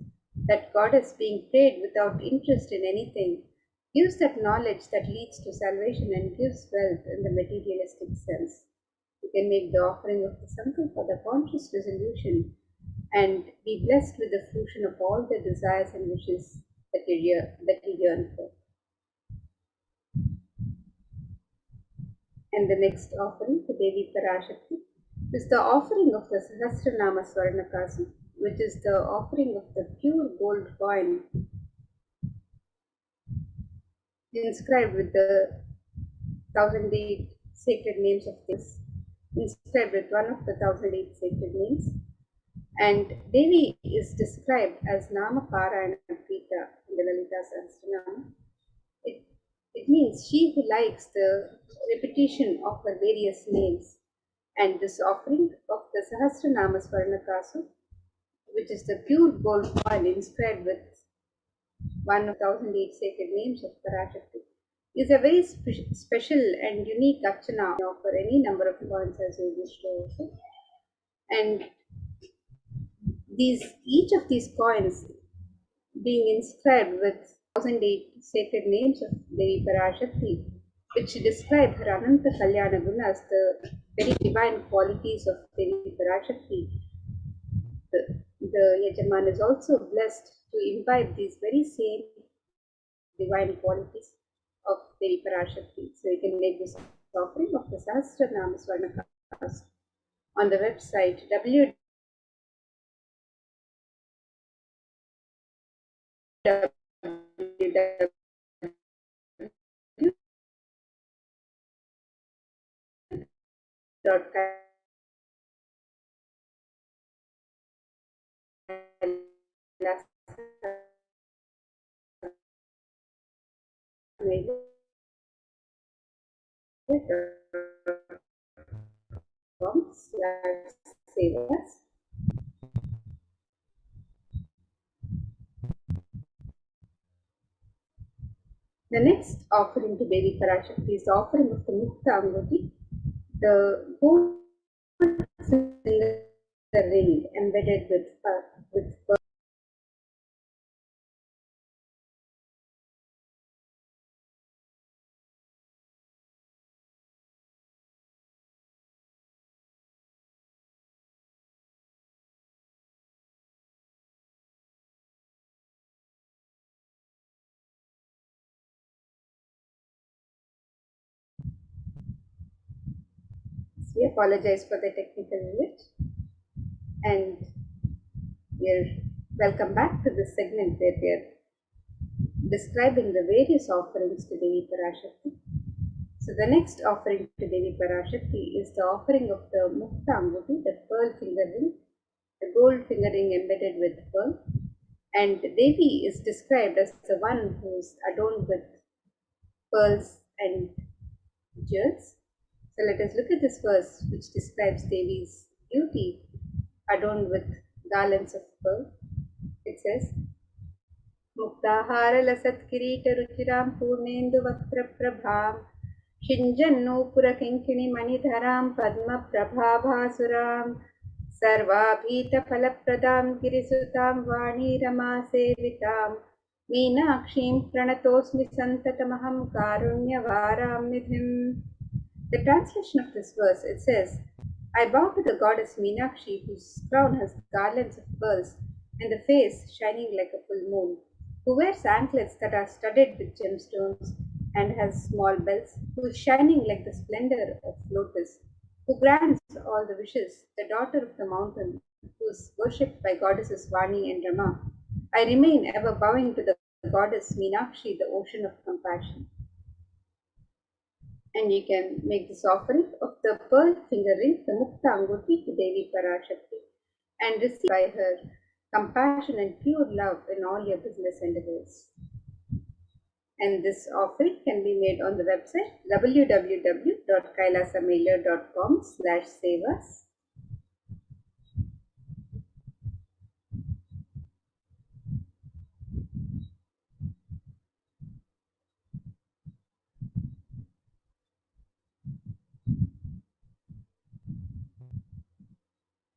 That goddess, being prayed without interest in anything, gives that knowledge that leads to salvation and gives wealth in the materialistic sense. You can make the offering of the Sankalpa, the conscious resolution, and be blessed with the fruition of all the desires and wishes that you yearn for. And the next offering to Devi Parashakti is the offering of the Sahasranama Swarnakasu, which is the offering of the pure gold coin inscribed with the 1008 sacred names of this, inscribed with one of the 1008 sacred names. And Devi is described as Nama Parayana Prita in the Lalita Sahasranama. It means she who likes the repetition of her various names. And this offering of the Sahasranama Swarnakasu, which is the pure gold coin inscribed with one of 1008 sacred names of Parashakti, is a very special and unique archana for any number of coins as you wish to offer. And each of these coins being inscribed with 1008 sacred names of Devi Parashakti, which describe her Ananta Kalyana Gunas, the very divine qualities of Devi Parashakti. the Yajaman is also blessed to imbibe these very same divine qualities of Devi Parashakti. So you can make this offering of the Sahasranama Swarnakast on the website www.savas. The next offering to Devi Parashakti is the offering of the Mukta Anguti, the gold ring embedded with We apologize for the technical glitch, and we're welcome back to this segment where we're describing the various offerings to Devi Parashakti. So the next offering to Devi Parashakti is the offering of the Mukta Anguti, the pearl finger ring, the gold finger ring embedded with pearl. And Devi is described as the one who is adorned with pearls and jewels. So let us look at this verse which describes Devi's beauty adorned with garlands of pearl. It says, Muktahara lasat kirita ruchiram purnendu vaktra prabham Shinjannu kinkini manidharam padma prabhabhasuram Sarvabhita phalapradam girisutam vani rama sevitam Meenakshim pranatosmi santatamaham karunyavaram nidhim. The translation of this verse, it says, I bow to the goddess Meenakshi, whose crown has garlands of pearls and the face shining like a full moon, who wears anklets that are studded with gemstones and has small bells, who is shining like the splendor of lotus, who grants all the wishes, the daughter of the mountain, who is worshipped by goddesses Vani and Rama. I remain ever bowing to the goddess Meenakshi, the ocean of compassion. And you can make this offering of the pearl finger ring, the Mukta Anguti, to Devi Parashakti, and receive by her compassion and pure love in all your business endeavors. And this offering can be made on the website www.kailasamailer.com/savas.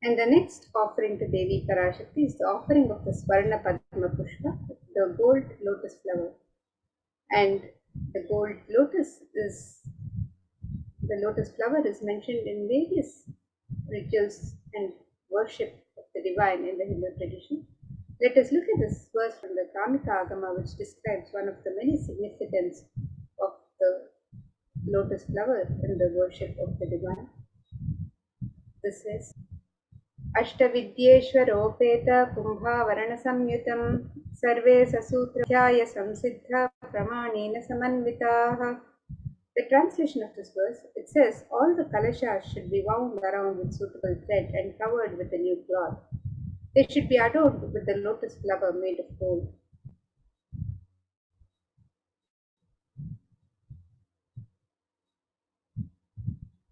And the next offering to Devi Parashakti is the offering of the Swarna Padma Pushpa, the gold lotus flower. And the gold lotus flower is mentioned in various rituals and worship of the divine in the Hindu tradition. Let us look at this verse from the Kamika Agama, which describes one of the many significance of the lotus flower in the worship of the divine. This is अष्टविद्येश्वरोपेत कुम्भावरणसंयुतं सर्वे ससूत्रध्याय संसिद्धा प्रमाणेन समन्विताः. The translation of this verse, it says, all the kalashas should be wound around with suitable thread and covered with a new cloth. They should be adorned with the lotus flower made of gold.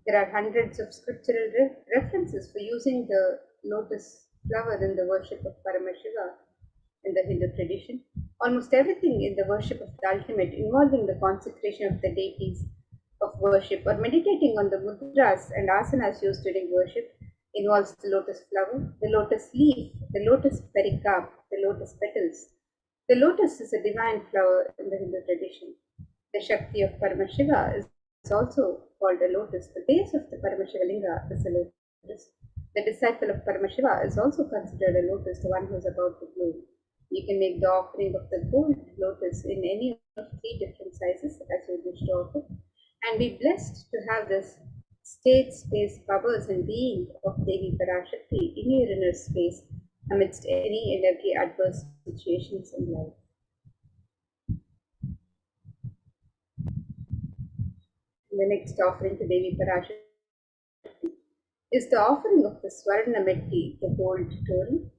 There are hundreds of scriptural references for using the lotus flower in the worship of Paramashiva in the Hindu tradition. Almost everything in the worship of the ultimate involving the consecration of the deities of worship or meditating on the mudras and asanas used during worship involves the lotus flower, the lotus leaf, the lotus pericarp, the lotus petals. The lotus is a divine flower in the Hindu tradition. The Shakti of Paramashiva is also called a lotus. The base of the Paramashiva Linga is a lotus. The disciple of Paramashiva is also considered a lotus, the one who is about to bloom. You can make the offering of the gold lotus in any of 3 different sizes as you wish to offer, and be blessed to have this state, space, powers, and being of Devi Parashakti in your inner space amidst any and every adverse situations in life. The next offering to Devi Parashakti is the offering of the Swarna Metti, the gold tori.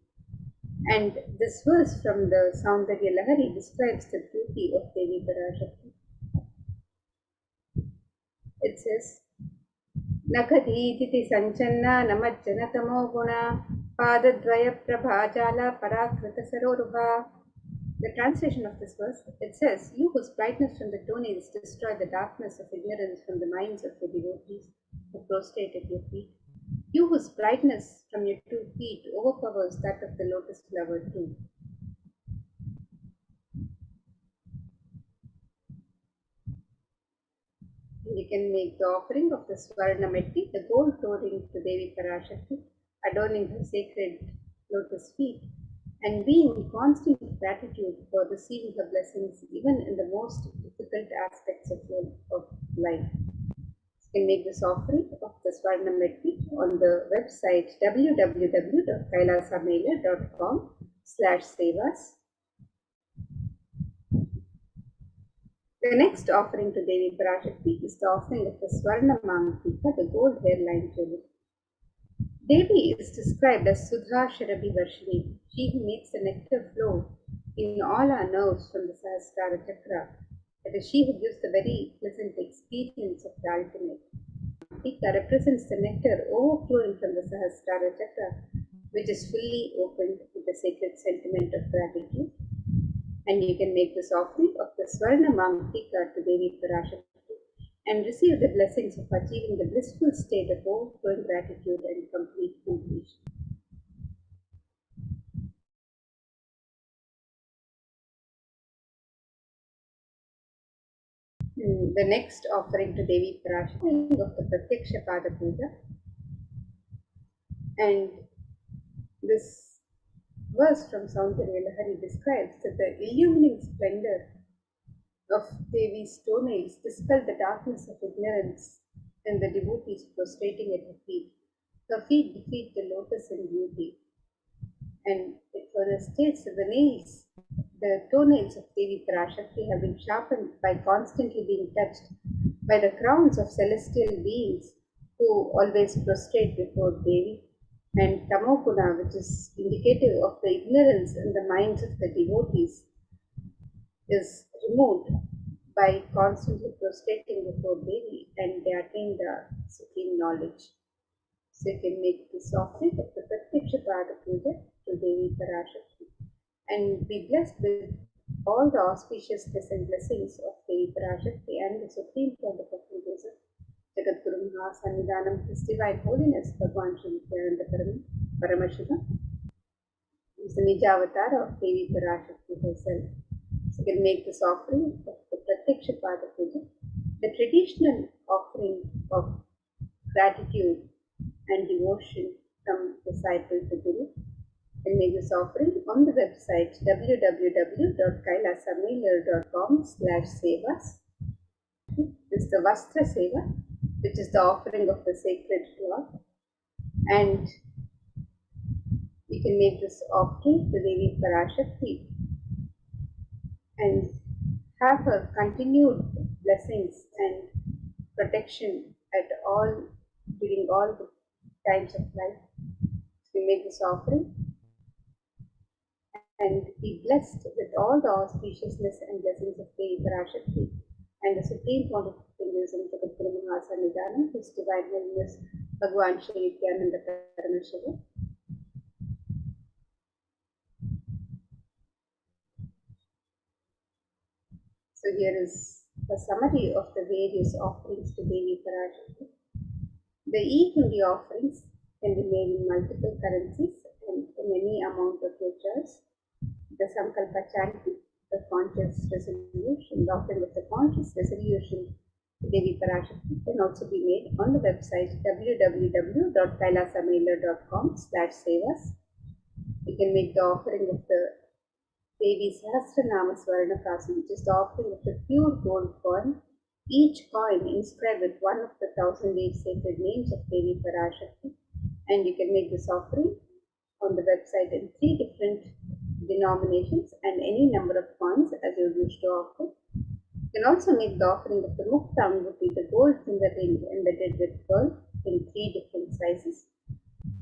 And this verse from the Saundarya Lahari describes the beauty of Devi Parashakti. It says, Nakadhititi Sanchanna Namajjanatamo Guna Padadvaya Prabhajala Parakrita Sarorubha. The translation of this verse, it says, you whose brightness from the toenails destroy the darkness of ignorance from the minds of the devotees who prostrate at your feet. You whose brightness from your 2 feet overpowers that of the lotus flower too. You can make the offering of the Swarna Metti, the gold ring to Devi Parashakti, adorning her sacred lotus feet, and be in constant gratitude for receiving her blessings even in the most difficult aspects of life. You can make this offering of the Swarna Metti on the website www.kailasamela.com/sevas. The next offering to Devi Parashakti is the offering of the Swarna Mantika, the gold hairline tulip. Devi is described as Sudha Sharabi Varshini, she who makes the nectar flow in all our nerves from the Sahasrara Chakra. That is, she who gives the very pleasant experience of the ultimate. Mantika represents the nectar overflowing from the Sahasrara Chakra, which is fully opened with the sacred sentiment of gratitude. And you can make this offering of the Swarna Mantika to Devi Parashakti and receive the blessings of achieving the blissful state of overflowing gratitude and complete completion. The next offering to Devi Parashakti of the Pratyaksha Pada Puja. And this verse from Saundarya Lahari describes that the illumining splendor of Devi's toenails dispel the darkness of ignorance and the devotees prostrating at her feet. Her feet defeat the lotus in beauty. And it further states that the toenails of Devi Parashakti have been sharpened by constantly being touched by the crowns of celestial beings who always prostrate before Devi. And Tamoguna, which is indicative of the ignorance in the minds of the devotees, is removed by constantly prostrating before Devi, and they attain the supreme knowledge. So you can make this offering of the Pratyaksha Pada Puja to Devi Parashakti and be blessed with all the auspiciousness and blessings of Devi Parashakti and the supreme point of Buddhism, Jagadguru Mahasannidhanam, His Divine Holiness, Bhagwan Sri Nithyananda Paramashivam, who is the Nija avatar of Devi Parashakti herself. So you can make this offering of the Pratyaksha Pada Puja, the traditional offering of gratitude and devotion from disciple to Guru. And make this offering on the website www.kailasamela.com/sevas. This is the Vastra Seva, which is the offering of the sacred cloth. And you can make this offering to Devi Parashakti and have her continued blessings and protection during all the times of life. So we make this offering and be blessed with all the auspiciousness and blessings of Devi Parashakti and the supreme point of Hinduism, Jagadguru Mahasannidhanam, His Divine Holiness, Bhagwan Sri Nithyananda Paramashivam. So here is a summary of the various offerings to Devi Parashakti. The e-hundi offerings can be made in multiple currencies and in any amount of your choice. The Sankalpa chanting, the conscious resolution, the offering of the conscious resolution Devi Parashakti can also be made on the website www.kailasamailer.com/sevas. You can make the offering of the Devi Sahasranama Swarna Prasam, which is the offering of the pure gold coin, each coin inscribed with one of the 1,008 sacred names of Devi Parashakti. And you can make this offering on the website in 3 different denominations and any number of coins as you wish to offer. You can also make the offering of the Mukta Anguti, the gold finger ring embedded with pearl in 3 different sizes.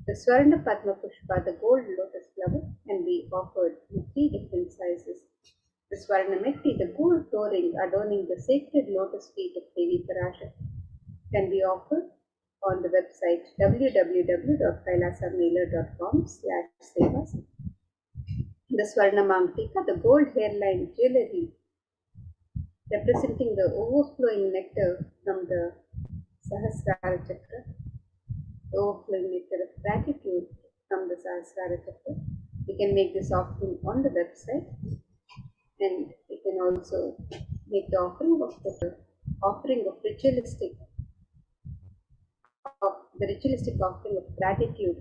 The Swarna Padma Pushpa, the gold lotus flower, can be offered in 3 different sizes. The Swarna Metti, the gold toe ring adorning the sacred lotus feet of Devi Parashakti, can be offered on the website www.kailasamailer.com/sevas. The Swarna Mangtika, the gold hairline jewelry representing the overflowing nectar from the Sahasrara Chakra, the overflowing nectar of gratitude from the Sahasrara Chakra. You can make this offering on the website, and you can also make the offering of the ritualistic offering of gratitude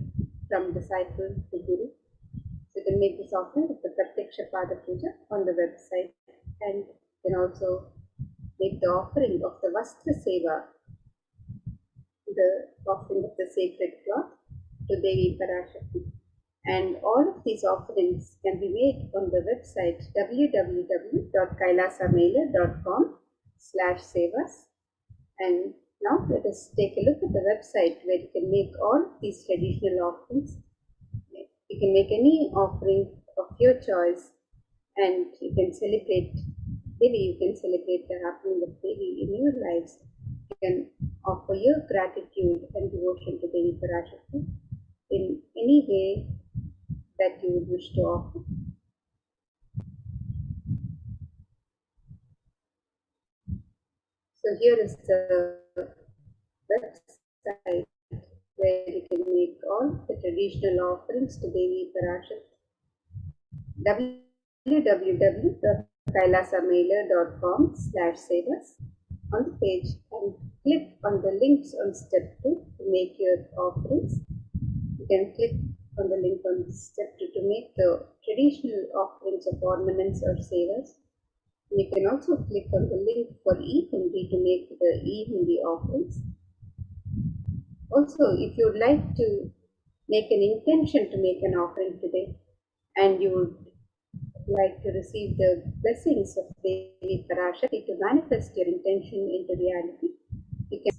from disciple to Guru. So you can make this offering of the Pratyaksha Pada Puja on the website, and you can also make the offering of the Vastra Seva, the offering of the sacred cloth to Devi Parashakti. And all of these offerings can be made on the website www.kailasamailer.com/sevas. And now let us take a look at the website where you can make all of these traditional offerings. You can make any offering of your choice, and you can celebrate Devi. You can celebrate the happening of Devi in your lives. You can offer your gratitude and devotion to Devi Parashakti in any way that you would wish to offer. So here is the website where you can make all the traditional offerings to Devi Parashakti. www.kailasamailer.com/sevas. On the page, and click on the links on step 2 to make your offerings. You can click on the link on step 2 to make the traditional offerings of ornaments or sevas. You can also click on the link for e-Hindi to make the e-Hindi offerings. Also, if you would like to make an intention to make an offering today, and you would like to receive the blessings of Devi Parashakti to manifest your intention into reality, you can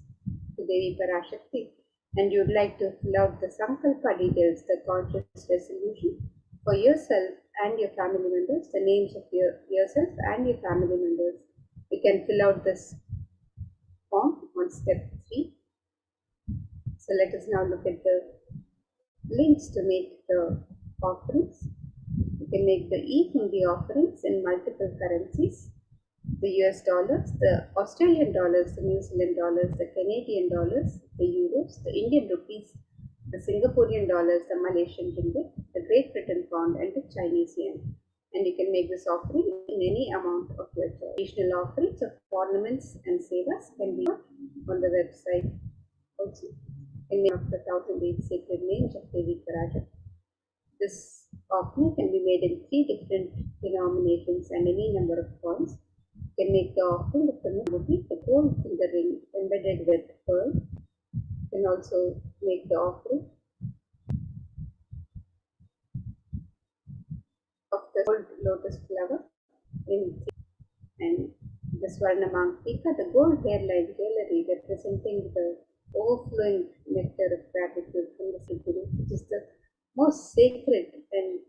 to Devi Parashakti, and you would like to fill out the Sankalpa details, the conscious resolution for yourself and your family members, the names of yourself and your family members. You can fill out this form on step 3. So let us now look at the links to make the offerings. You can make the e-Hindi offerings in multiple currencies: the US dollars, the Australian dollars, the New Zealand dollars, the Canadian dollars, the euros, the Indian rupees, the Singaporean dollars, the Malaysian ringgit, the Great Britain pound, and the Chinese yen. And you can make this offering in any amount of your choice. Additional offerings of ornaments and sevas can be on the website also. In of the 1,008 sacred names of Devi Parashakti. This offering can be made in 3 different denominations and any number of coins. You can make the offering of the gold finger ring embedded with pearl. You can also make the offering of the gold lotus flower in 3, and the Swarna Mangtika, the gold hairline jewelry representing the overflowing nectar of gratitude from the Guru, which is the most sacred and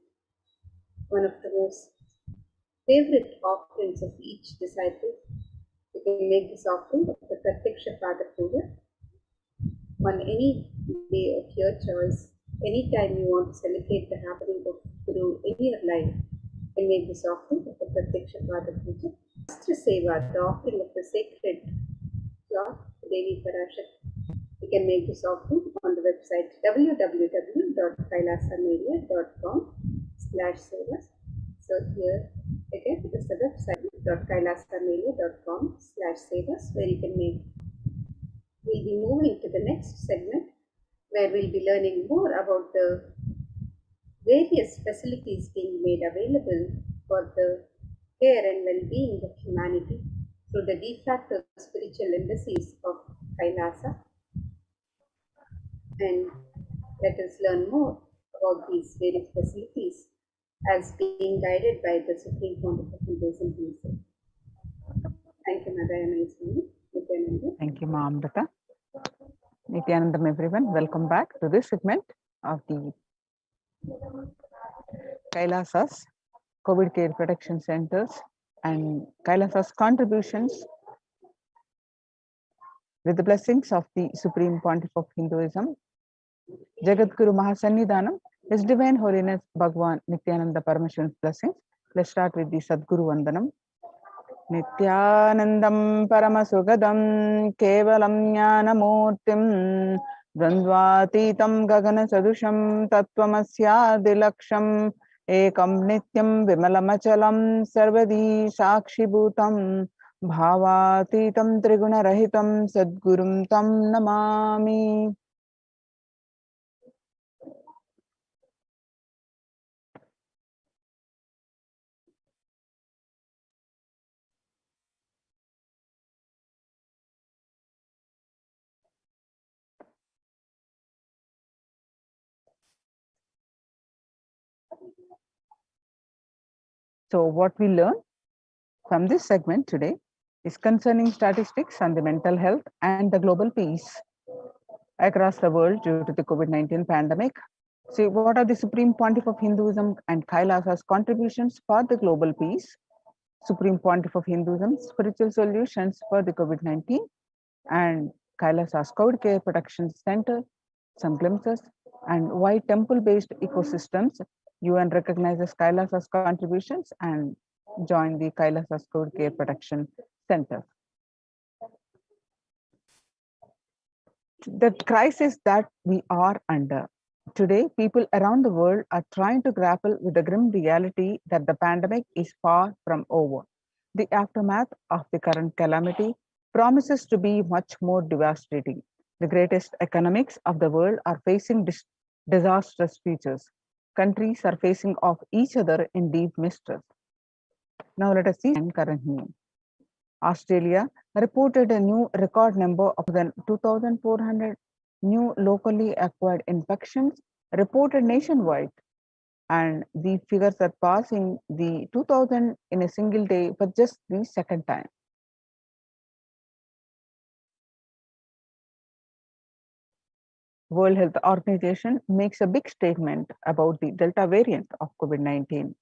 one of the most favorite offerings of each disciple. You can make this offering of the Pratyaksha Pada Puja on any day of your choice, anytime you want to celebrate the happening of Guru in your life. You can make this offering of the Pratyaksha Pada Puja. Vastra Seva, the offering of the sacred cloth, Devi Parashakti. You can make this offering on the website www.kailasamailer.com/sevas. So here Again, it is the website kailasamela.com/status where you can make. We'll be moving to the next segment where we'll be learning more about the various facilities being made available for the care and well-being of humanity through the de facto spiritual embassies of Kailasa. And let us learn more about these various facilities as being guided by the Supreme Pontiff of Hinduism himself. Thank you, Mother Amazing Nithyananda. Thank you, Ma Amrita. Nithyanandam, everyone. Welcome back to this segment of the Kailasas, COVID Care Protection Centers, and Kailasas contributions with the blessings of the Supreme Pontiff of Hinduism, Jagadguru Mahasannidhanam, His Divine Holiness Bhagwan Nithyananda Paramashivan's blessings. Let's start with the Sadguru Vandanam. Nithyanandam Paramasugadam Kevalam Jnanamurtim Dvandvatitam Gagana Sadusham Tattvamasya Ekam Nityam Vimalamachalam Sarvadi Sakshibhutam Bhavatitam Triguna Rahitam Sadgurum Tam Namami. So what we learn from this segment today is concerning statistics on the mental health and the global peace across the world due to the COVID-19 pandemic. See, what are the Supreme Pontiff of Hinduism and Kailasa's contributions for the global peace? Supreme Pontiff of Hinduism, spiritual solutions for the COVID-19, and Kailasa's COVID Care Protection Center, some glimpses, and why temple-based ecosystems. UN recognizes Kailasa's contributions and join the Kailasa's COVID Care Protection Center. The crisis that we are under. Today, people around the world are trying to grapple with the grim reality that the pandemic is far from over. The aftermath of the current calamity promises to be much more devastating. The greatest economics of the world are facing disastrous futures. Countries are facing off each other in deep mistrust. Now let us see current news. Australia reported a new record number of 2,400 new locally acquired infections reported nationwide, and the figures are passing the 2,000 in a single day for just the second time. World Health Organization makes a big statement about the Delta variant of COVID-19.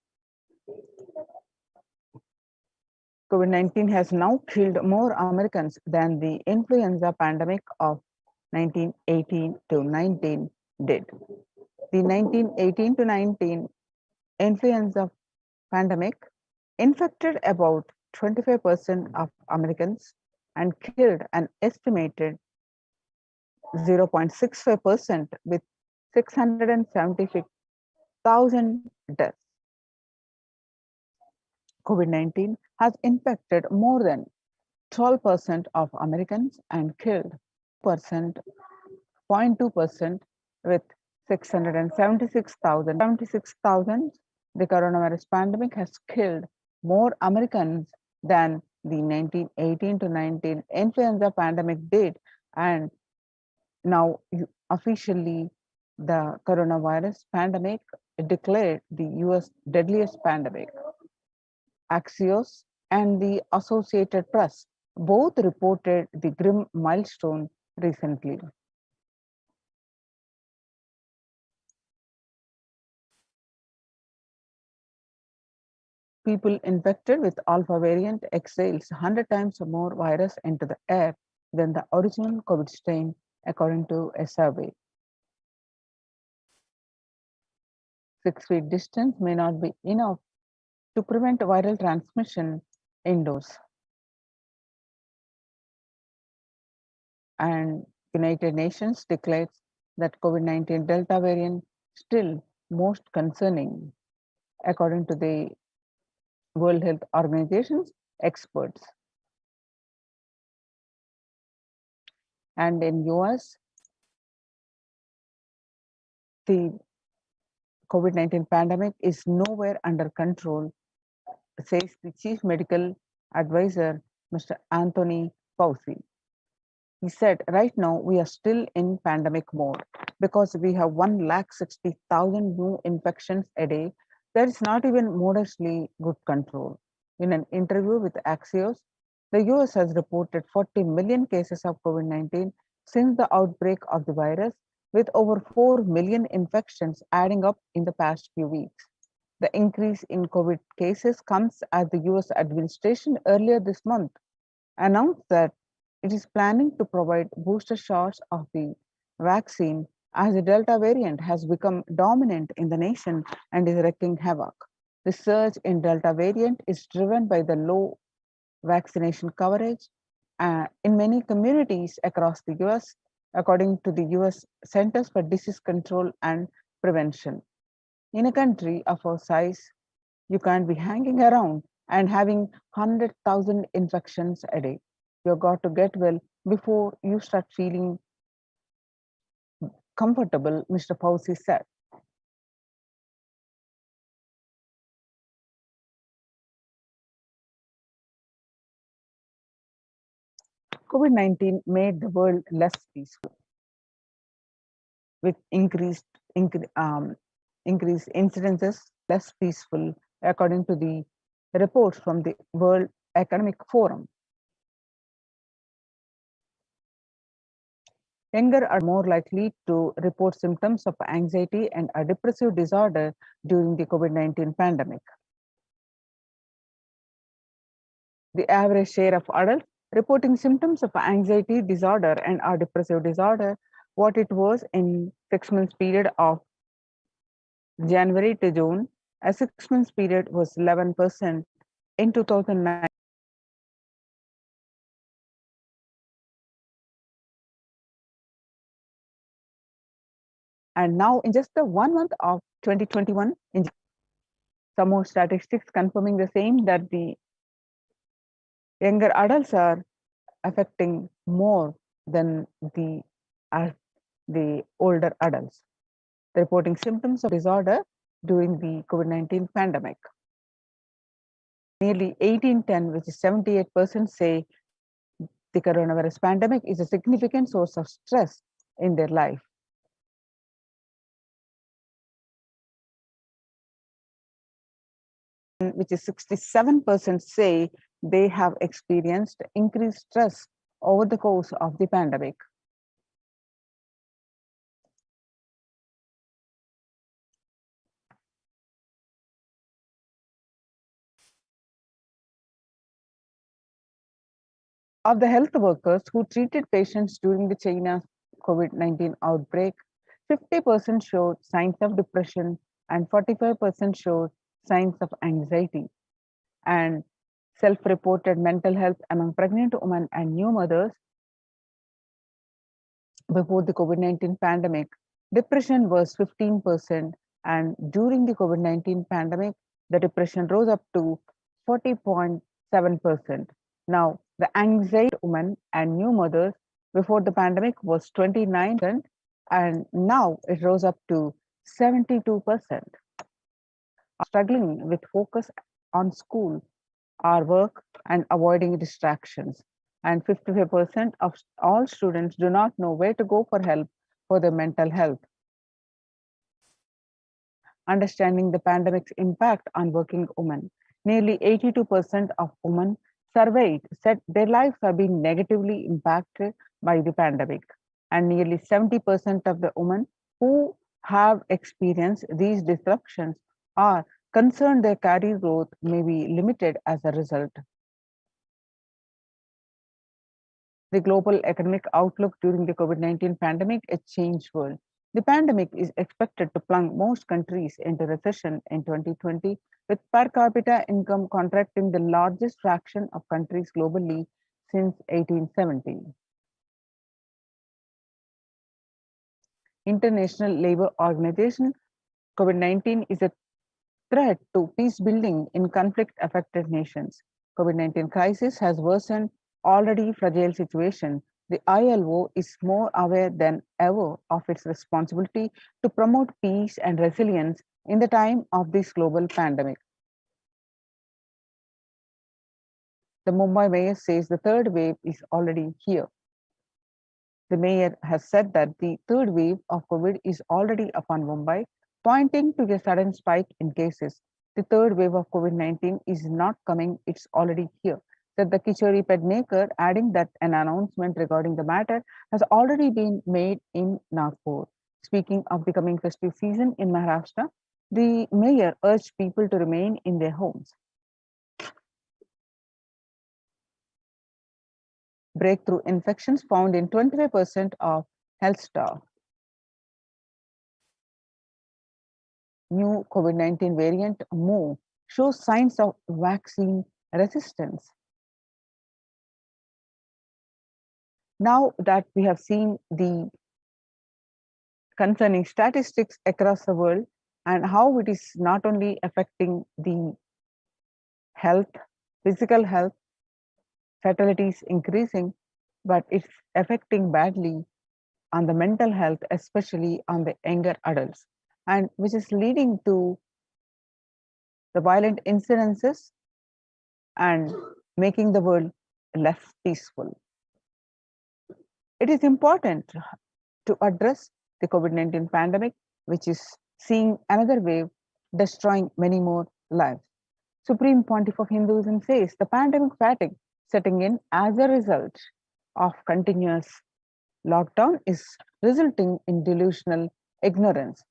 COVID-19 has now killed more Americans than the influenza pandemic of 1918 to 19 did. The 1918 to 19 influenza pandemic infected about 25% of Americans and killed an estimated 0.65% with 676,000 deaths. COVID-19 has infected more than 12% of Americans and killed 0.2% with 676,000. The coronavirus pandemic has killed more Americans than the 1918 to 19 influenza pandemic did, and now officially the coronavirus pandemic declared the US deadliest pandemic. Axios and the Associated Press both reported the grim milestone recently. People infected with alpha variant exhales 100 times more virus into the air than the original COVID strain, according to a survey. 6 feet distance may not be enough to prevent viral transmission indoors. And United Nations declares that COVID-19 Delta variant still most concerning, according to the World Health Organization's experts. And in US, the COVID-19 pandemic is nowhere under control, says the Chief Medical Advisor, Mr. Anthony Fauci. He said, right now we are still in pandemic mode because we have 160,000 new infections a day. That is not even modestly good control. In an interview with Axios, the US has reported 40 million cases of COVID-19 since the outbreak of the virus, with over 4 million infections adding up in the past few weeks. The increase in COVID cases comes as the US administration earlier this month announced that it is planning to provide booster shots of the vaccine as the Delta variant has become dominant in the nation and is wreaking havoc. The surge in Delta variant is driven by the low vaccination coverage in many communities across the US, according to the US Centers for Disease Control and Prevention. In a country of our size, you can't be hanging around and having 100,000 infections a day. You've got to get well before you start feeling comfortable, Mr. Fauci said. COVID-19 made the world less peaceful with increased incidences, less peaceful, according to the reports from the World Economic Forum. Younger are more likely to report symptoms of anxiety and a depressive disorder during the COVID-19 pandemic. The average share of adults reporting symptoms of anxiety disorder and a depressive disorder, what it was in 6 months period of January to June, a 6 months period was 11% in 2009. And now in just the 1 month of 2021, some more statistics confirming the same, that the younger adults are affecting more than the older adults, reporting symptoms of disorder during the COVID-19 pandemic. Nearly 1810, which is 78%, say the coronavirus pandemic is a significant source of stress in their life. Which is 67% say they have experienced increased stress over the course of the pandemic. Of the health workers who treated patients during the China COVID-19 outbreak, 50% showed signs of depression and 45% showed signs of anxiety. And self-reported mental health among pregnant women and new mothers before the COVID-19 pandemic, depression was 15%, and during the COVID-19 pandemic, the depression rose up to 40.7%. Now, the anxiety women and new mothers before the pandemic was 29%, and now it rose up to 72%. Struggling with focus on school, our work, and avoiding distractions. And 55% of all students do not know where to go for help for their mental health. Understanding the pandemic's impact on working women. Nearly 82% of women surveyed said their lives have been negatively impacted by the pandemic. And nearly 70% of the women who have experienced these disruptions are concerned their career growth may be limited as a result. The global economic outlook during the COVID-19 pandemic, a changed world. The pandemic is expected to plunge most countries into recession in 2020, with per capita income contracting the largest fraction of countries globally since 1870. International Labour Organization, COVID-19 is a threat to peace building in conflict affected nations. COVID-19 crisis has worsened already fragile situation. The ILO is more aware than ever of its responsibility to promote peace and resilience in the time of this global pandemic. The Mumbai mayor says the third wave is already here. The mayor has said that the third wave of COVID is already upon Mumbai, pointing to a sudden spike in cases. The third wave of COVID-19 is not coming, it's already here, said the Kichori Pednekar, adding that an announcement regarding the matter has already been made in Nagpur. Speaking of the coming festive season in Maharashtra, the mayor urged people to remain in their homes. Breakthrough infections found in 25% of health staff. New COVID-19 variant Mu shows signs of vaccine resistance. Now that we have seen the concerning statistics across the world and how it is not only affecting the health, physical health, fatalities increasing, but it's affecting badly on the mental health, especially on the younger adults, and which is leading to the violent incidences and making the world less peaceful. It is important to address the COVID-19 pandemic, which is seeing another wave destroying many more lives. Supreme Pontiff of Hinduism says the pandemic fatigue setting in as a result of continuous lockdown is resulting in delusional ignorance.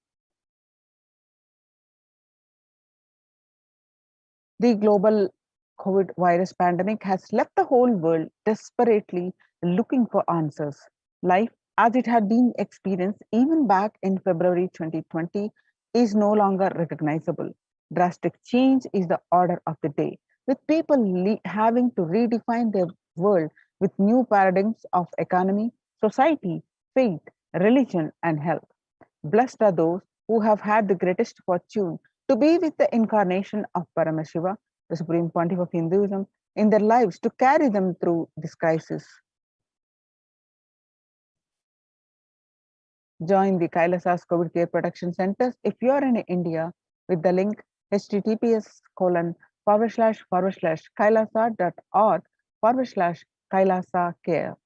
The global COVID virus pandemic has left the whole world desperately looking for answers. Life, as it had been experienced even back in February 2020, is no longer recognizable. Drastic change is the order of the day, with people having to redefine their world with new paradigms of economy, society, faith, religion, and health. Blessed are those who have had the greatest fortune to be with the incarnation of Paramashiva, the Supreme Pontiff of Hinduism, in their lives to carry them through this crisis. Join the Kailasa's COVID Care Protection Centers if you are in India with the link https://kailasa.org/Kailasa care.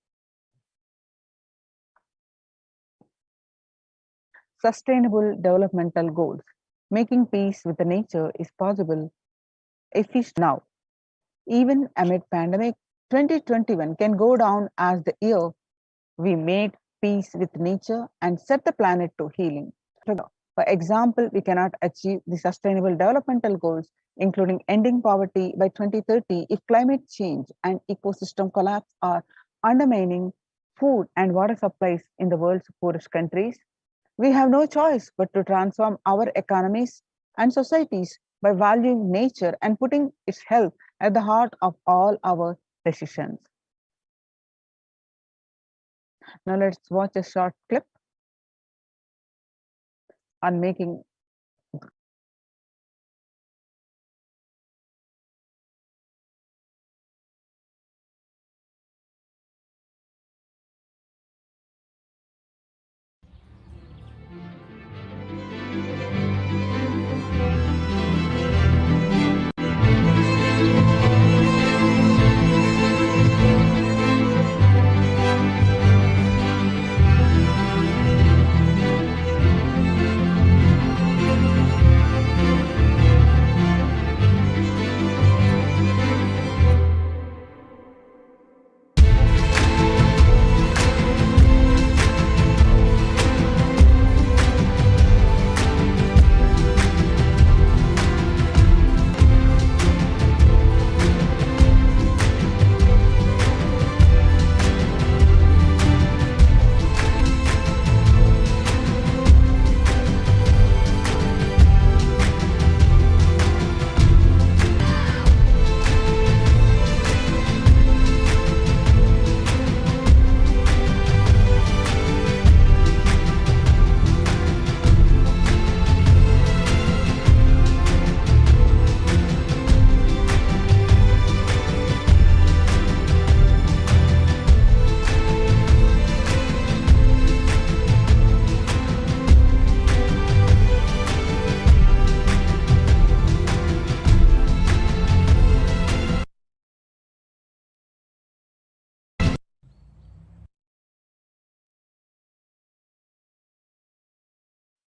Sustainable developmental goals. Making peace with the nature is possible if we now. Even amid pandemic, 2021 can go down as the year we made peace with nature and set the planet to healing. For example, we cannot achieve the sustainable developmental goals, including ending poverty by 2030, if climate change and ecosystem collapse are undermining food and water supplies in the world's poorest countries. We have no choice but to transform our economies and societies by valuing nature and putting its health at the heart of all our decisions. Now let's watch a short clip on making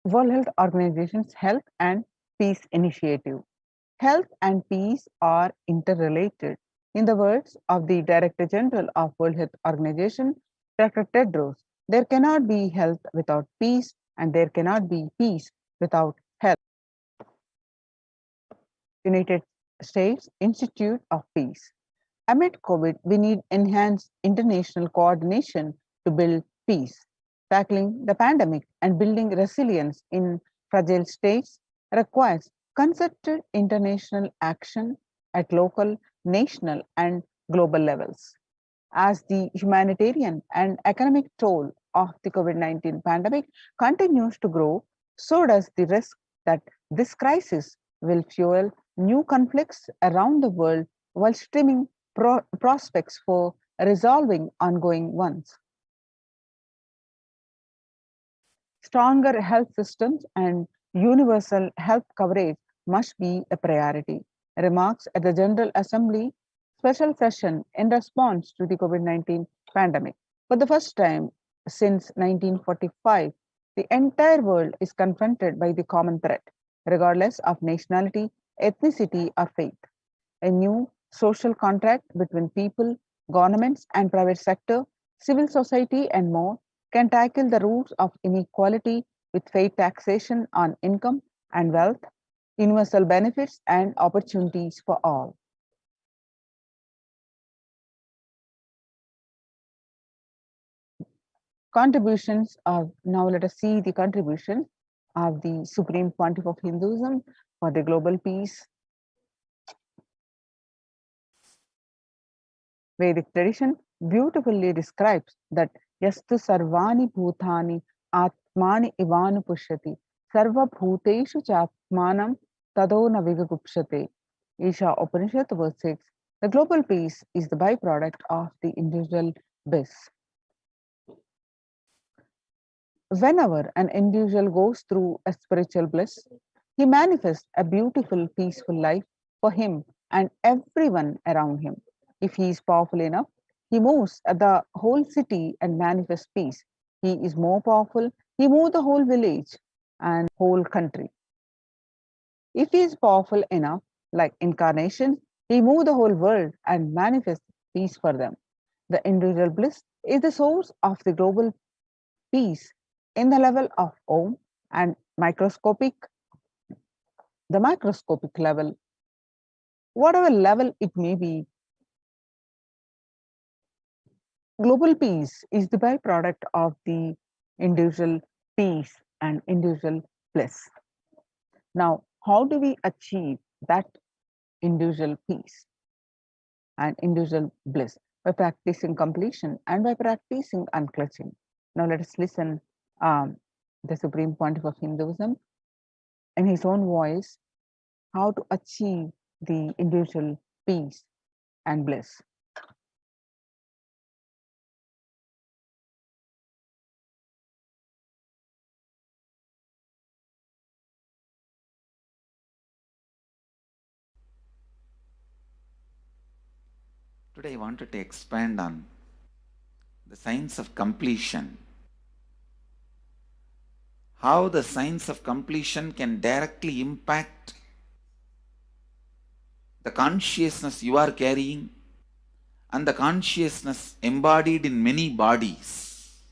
World Health Organization's Health and Peace Initiative. Health and peace are interrelated. In the words of the Director General of World Health Organization, Dr. Tedros, there cannot be health without peace, and there cannot be peace without health. United States Institute of Peace. Amid COVID, we need enhanced international coordination to build peace. Tackling the pandemic and building resilience in fragile states requires concerted international action at local, national, and global levels. As the humanitarian and economic toll of the COVID-19 pandemic continues to grow, so does the risk that this crisis will fuel new conflicts around the world while streaming prospects for resolving ongoing ones. Stronger health systems and universal health coverage must be a priority. Remarks at the General Assembly special session in response to the COVID-19 pandemic. For the first time since 1945, the entire world is confronted by the common threat, regardless of nationality, ethnicity, or faith. A new social contract between people, governments, and private sector, civil society, and more can tackle the roots of inequality with fair taxation on income and wealth, universal benefits, and opportunities for all. Contributions of, now let us see the contribution of the Supreme Pontiff of Hinduism for the global peace. Vedic tradition beautifully describes that yastu sarvani bhutani atmani ivanu pushyati sarva bhuteshu chapmanam tadona vigagupshate. Isha Upanishad verse 6. The global peace is the byproduct of the individual bliss. Whenever an individual goes through a spiritual bliss, he manifests a beautiful, peaceful life for him and everyone around him. If he is powerful enough, he moves the whole city and manifests peace. He is more powerful, he moves the whole village and whole country. If he is powerful enough, like incarnation, he moves the whole world and manifests peace for them. The individual bliss is the source of the global peace in the level of Om and the microscopic level, whatever level it may be. Global peace is the byproduct of the individual peace and individual bliss. Now, how do we achieve that individual peace and individual bliss? By practicing completion and by practicing unclutching. Now, let us listen the Supreme Pontiff of Hinduism in his own voice how to achieve the individual peace and bliss. Today I wanted to expand on the science of completion. How the science of completion can directly impact the consciousness you are carrying and the consciousness embodied in many bodies.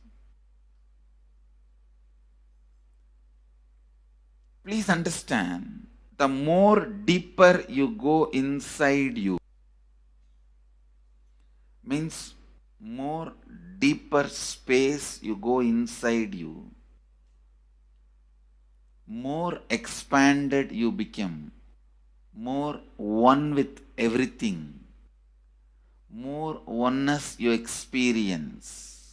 Please understand, the more deeper you go inside you, means more deeper space you go inside you, more expanded you become, more one with everything, more oneness you experience.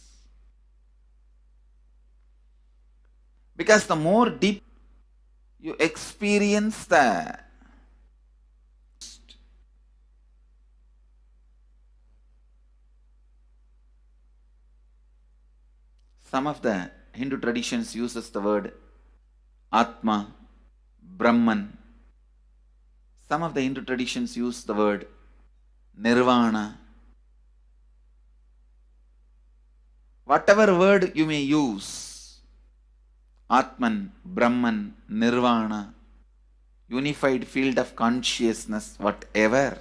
Because the more deep you experience the some of the Hindu traditions uses the word Atma, Brahman. Some of the Hindu traditions use the word Nirvana. Whatever word you may use, Atman, Brahman, Nirvana, unified field of consciousness, whatever.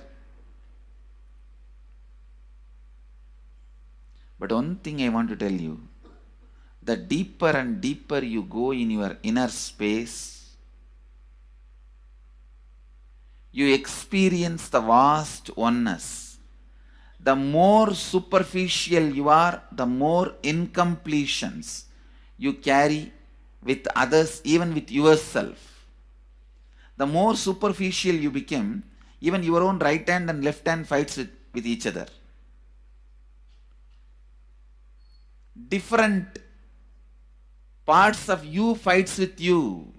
But one thing I want to tell you, the deeper and deeper you go in your inner space, you experience the vast oneness. The more superficial you are, the more incompletions you carry with others, even with yourself. The more superficial you become, even your own right hand and left hand fights with each other. Different parts of you fights with you.